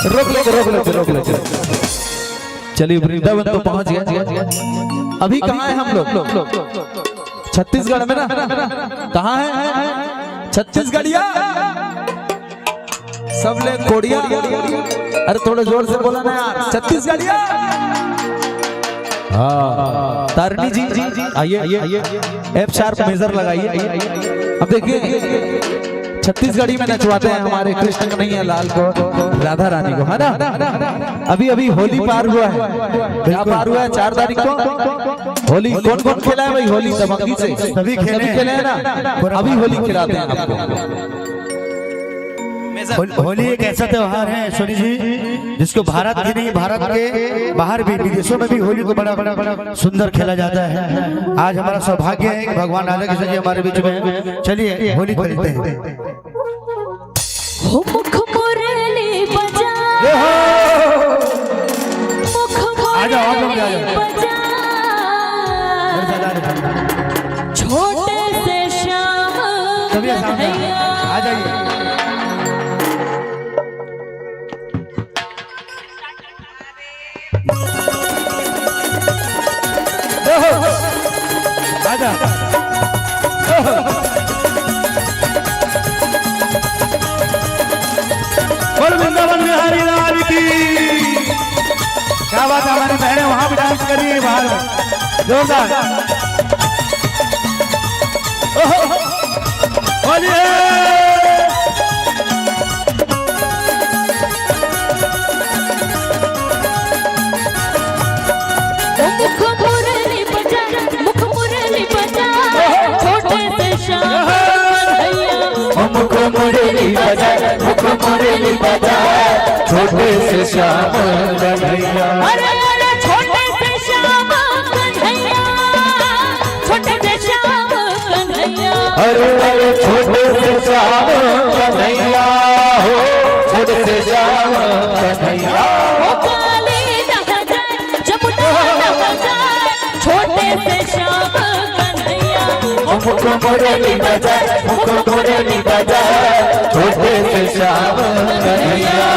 रोक ले चलिए, वृंदावन तो पहुंच गया। अभी कहाँ है हम लोग? छत्तीसगढ़ में ना? कहाँ है? छत्तीसगढ़िया सब ले कोड़िया। अरे थोड़ा जोर से बोला ना यार, छत्तीसगढ़िया। हाँ तारनी जी आइए, एफ शार्प मेजर लगाइए। अब देखिए छत्तीसगढ़ी में नचवाते हैं हमारे कृष्ण कन्हैया लाल को, राधा रानी को, है ना? अभी होली पार हुआ है, क्या पार हुआ है? 4 तारीख को होली। कौन कौन खेला है भाई होली? दबंगी से सभी खेले हैं ना? अभी होली खिलाते हैं आपको। होली एक ऐसा त्योहार है सोनी जी जिसको भारत ही नहीं, भारत के बाहर भी विदेशों में भी होली को बड़ा सुंदर खेला जाता है। आज हमारा सौभाग्य है कि भगवान राधा कृष्ण जी हमारे बीच में। चलिए होली खेलते हैं। मुख मुरली बजा, मुख मुरली बजा, छोटे से श्याम कन्हैया। आ जाइए। आजा। बोल वृंदावन बिहारी लाल की। क्या बात है, हमारी बहनें वहां भी डांस कर रही है बाहर में जोरदार। बोलिए मुख मुरली बजा, मुख मुरली बजा, छोटे से श्याम कन्हैया। मुख मुरली बजा, मुख मुरली बजा, छोटे से श्याम कन्हैया। अरे अरे छोटे से श्याम कन्हैया, छोटे से श्याम कन्हैया। अरे अरे छोटे से श्याम कन्हैया हो, छोटे से श्याम कन्हैया। छोटे से श्याम कन्हैया। मुख मुरली बजा, मुख मुरली बजा, छोटे से श्याम कन्हैया।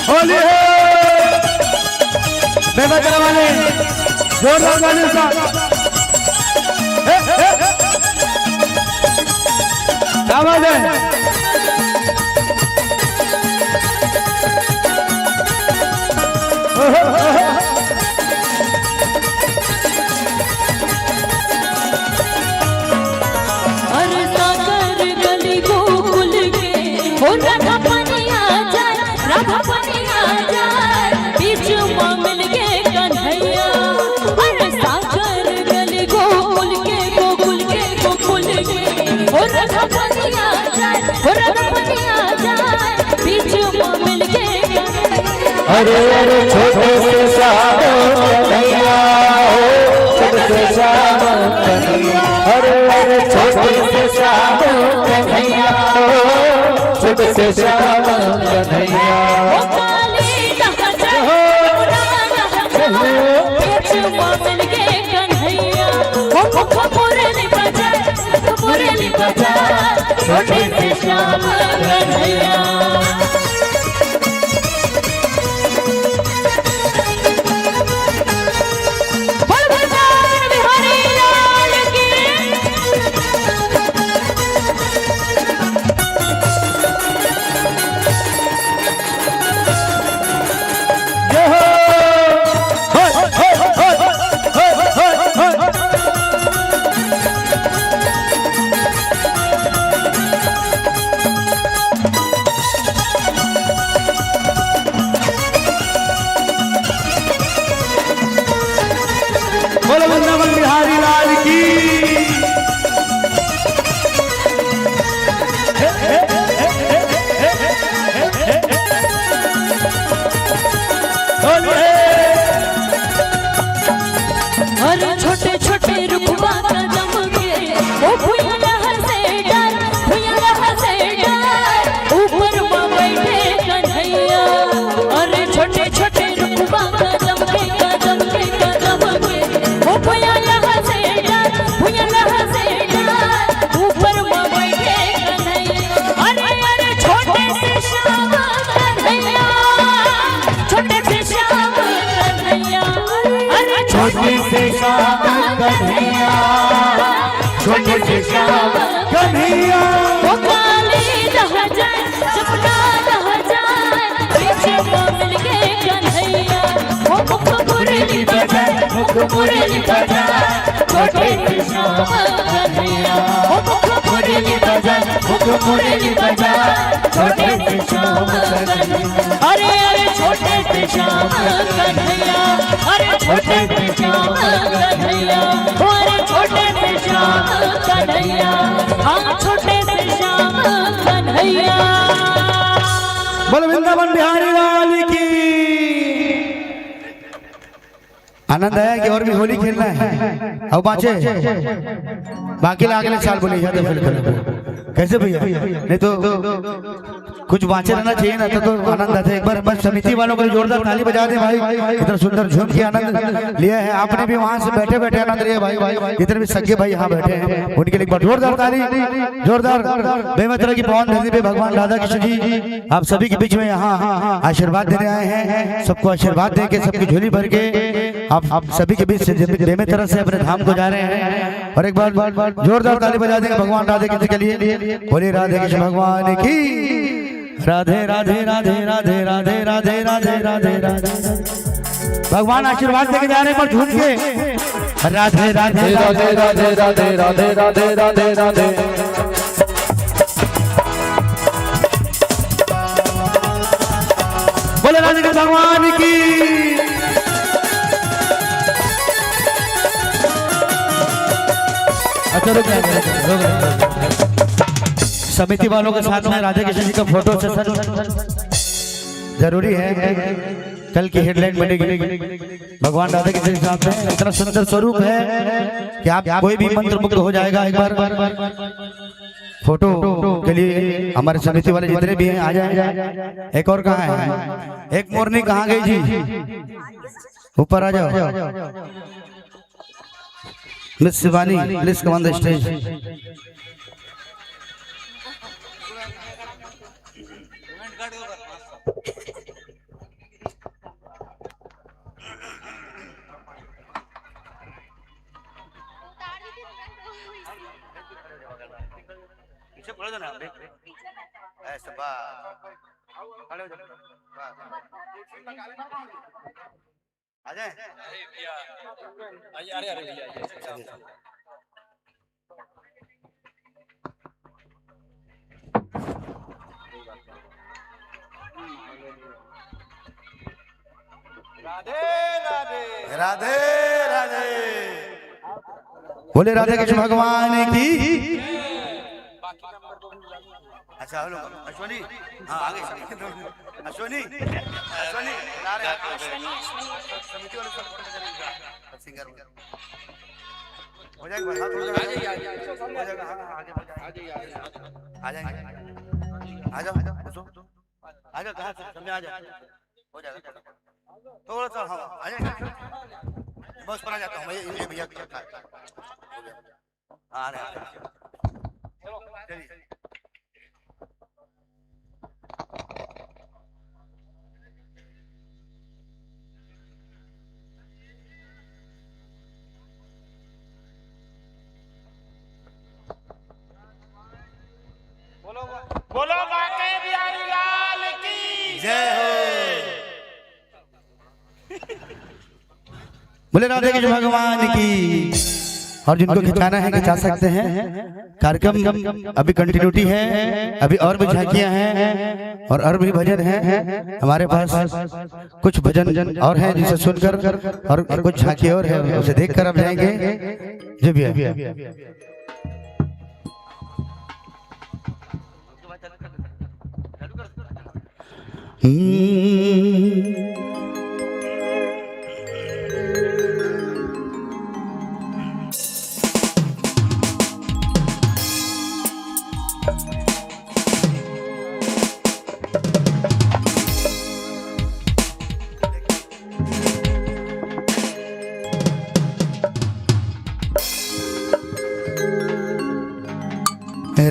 होली बेबजरा वाले जोरदार गाने सा। क्या बात है। और सागर गली गोकुल के हो राधा पनिया जाए, राधा पनिया जाए, बीच में मिल के कन्हैया। और सागर गली गोकुल के हो राधा पनिया जाए, हो राधा पनिया जाए, बीच में मिल के कन्हैया। अरे अरे छोटे से श्याम कन्हैया हो, छोटे से श्याम कन्हैया। अरे अरे छोटे से श्याम कन्हैया हो, छोटे से श्याम कन्हैया। ओ काली नहर बीच में मिल के कन्हैया। ओ मुख मुरली बजाए, मुरली बजाए, छोटे से श्याम कन्हैया। बोलो वृंदावन बिहारी लाल की। और छोटे छोटे रुखवा कदम के वो भुइयां से डर, भुइयां से डर, ऊपर में बैठे कन्हैया। और छोटे छोटे रुखवा कदम के वो भुइयां से डर, भुइयां से डर, ऊपर में बैठे कन्हैया। अरे अरे छोटे से श्याम कन्हैया, छोटे से श्याम कन्हैया। अरे छोटे से श्याम कन्हैया, छोटे से श्याम कन्हैया। वो काली रह जाए, सपना रह जाए, पीछे में मिल के कन्हैया। वो मुख मुरली बजाए, मुख मुरली बजाए, छोटे से श्याम कन्हैया। वो मुख मुरली बजाए, मुख मुरली बजाए, छोटे से श्याम कन्हैया। अरे अरे छोटे से श्याम कन्हैया, अरे छोटे से श्याम कन्हैया, अरे छोटे से श्याम कन्हैया, हाँ छोटे से श्याम कन्हैया। बोलो वृंदावन बिहारी लाल की। आनंद आया कि और भी होली खेलना है। अब बाँचे बाकी अगले साल बोले जाते फिर कैसे भैया, नहीं तो कुछ बाँचे रहना चाहिए ना, तो आनंद आता है। एक बार बस समिति वालों को जोरदार ताली बजा दे भाई, इतना सुंदर झूम के आनंद लिया है आपने भी, वहां से बैठे बैठे आनंद लिया भाई। जितने भी सगे भाई यहाँ बैठे हैं उनके लिए एक बार जोरदार ताली, जोरदार। बेमतरा की पावन धरती पे भगवान राधा कृष्ण जी आप सभी के बीच में यहाँ आशीर्वाद देने आए हैं। सबको आशीर्वाद दे के, सबकी झोली भर के आप सभी के बीच से बेमतरा से अपने धाम को जा रहे हैं। और एक बार जोरदार ताली बजा देंगे भगवान राधे कृष्ण के लिए। बोले राधे कृष्ण भगवान की। राधे राधे राधे राधे राधे राधे राधे राधे राधे। भगवान आशीर्वाद देके जा रहे हैं पर झूठ के। राधे राधे राधे राधे राधे राधे राधे राधे राधे। बोले राधे कृष्ण भगवान की। अच्छा रुक समिति वालों के साथ में राधे कृष्ण जी का फोटो सेशन जरूरी है। कल की हेडलाइन बनेगी भगवान राधे कृष्ण के साथ में। इतना सुंदर स्वरूप है कि आप कोई भी मंत्र मुग्ध हो जाएगा। एक बार फोटो के लिए हमारे समिति वाले जितने भी हैं आ जाए। एक और कहाँ है, एक मोरनी कहाँ गई जी, ऊपर आ जाओ। Miss Shivani please come on the stage. पीछे पड़ जाना। ना ऐसे बस खड़े हो जाओ आ जाए राधे राधे बोले राधे कृष्ण भगवान की। अच्छा हम लोग अश्वनी हाँ आगे अश्वनी अश्वनी समिति वाले सब सिंगर हो जाएगा हाथ हो जाएगा आगे आ जाएंगे आ जाओ आ जाओ कहाँ से समझ आ जाओ हो जाएगा थोड़ा सा हाँ आ जाएंगे बस पर आ जाता हूँ ये भैया आ रहे चलिए बोलो बाके बिहारी लाल की जय हो। बोले राधे कृष्ण भगवान की। और जिनको खिंचाना है खिंचा सकते हैं। कार्यक्रम अभी कंटिन्यूटी है, अभी और भी झांकियां हैं और भी भजन हैं हमारे पास। कुछ भजन और हैं जिसे सुनकर और कुछ झांकी और है उसे देखकर अब जाएंगे। जी भैया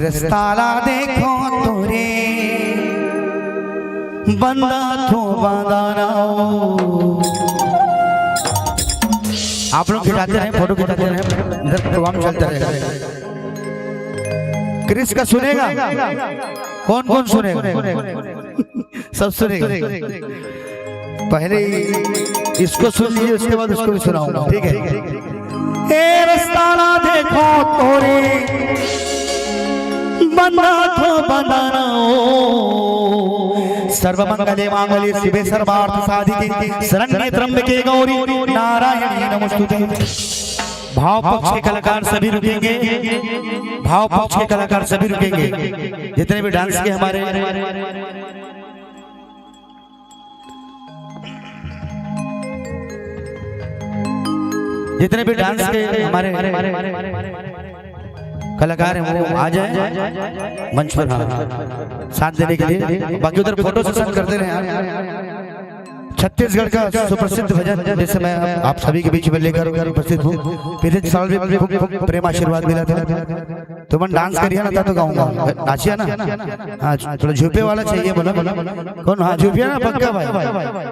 रस्ताला देखो तोरे बंदा तो बंदाना। आप लोग खिंचाते रहे, फोटो खिंचाते रहे, इधर प्रोग्राम चलता रहेगा। क्रिस का सुनेगा कौन कौन सुनेगा? सब सुनेगा। पहले इसको सुन लीजिए उसके बाद उसको भी सुनाऊंगा, ठीक है? ए रस्ताला देखो तोरे बंदा तो बंदाना। सर्वमंगले मांगल्ये शिवे सर्वार्थ साधिके शरण्ये त्र्यंबके गौरी नारायणी नमोस्तुते। भाव पक्ष के कलाकार सभी रुकेंगे, भाव पक्ष के कलाकार सभी रुकेंगे। जितने भी डांस के हमारे जितने भी डांस के हमारे कलाकार हैं वो आ जाए मंच पर साथ देने के लिए। बाकी उधर फोटो सेशन करते रहे। छत्तीसगढ़ का सुप्रसिद्ध भजन जैसे मैं आप सभी के बीच में लेकर उपस्थित हूँ। पिछले साल भी प्रेम आशीर्वाद मिला था। तो मैं डांस करिए ना था तो गाऊंगा, नाचिए ना। हाँ थोड़ा झुपे वाला चाहिए। बोला कौन? हाँ झुपिया ना पक्का भाई,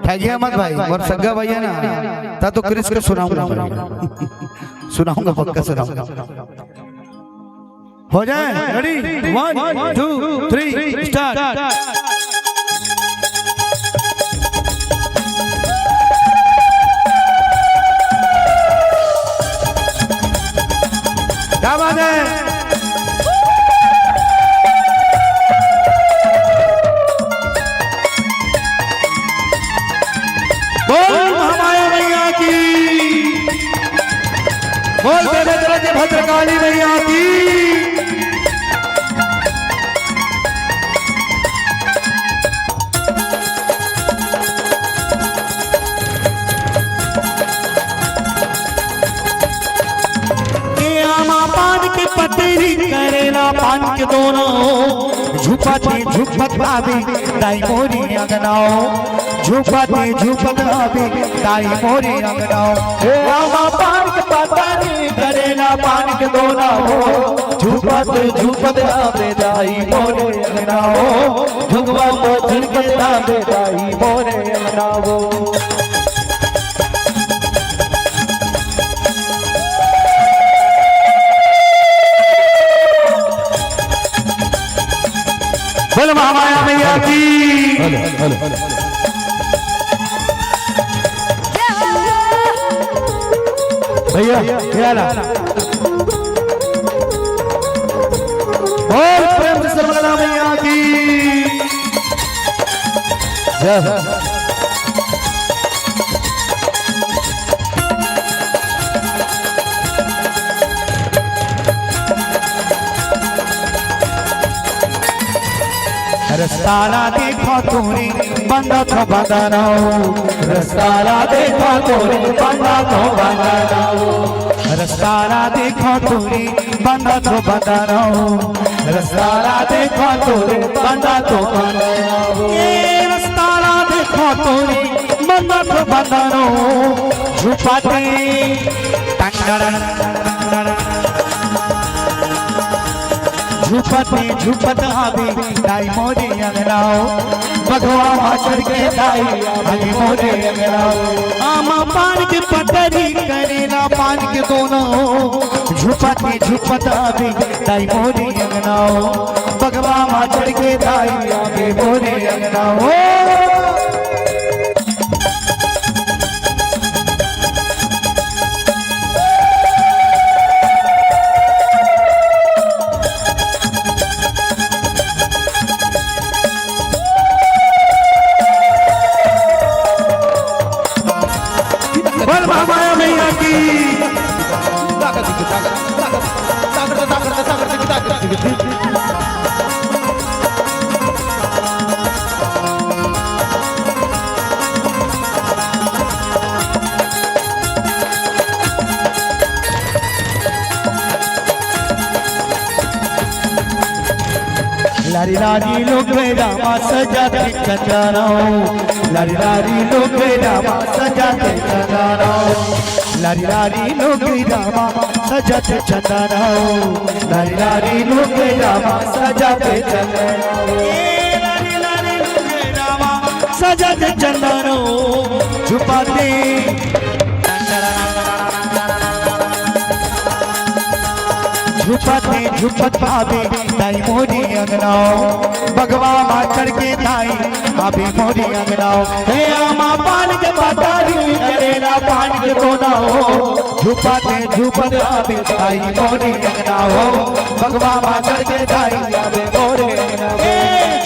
ठगिया मत भाई। और सग्गा भाई है ना था तो क्रिस को सुनाऊंगा, सुनाऊंगा पक्का सुनाऊंगा। हो जाए रेडी 1 2 3 स्टार्ट। क्या बात है? बोल महामाया मैया की, बोल देवद्रज भद्रकाली मैया की। पतेरी करेला पान के दोनों झुपते झुपत आवे दाई मोरी अंगनाओ। झुपते झुपत आवे दाई मोरी अंगनाओ। रामा पान के पतेरी करेला पान के दोनों झुपत झुपत आवे दाई मोरी अंगनाओ। झुकवत झुकत आवे दाई मोरी अंगनाओ। भैया ये ला और प्रेम से सर्वदा मैया की जय। रस्ताला देखो तूने बंदा तो बंदाना रस्ताला देखो तूने बंदा तो बंदाना रस्ताला देखो तूने बंदा तो बंदाना रस्ताला देखो तूने बंदा तो बंदाना ये रस्ताला देखो तूने बंदा तो बंदाना झुपाते झुपते झुपत आवे दाई मोरे अंगनाओ भगवा माचर के दाई आवे मोरे अंगनाओ आमा पान के पतरी करेला पान के दोनों झुपते झुपत आवे दाई मोरे अंगनाओ भगवा माचर के दाई आवे मोरे अंगनाओ। लारी लारी लोग रामा सजाते चंदनाओ लारी लारी लोग रामा सजाते चंदनाओ लारी लारी लोग रामा सजाते चंदनाओ लारी लारी लोग रामा सजाते चंदनाओ लारी लारी लोग रामा सजाते चंदनाओ छुपाते झुपते झुपत भाभी दाई मोरी अंगनाओ भगवा माचर के दाई भाभी मोरी अंगनाओ हे आमा पान के पतारी करेला पान के दोनाओ झुपते झुपत भाभी दाई मोरी अंगनाओ भगवा माचर के दाई भाभी मोरी अंगनाओ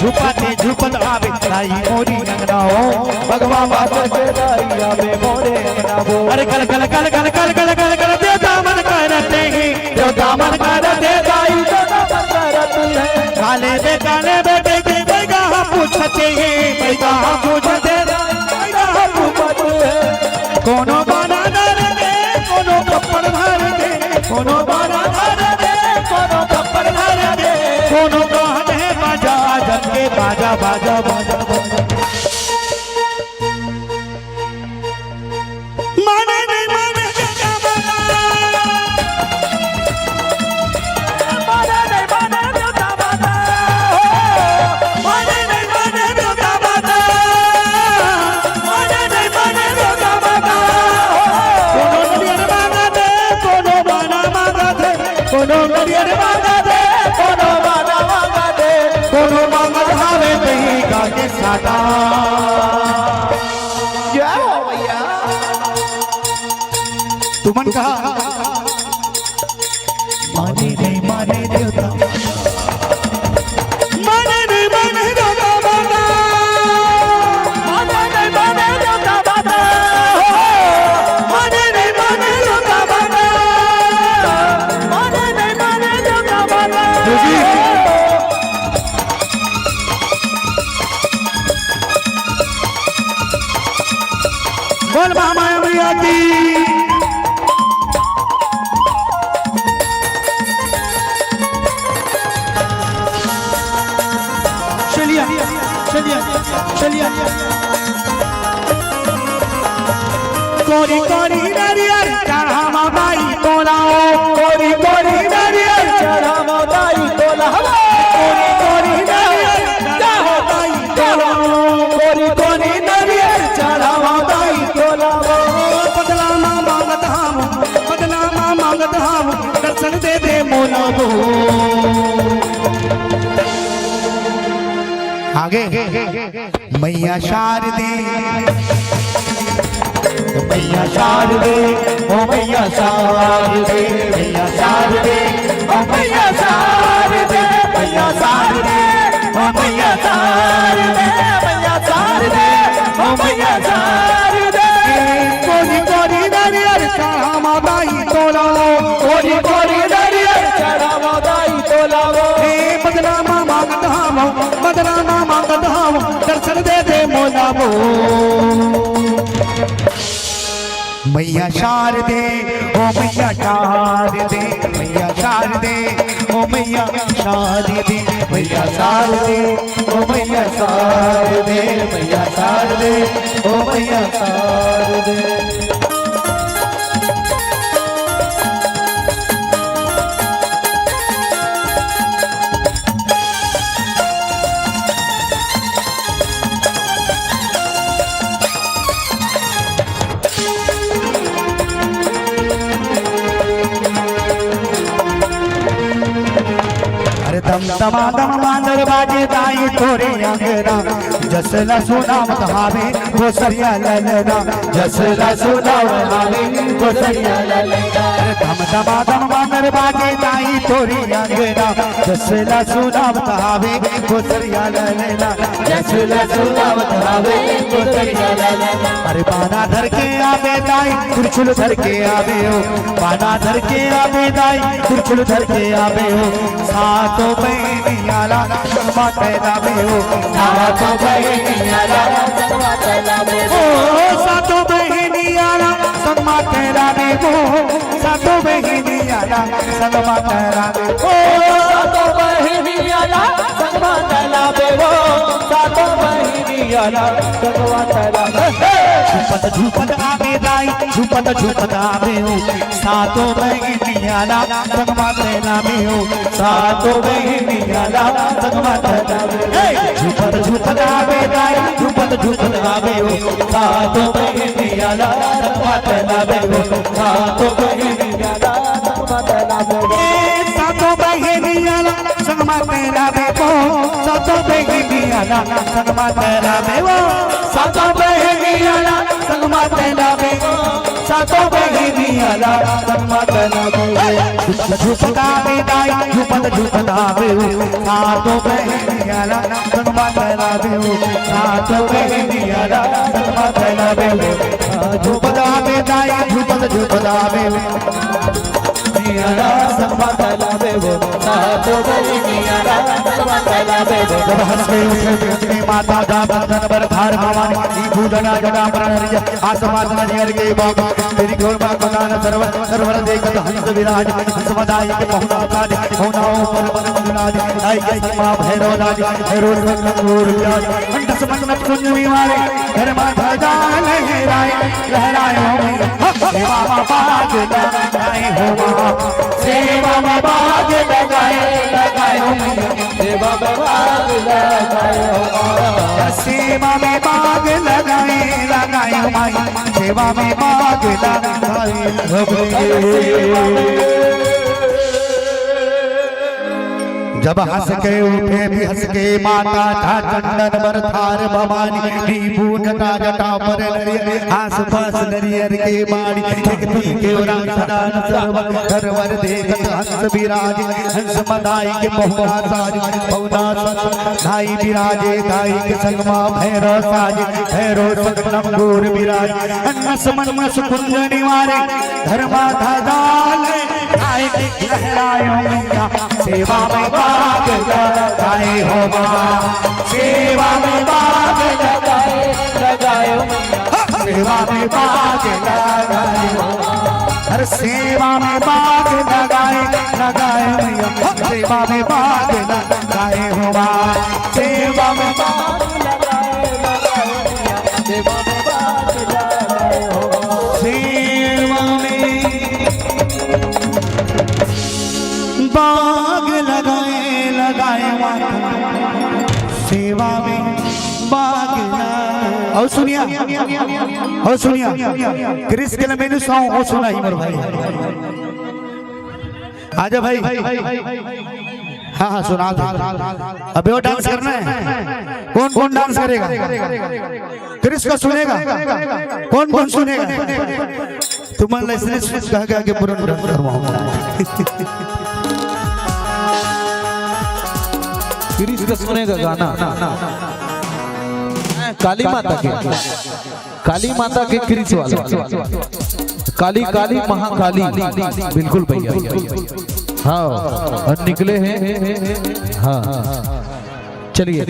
झुपते झुपत भाभी दाई मोरी अंगनाओ भगवा माचर के दाई भाभी मोरी अंगनाओ। अरे कल कल कल कल कल कल कल कल दे दामन करते हैं जो दामन करते दाई जो दामन करती है काले बेटे के बैगा पूछते हैं बैगा पूछते बैगा पूछते हैं कोनो बाना धर दे कोनो कपड़ धर दे कोनो बाना धर दे कोनो कपड़ धर दे कोनो गान है बाजा जब के बाजा बाजा बाजा माने नहीं माने कोनो नरियर मांगा दे कोनो बाना मांगा दे कोनो मांगा धावे नहीं गाने सादा क्या हो भैया तुमन कहा माने नहीं माने देवता माने नहीं माने देवता बाबा माने नहीं माने देवता बाबा माने नहीं माने देवता बाबा बोल मामा मैया की चलिए चलिए चलिए कोरी कोरी नारियल चढ़ावा बाई तोलाओ कोरी कोरी नारियल चढ़ावा बाई तोलाओ कोरी कोरी नारियल चढ़ावा बाई तोलाओ कोरी कोरी नारियल चढ़ावा बाई तोलाओ बदलामा मांगत हम दर्शन दे दे मोला दो आगे मैया मैया शारदे, मैया शारदे, ओ मैया शारदे, मैया शारदे, ओ मैया शारदे, मैया शारदे, ओ मैया शारदे, मैया शारदे, ओ मैया शारदे। कोरी कोरी नरियर चढ़ा माताई तोलाओ, कोरी कोरी नरियर चढ़ा माताई तोलाओ। बदनामा मांगता हूँ, बदनामा मांगता हूँ, दर्शन दे दे मोलावो। मैया शारदे, ओ मैया शारदे, मैया शारदे, ओ मैया शारदे, मैया शारदे, ओ मैया शारदे, मैया शारदे, ओ मैया शारदे। दम दमादम मांदर बाजे दाई तोरे अंगना, जसला सुनावत हावे गोसरिया ललना, जसला सुनावत हावे गोसरिया ललना। दम दमादम मांदर बाजे दाई तोरे अंगना, जसला सुनावत हावे गोसरिया ललना, जसला सुनावत हावे गोसरिया ललना। अरे बाना धर के आवे दाई कुरछुल धर के आवे हो, बाना धर के आवे दाई कुरछुल धर के आवे हो। सातों बहनियाला संगमा तैलावे हो, सातों बहनियाला संगमा तैलावे हो, सातों बहनियाला संगमा तैलावे हो, सातों बहनियाला संगमा तैलावे हो, सातों बहनियाला संगमा तैलावे हो, सातों बहनियाला संगमा तैलावे हो। झूपत झूपत आवे दाई झूपत झूपत आवे हो, सातों बहनियाला संगमा तैलावे हो, सातों बहनियाला संगमा तैलावे हो। झूपत झूपत आवे दाई झूपत झूपत आवे हो, सातों बहनियाला संगमा तैलावे हो, सातों बहनियाला संगमा तैलावे हो, सातों बहनियाला संगमा तैलावे हो, सातों बहनियाला संगमा तैलावे हो, सातों बहनियाला संगमा तैलावे हो, सातों बहनियाला संगमा तैलावे हो। झूपत आवे दाई झूपत झूपत आवे हो, सातों बहनियाला संगमा तैलावे हो, सातों बहनियाला संगमा तैलावे हो। झूपत आवे दाई झूपत झूपत आवे हो, बहनियाला संगमा तैलावे हो, सातों बहनियाला संगमा तैलावे हो। जब हंस के उठे माता दा बंधन बर धार भवानी, भूजना जड़ा प्रणरिया आसमान नरियर के बाबा, तेरी गोर मा गुदान सरवर सरवर देखत हंस विराज, हंस मदाई के पहुना काज पहुनाओं पर मन मगनाज। आई गई मां भैरव राज भैरव रंगूर विराज, हंस मंगत कुंज विवारे घर माथा जान लहराए लहराए हो। सेवा में बाग लगाए हो मां, सेवा में बाग लगाए हो मैया, सेवा में बाग लगाए हो मां, सेवा में बाग लगाए हो माई, सेवा में बाग लगाए हो। जब हंस के उठे भी हंस के माता था चंदन बर थार भवानी, नीबू जटा जटा पर नरियर आस पास नरियर के बाड़ी, देखती के उरान सदा सरवर सरवर देखत हंस विराज, हंस मदाई के पहुना साज पहुना धाई विराजे, धाई के संगमा भैरव साज भैरव संग नंगूर विराज। अन्नस मनमस कुंज निवारे धर्मा धाजाल आए लहरायो मैया, सेवा में बाग लगाए हो मां, सेवा में बाग लगाए हो मैया, सेवा में बाग लगाए हो, हर सेवा में बाग लगाए मैया, सेवा में बाग लगाए हो मां, सेवा में बाग लगाए मैया, सेवा में बाग लगाए हो, सेवा में बाग लगाए माता, सेवा में बाग और सुनिया क्रिस के मेनू सॉन्ग और सुना ही मोर भाई। आजा भाई हाँ हाँ सुना दो। अबे वो डांस करना है। कौन कौन डांस करेगा? किसका सुनेगा? कौन कौन सुनेगा? तुम्हारा लाइसेंस कहा के पूरा डांस करवाऊंगा। किसका सुनेगा गाना? काली माता के, काली माता के क्रिस वाला, काली काली महाकाली, बिल्कुल भैया। हाँ और निकले हैं। हाँ चलिए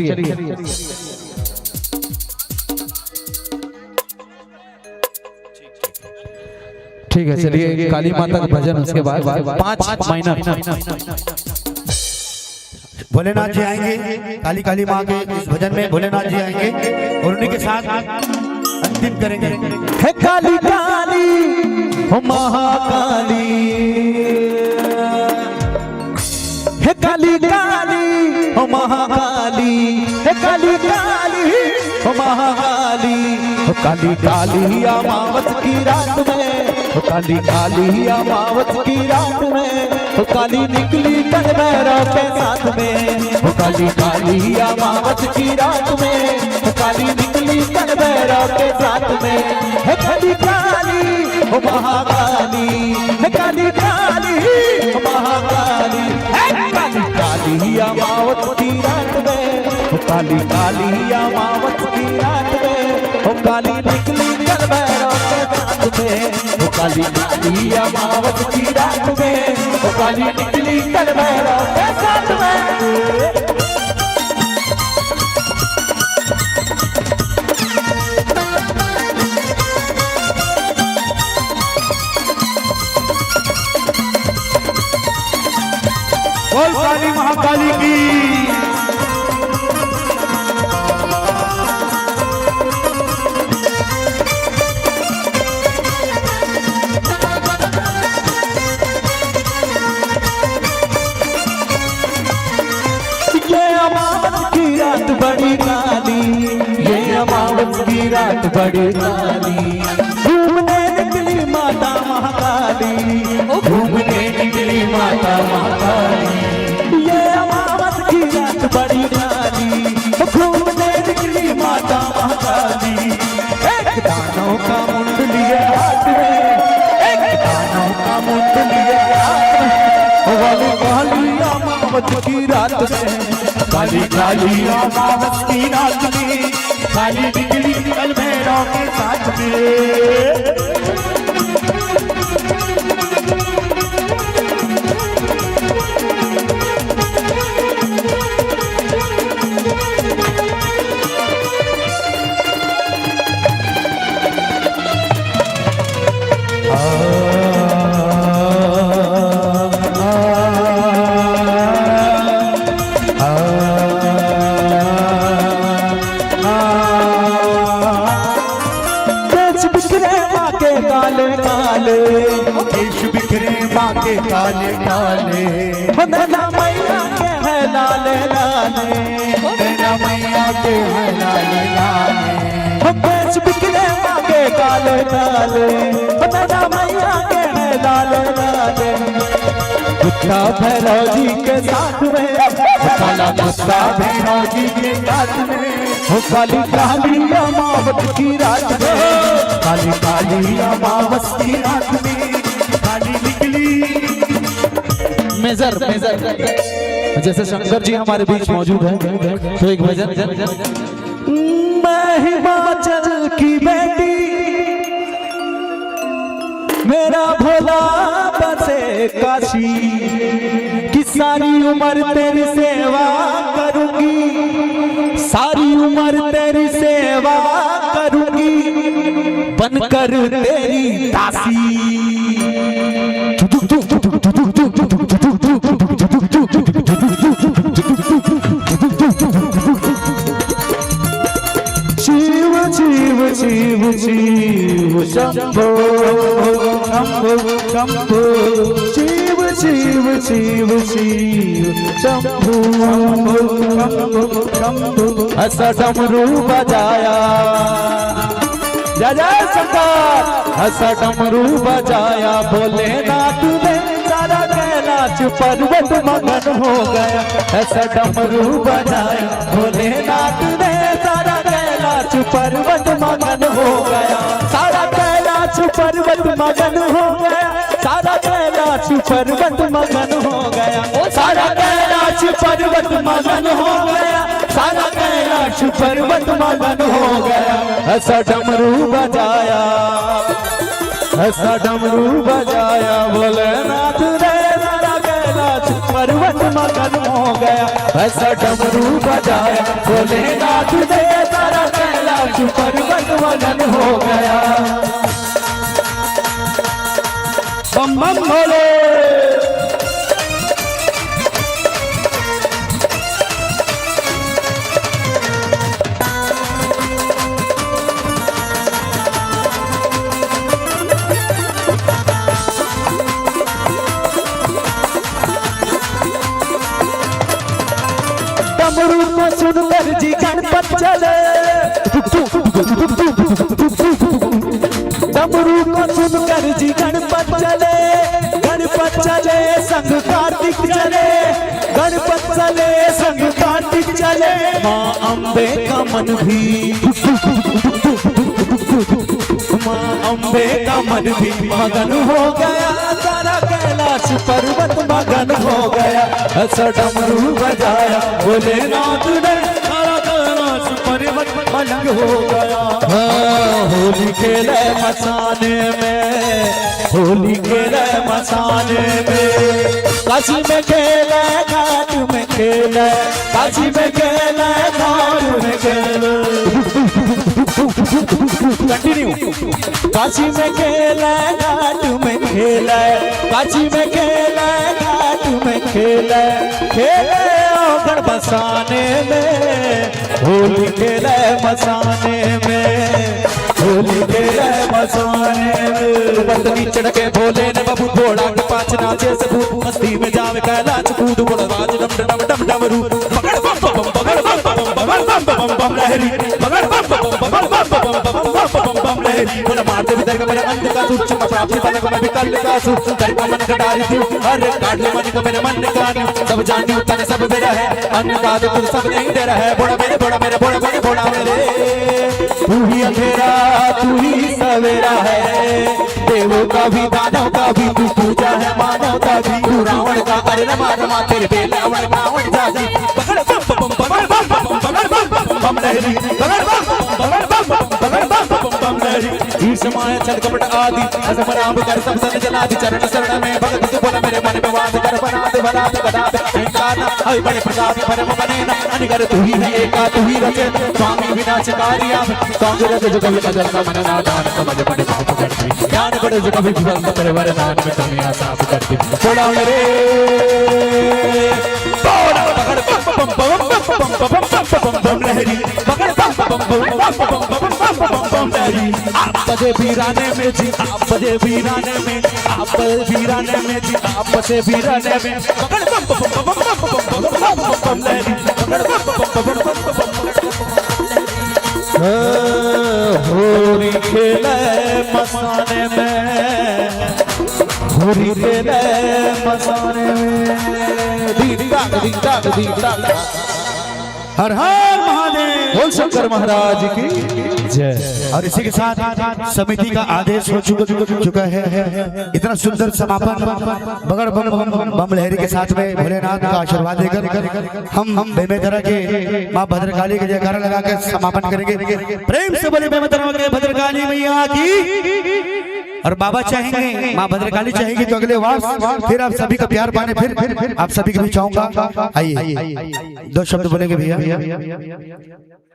ठीक है, चलिए काली माता का भजन, उसके बाद 5 माइनर। भोलेनाथ जी आएंगे, काली काली माँ के इस भजन में भोलेनाथ जी आएंगे और उन्हीं के साथ अंतिम करेंगे। है काली काली हो महाकाली, है काली काली हो महाकाली, है काली काली हो महाकाली, हो काली काली अमावस की रात में, हो काली काली अमावस की रात में, हो काली निकली कल भैरव के साथ में, हो काली काली अमावस की रात में, हो काली निकली कल भैरव के साथ में, है काली काली हो महाकाली, है काली काली हो महाकाली, है काली काली अमावस की रात में, हो काली काली अमावस की रात में, हो काली निकली कल भैरव के साथ में, हो काली काली अमावस की रात में, हो काली निकली कल भैरव के साथ में। बोल काली महाकाली की। बड़ी काली, ये अमावस की रात बड़ी काली, घूमने निकली माता महाकाली, घूमने निकली माता महाकाली, ये अमावस की रात बड़ी काली, घूमने निकली माता महाकाली, एक दानों का मुंड लिए हाथ में, एक दानों का मुंड लिए हाथ में, वाली काली अमावस की रात में, काली काली अमावस की रात में, काली निकली कल भैरव के साथ में। केश बिखरे माँ के काले काले, नैना मैया के है लाले लाले, नैना मैया के है लाले लाले, केश बिखरे माँ के काले काले, नैना मैया के है लाले लाले, कुत्ता भैरव जी के साथ में, काला कुत्ता भैरव जी के साथ में, हो काली काली अमावस की रात में, काली काली अमावस की रात में, काली निकली। मेजर जैसे शंकर जी हमारे बीच मौजूद है, तो एक भजन। मैं हिमाचल की बेटी, मेरा भोला बसे काशी, कि सारी उम्र तेरी सेवा करूंगी, सारी उम्र तेरी सेवा करूंगी, बनकर तेरी दासी। शिव शिव शिव शिव शंभो शंभो शंभो, शिव शिव शिव शिव शंभो शंभो शंभो, ऐसा डमरू बजाया, जय जय शंकर, ऐसा डमरू बजाया, भोलेनाथ ने सारा कैलाश कैलाश पर्वत मगन हो गया, ऐसा डमरू बजाया भोलेनाथ ने, सारा कैलाश पर्वत मगन हो गया, सारा कैलाश पर्वत मगन हो गया, सारा कैलाश पर्वत मगन हो गया, सारा कैलाश पर्वत मगन हो गया, सारा कैलाश पर्वत मगन हो गया, ऐसा डमरू बजाया, ऐसा डमरू बजाया भोलेनाथ ने, सारा कैलाश पर्वत मगन हो गया, ऐसा डमरू बजाया भोलेनाथ ने, सारा कैलाश पर्वत मगन हो गया। बम बम भोले। डमरू को सुनकर जी गणपत चले, डमरू को सुनकर जी गणपत चले, गणपत चले संग कार्तिक चले, गणपत चले संग कार्तिक चले, माँ अम्बे का मन भी, माँ अम्बे का मन भी मगन हो गया, सारा कैलाश पर्वत मगन हो गया, ऐसा डमरू बजाया भोलेनाथ ने, सारा कैलाश पर्वत मगन हो गया। होली खेले मसाने में, होली खेले मसाने में, काशी में खेले घाट में खेले, काशी में खेले घाट में खेले, कंटिन्यू, काशी में खेले घाट में खेले, काशी में खेले घाट में खेले, खेले ओगण बसाने में, होली खेले मसाने में, होली खेले मसाने में, बंदनी चढ़के भोले ने बबू घोड़ा के पाँच नाचे से भूत, मस्ती में जावे कैलाश कूद, बुढ़वाज डम डम डम डमरू, पकड़ बम बम पकड़ बम बम बम बम बम लहरी, पकड़ बम बम बम बम बम बम लहरी, बोला मारते भीतर का मेरे अंध का सूर, चुमा प्राप्ति पल को मैं विकल का सूर, कर का मन का डाली थी, अरे काट ले मन को मेरे मन का न्यू, सब जानी उतने सब मेरा है, अन्न का तो तुम सब नहीं दे रहा है, बोला मेरे बोला मेरे बोला मेरे बोला मेरे, तू ही अंधेरा तू ही सवेरा है, देवों का भी दानों का भी तू पूजा है, मानव का भी तू रावण का, अरे रमा रमा तेरे बेले रावण रावण जाजी, पकड़ बम बम पकड़ बम बम पकड़ बम बम लहरी, पकड़ बम पकड़ बम पकड़ बम बम लहरी, ईश माया छल कपट आदि असम राम कर सब सन जलादि, चरण शरण में भगत तू बोला मेरे मन में वाद कर, बनाते बनाते बनाते इंकाना अहि बड़े प्रताप परम बनेना, अनिगर तू ही है एका तू ही रचे, स्वामी विनाशकारी आप, स्वामी रचे जो कभी बदल का मन नादान, समझ बड़े बाप करती, ज्ञान बड़े जो कभी विफल तेरे वरदान में कमियां साफ करती, बोला मेरे बोला पकड़ बम बम बम बम बम बम लहरी, पकड़ बम बम बम बम लहरी, आप बजे वीराने में जी, आप बजे वीराने में, आप बजे वीराने में जी, आप बजे वीराने में, पकड़ बम बम बम लहरी, पकड़ बम होली खेले मसाने में, होली खेले मसाने में, दीदा दीदा दीदा, हर हर महादेव, बोल शंकर महाराज की जय। और इसी के साथ समिति का आदेश हो चुका है, इतना सुंदर समापन बगड़ बम बम बम लहरी के साथ में भोलेनाथ का आशीर्वाद देकर हम बेमेतरा के माँ भद्रकाली के जयकारा लगाकर समापन करेंगे। प्रेम से बोले बेमेतरा के भद्रकाली मैया की। और बाबा चाहेंगे, माँ भद्रकाली चाहेंगे तो अगले वर्ष फिर आप सभी का प्यार पाने, फिर आप सभी के बीच आऊंगा। आइए 2 शब्द बोलेंगे भैया।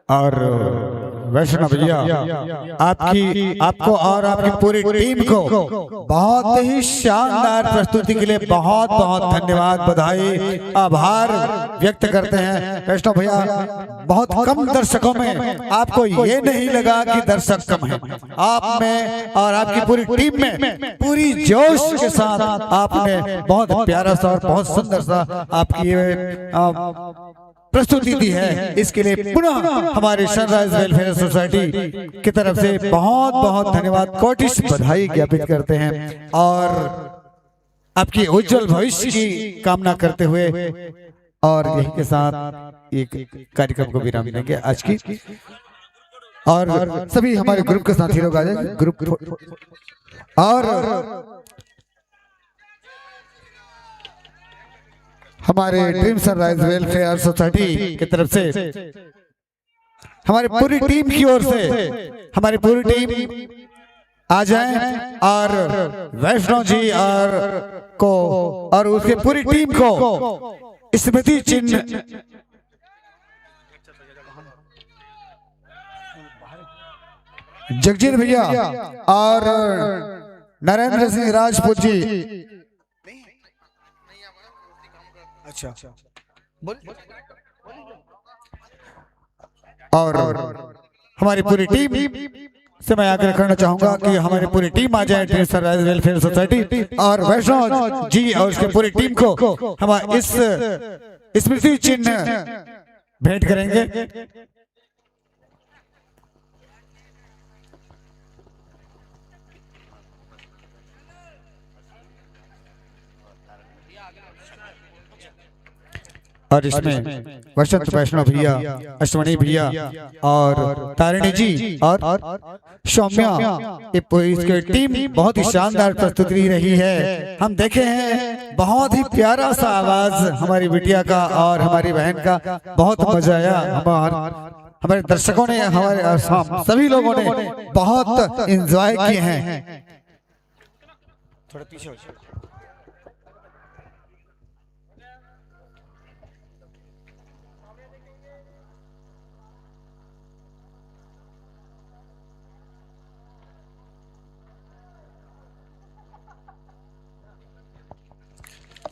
और वैष्णव भैया आपको और आपकी पूरी टीम को बहुत ही शानदार प्रस्तुति के लिए बहुत बहुत धन्यवाद, बधाई, आभार व्यक्त करते हैं। वैष्णव भैया बहुत कम दर्शकों में आपको ये नहीं लगा कि दर्शक कम है, आप में और आपकी पूरी टीम में पूरी जोश के साथ आपने बहुत प्यारा सा और बहुत सुंदर सा आपकी प्रस्तुति दी है। इसके लिए पुनः हमारे सनराइज वेलफेयर सोसाइटी की तरफ से बहुत बहुत धन्यवाद, कोटि बधाई ज्ञापित करते हैं। और आपकी उज्जवल भविष्य की कामना करते हुए और यही के साथ एक कार्यक्रम को विराम देंगे आज की। और सभी हमारे ग्रुप के साथी लोग आ जाए ग्रुप। और हमारे ड्रीम सनराइज वेलफेयर सोसाइटी की तरफ से हमारी पूरी टीम की ओर से हमारी पूरी टीम आ जाए और वैष्णव जी और को और उसके पूरी टीम को स्मृति चिन्ह जगजीत भैया और नरेंद्र सिंह राजपूत जी। अच्छा और हमारी पूरी टीम से मैं आग्रह करना चाहूंगा कि हमारी पूरी टीम आ जाए ड्रीम सनराइज वेलफेयर सोसाइटी और वैष्णव जी और उसके पूरी टीम को हम इस स्मृति चिन्ह भेंट करेंगे। और इसमें वसंत वैष्णव भैया, अश्वनी भैया और तारिणी जी और सौम्या इसकी टीम बहुत ही शानदार प्रस्तुति रही है। हम देखे हैं बहुत ही प्यारा सा आवाज हमारी बिटिया का और हमारी बहन का, बहुत मजा आया। हमारे दर्शकों ने हमारे सभी लोगों ने बहुत एंजॉय किए हैं। थोड़ा पीछे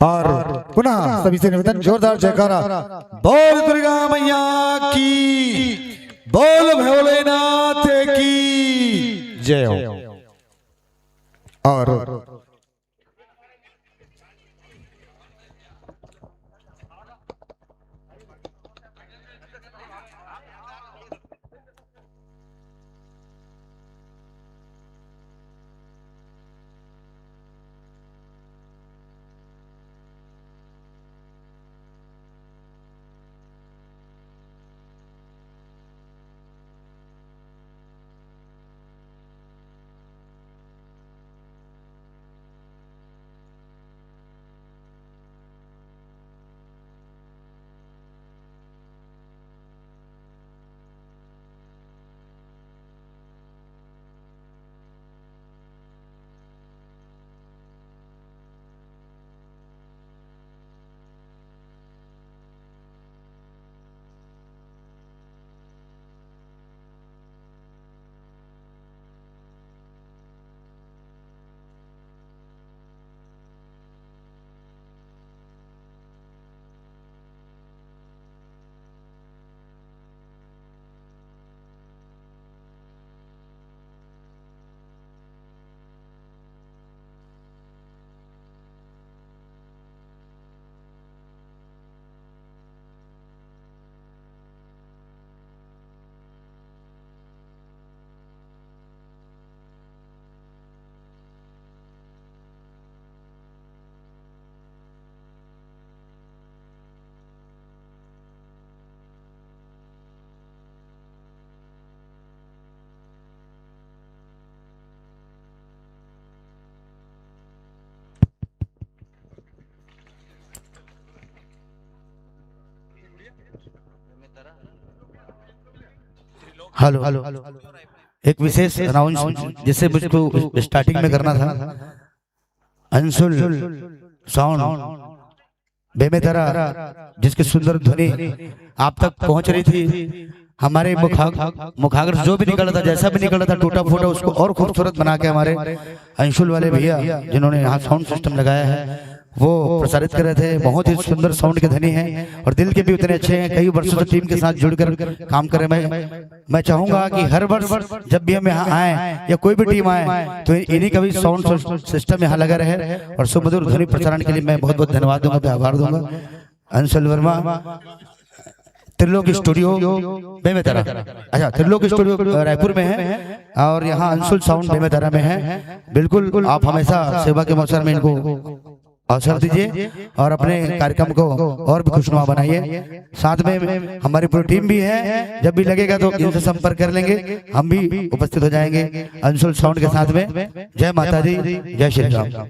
और पुनः सभी से निवेदन, जोरदार जयकारा। बोल दुर्गा मैया की, बोल भोलेनाथ की जय हो। और हेलो, एक विशेष अनाउंस जिसे मुझको स्टार्टिंग में करना था। अंशुल साउंड बेमेतरा, जिसकी सुंदर ध्वनि आप तक पहुंच रही थी। हमारे मुखाग्र जो भी निकला था, जैसा भी निकला था टूटा फूटा, उसको और खूबसूरत बना के हमारे अंशुल वाले भैया जिन्होंने यहाँ साउंड सिस्टम लगाया है वो प्रसारित कर रहे थे। बहुत ही सुंदर साउंड के धनी हैं और दिल के भी उतने अच्छे हैं। कई वर्षों से टीम के साथ जुड़कर काम कर रहे हैं। मैं चाहूंगा कि हर वर्ष जब भी हम यहाँ आए या कोई भी टीम आए तो इन्हीं का भी साउंड सिस्टम यहाँ लगा रहे और सुमधुर ध्वनि प्रसारण के लिए मैं बहुत बहुत धन्यवाद दूंगा, आभार दूंगा। अंशुल वर्मा, त्रिलोक स्टूडियो बेमेतरा, अच्छा त्रिलोक स्टूडियो रायपुर में है और यहाँ अंशुल साउंड बेमेतरा में है। बिल्कुल आप हमेशा सेवा के अवसर में इनको अवसर दीजिए और अपने कार्यक्रम को और भी खुशनुमा बनाइए। साथ में हमारी पूरी टीम भी है, जब भी लगेगा तो इनसे संपर्क कर लेंगे, हम भी उपस्थित हो जाएंगे अंशुल साउंड के साथ में। जय माता दी, जय श्री राम।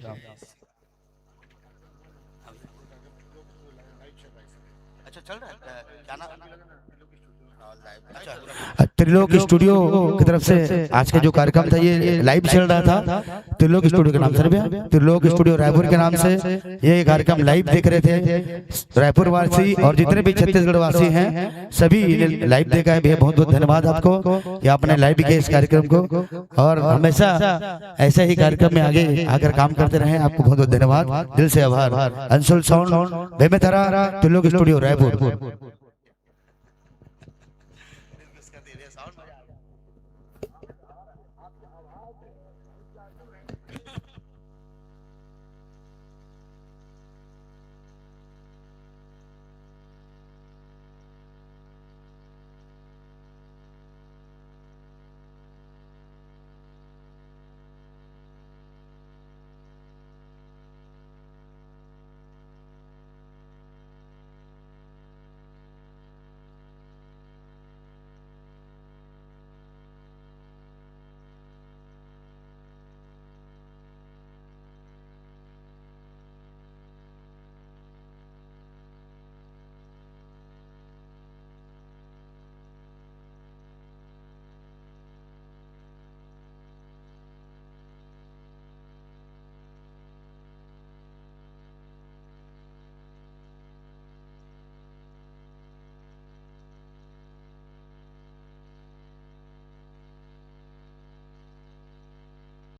त्रिलोक स्टूडियो की तरफ से आज का जो कार्यक्रम था ये लाइव चल रहा था। त्रिलोक स्टूडियो के नाम से भैया, त्रिलोक स्टूडियो रायपुर के नाम से ये कार्यक्रम लाइव देख रहे थे। रायपुर वासी और जितने भी छत्तीसगढ़ वासी हैं सभी लाइव देखा है भैया, बहुत बहुत धन्यवाद आपको ये आपने लाइव किया इस कार्यक्रम को, और हमेशा ऐसे ही कार्यक्रम में आगे आकर काम करते रहे। आपको बहुत बहुत धन्यवाद, दिल से आभार। Anshul sound Bemetara, Trilok studio Raipur.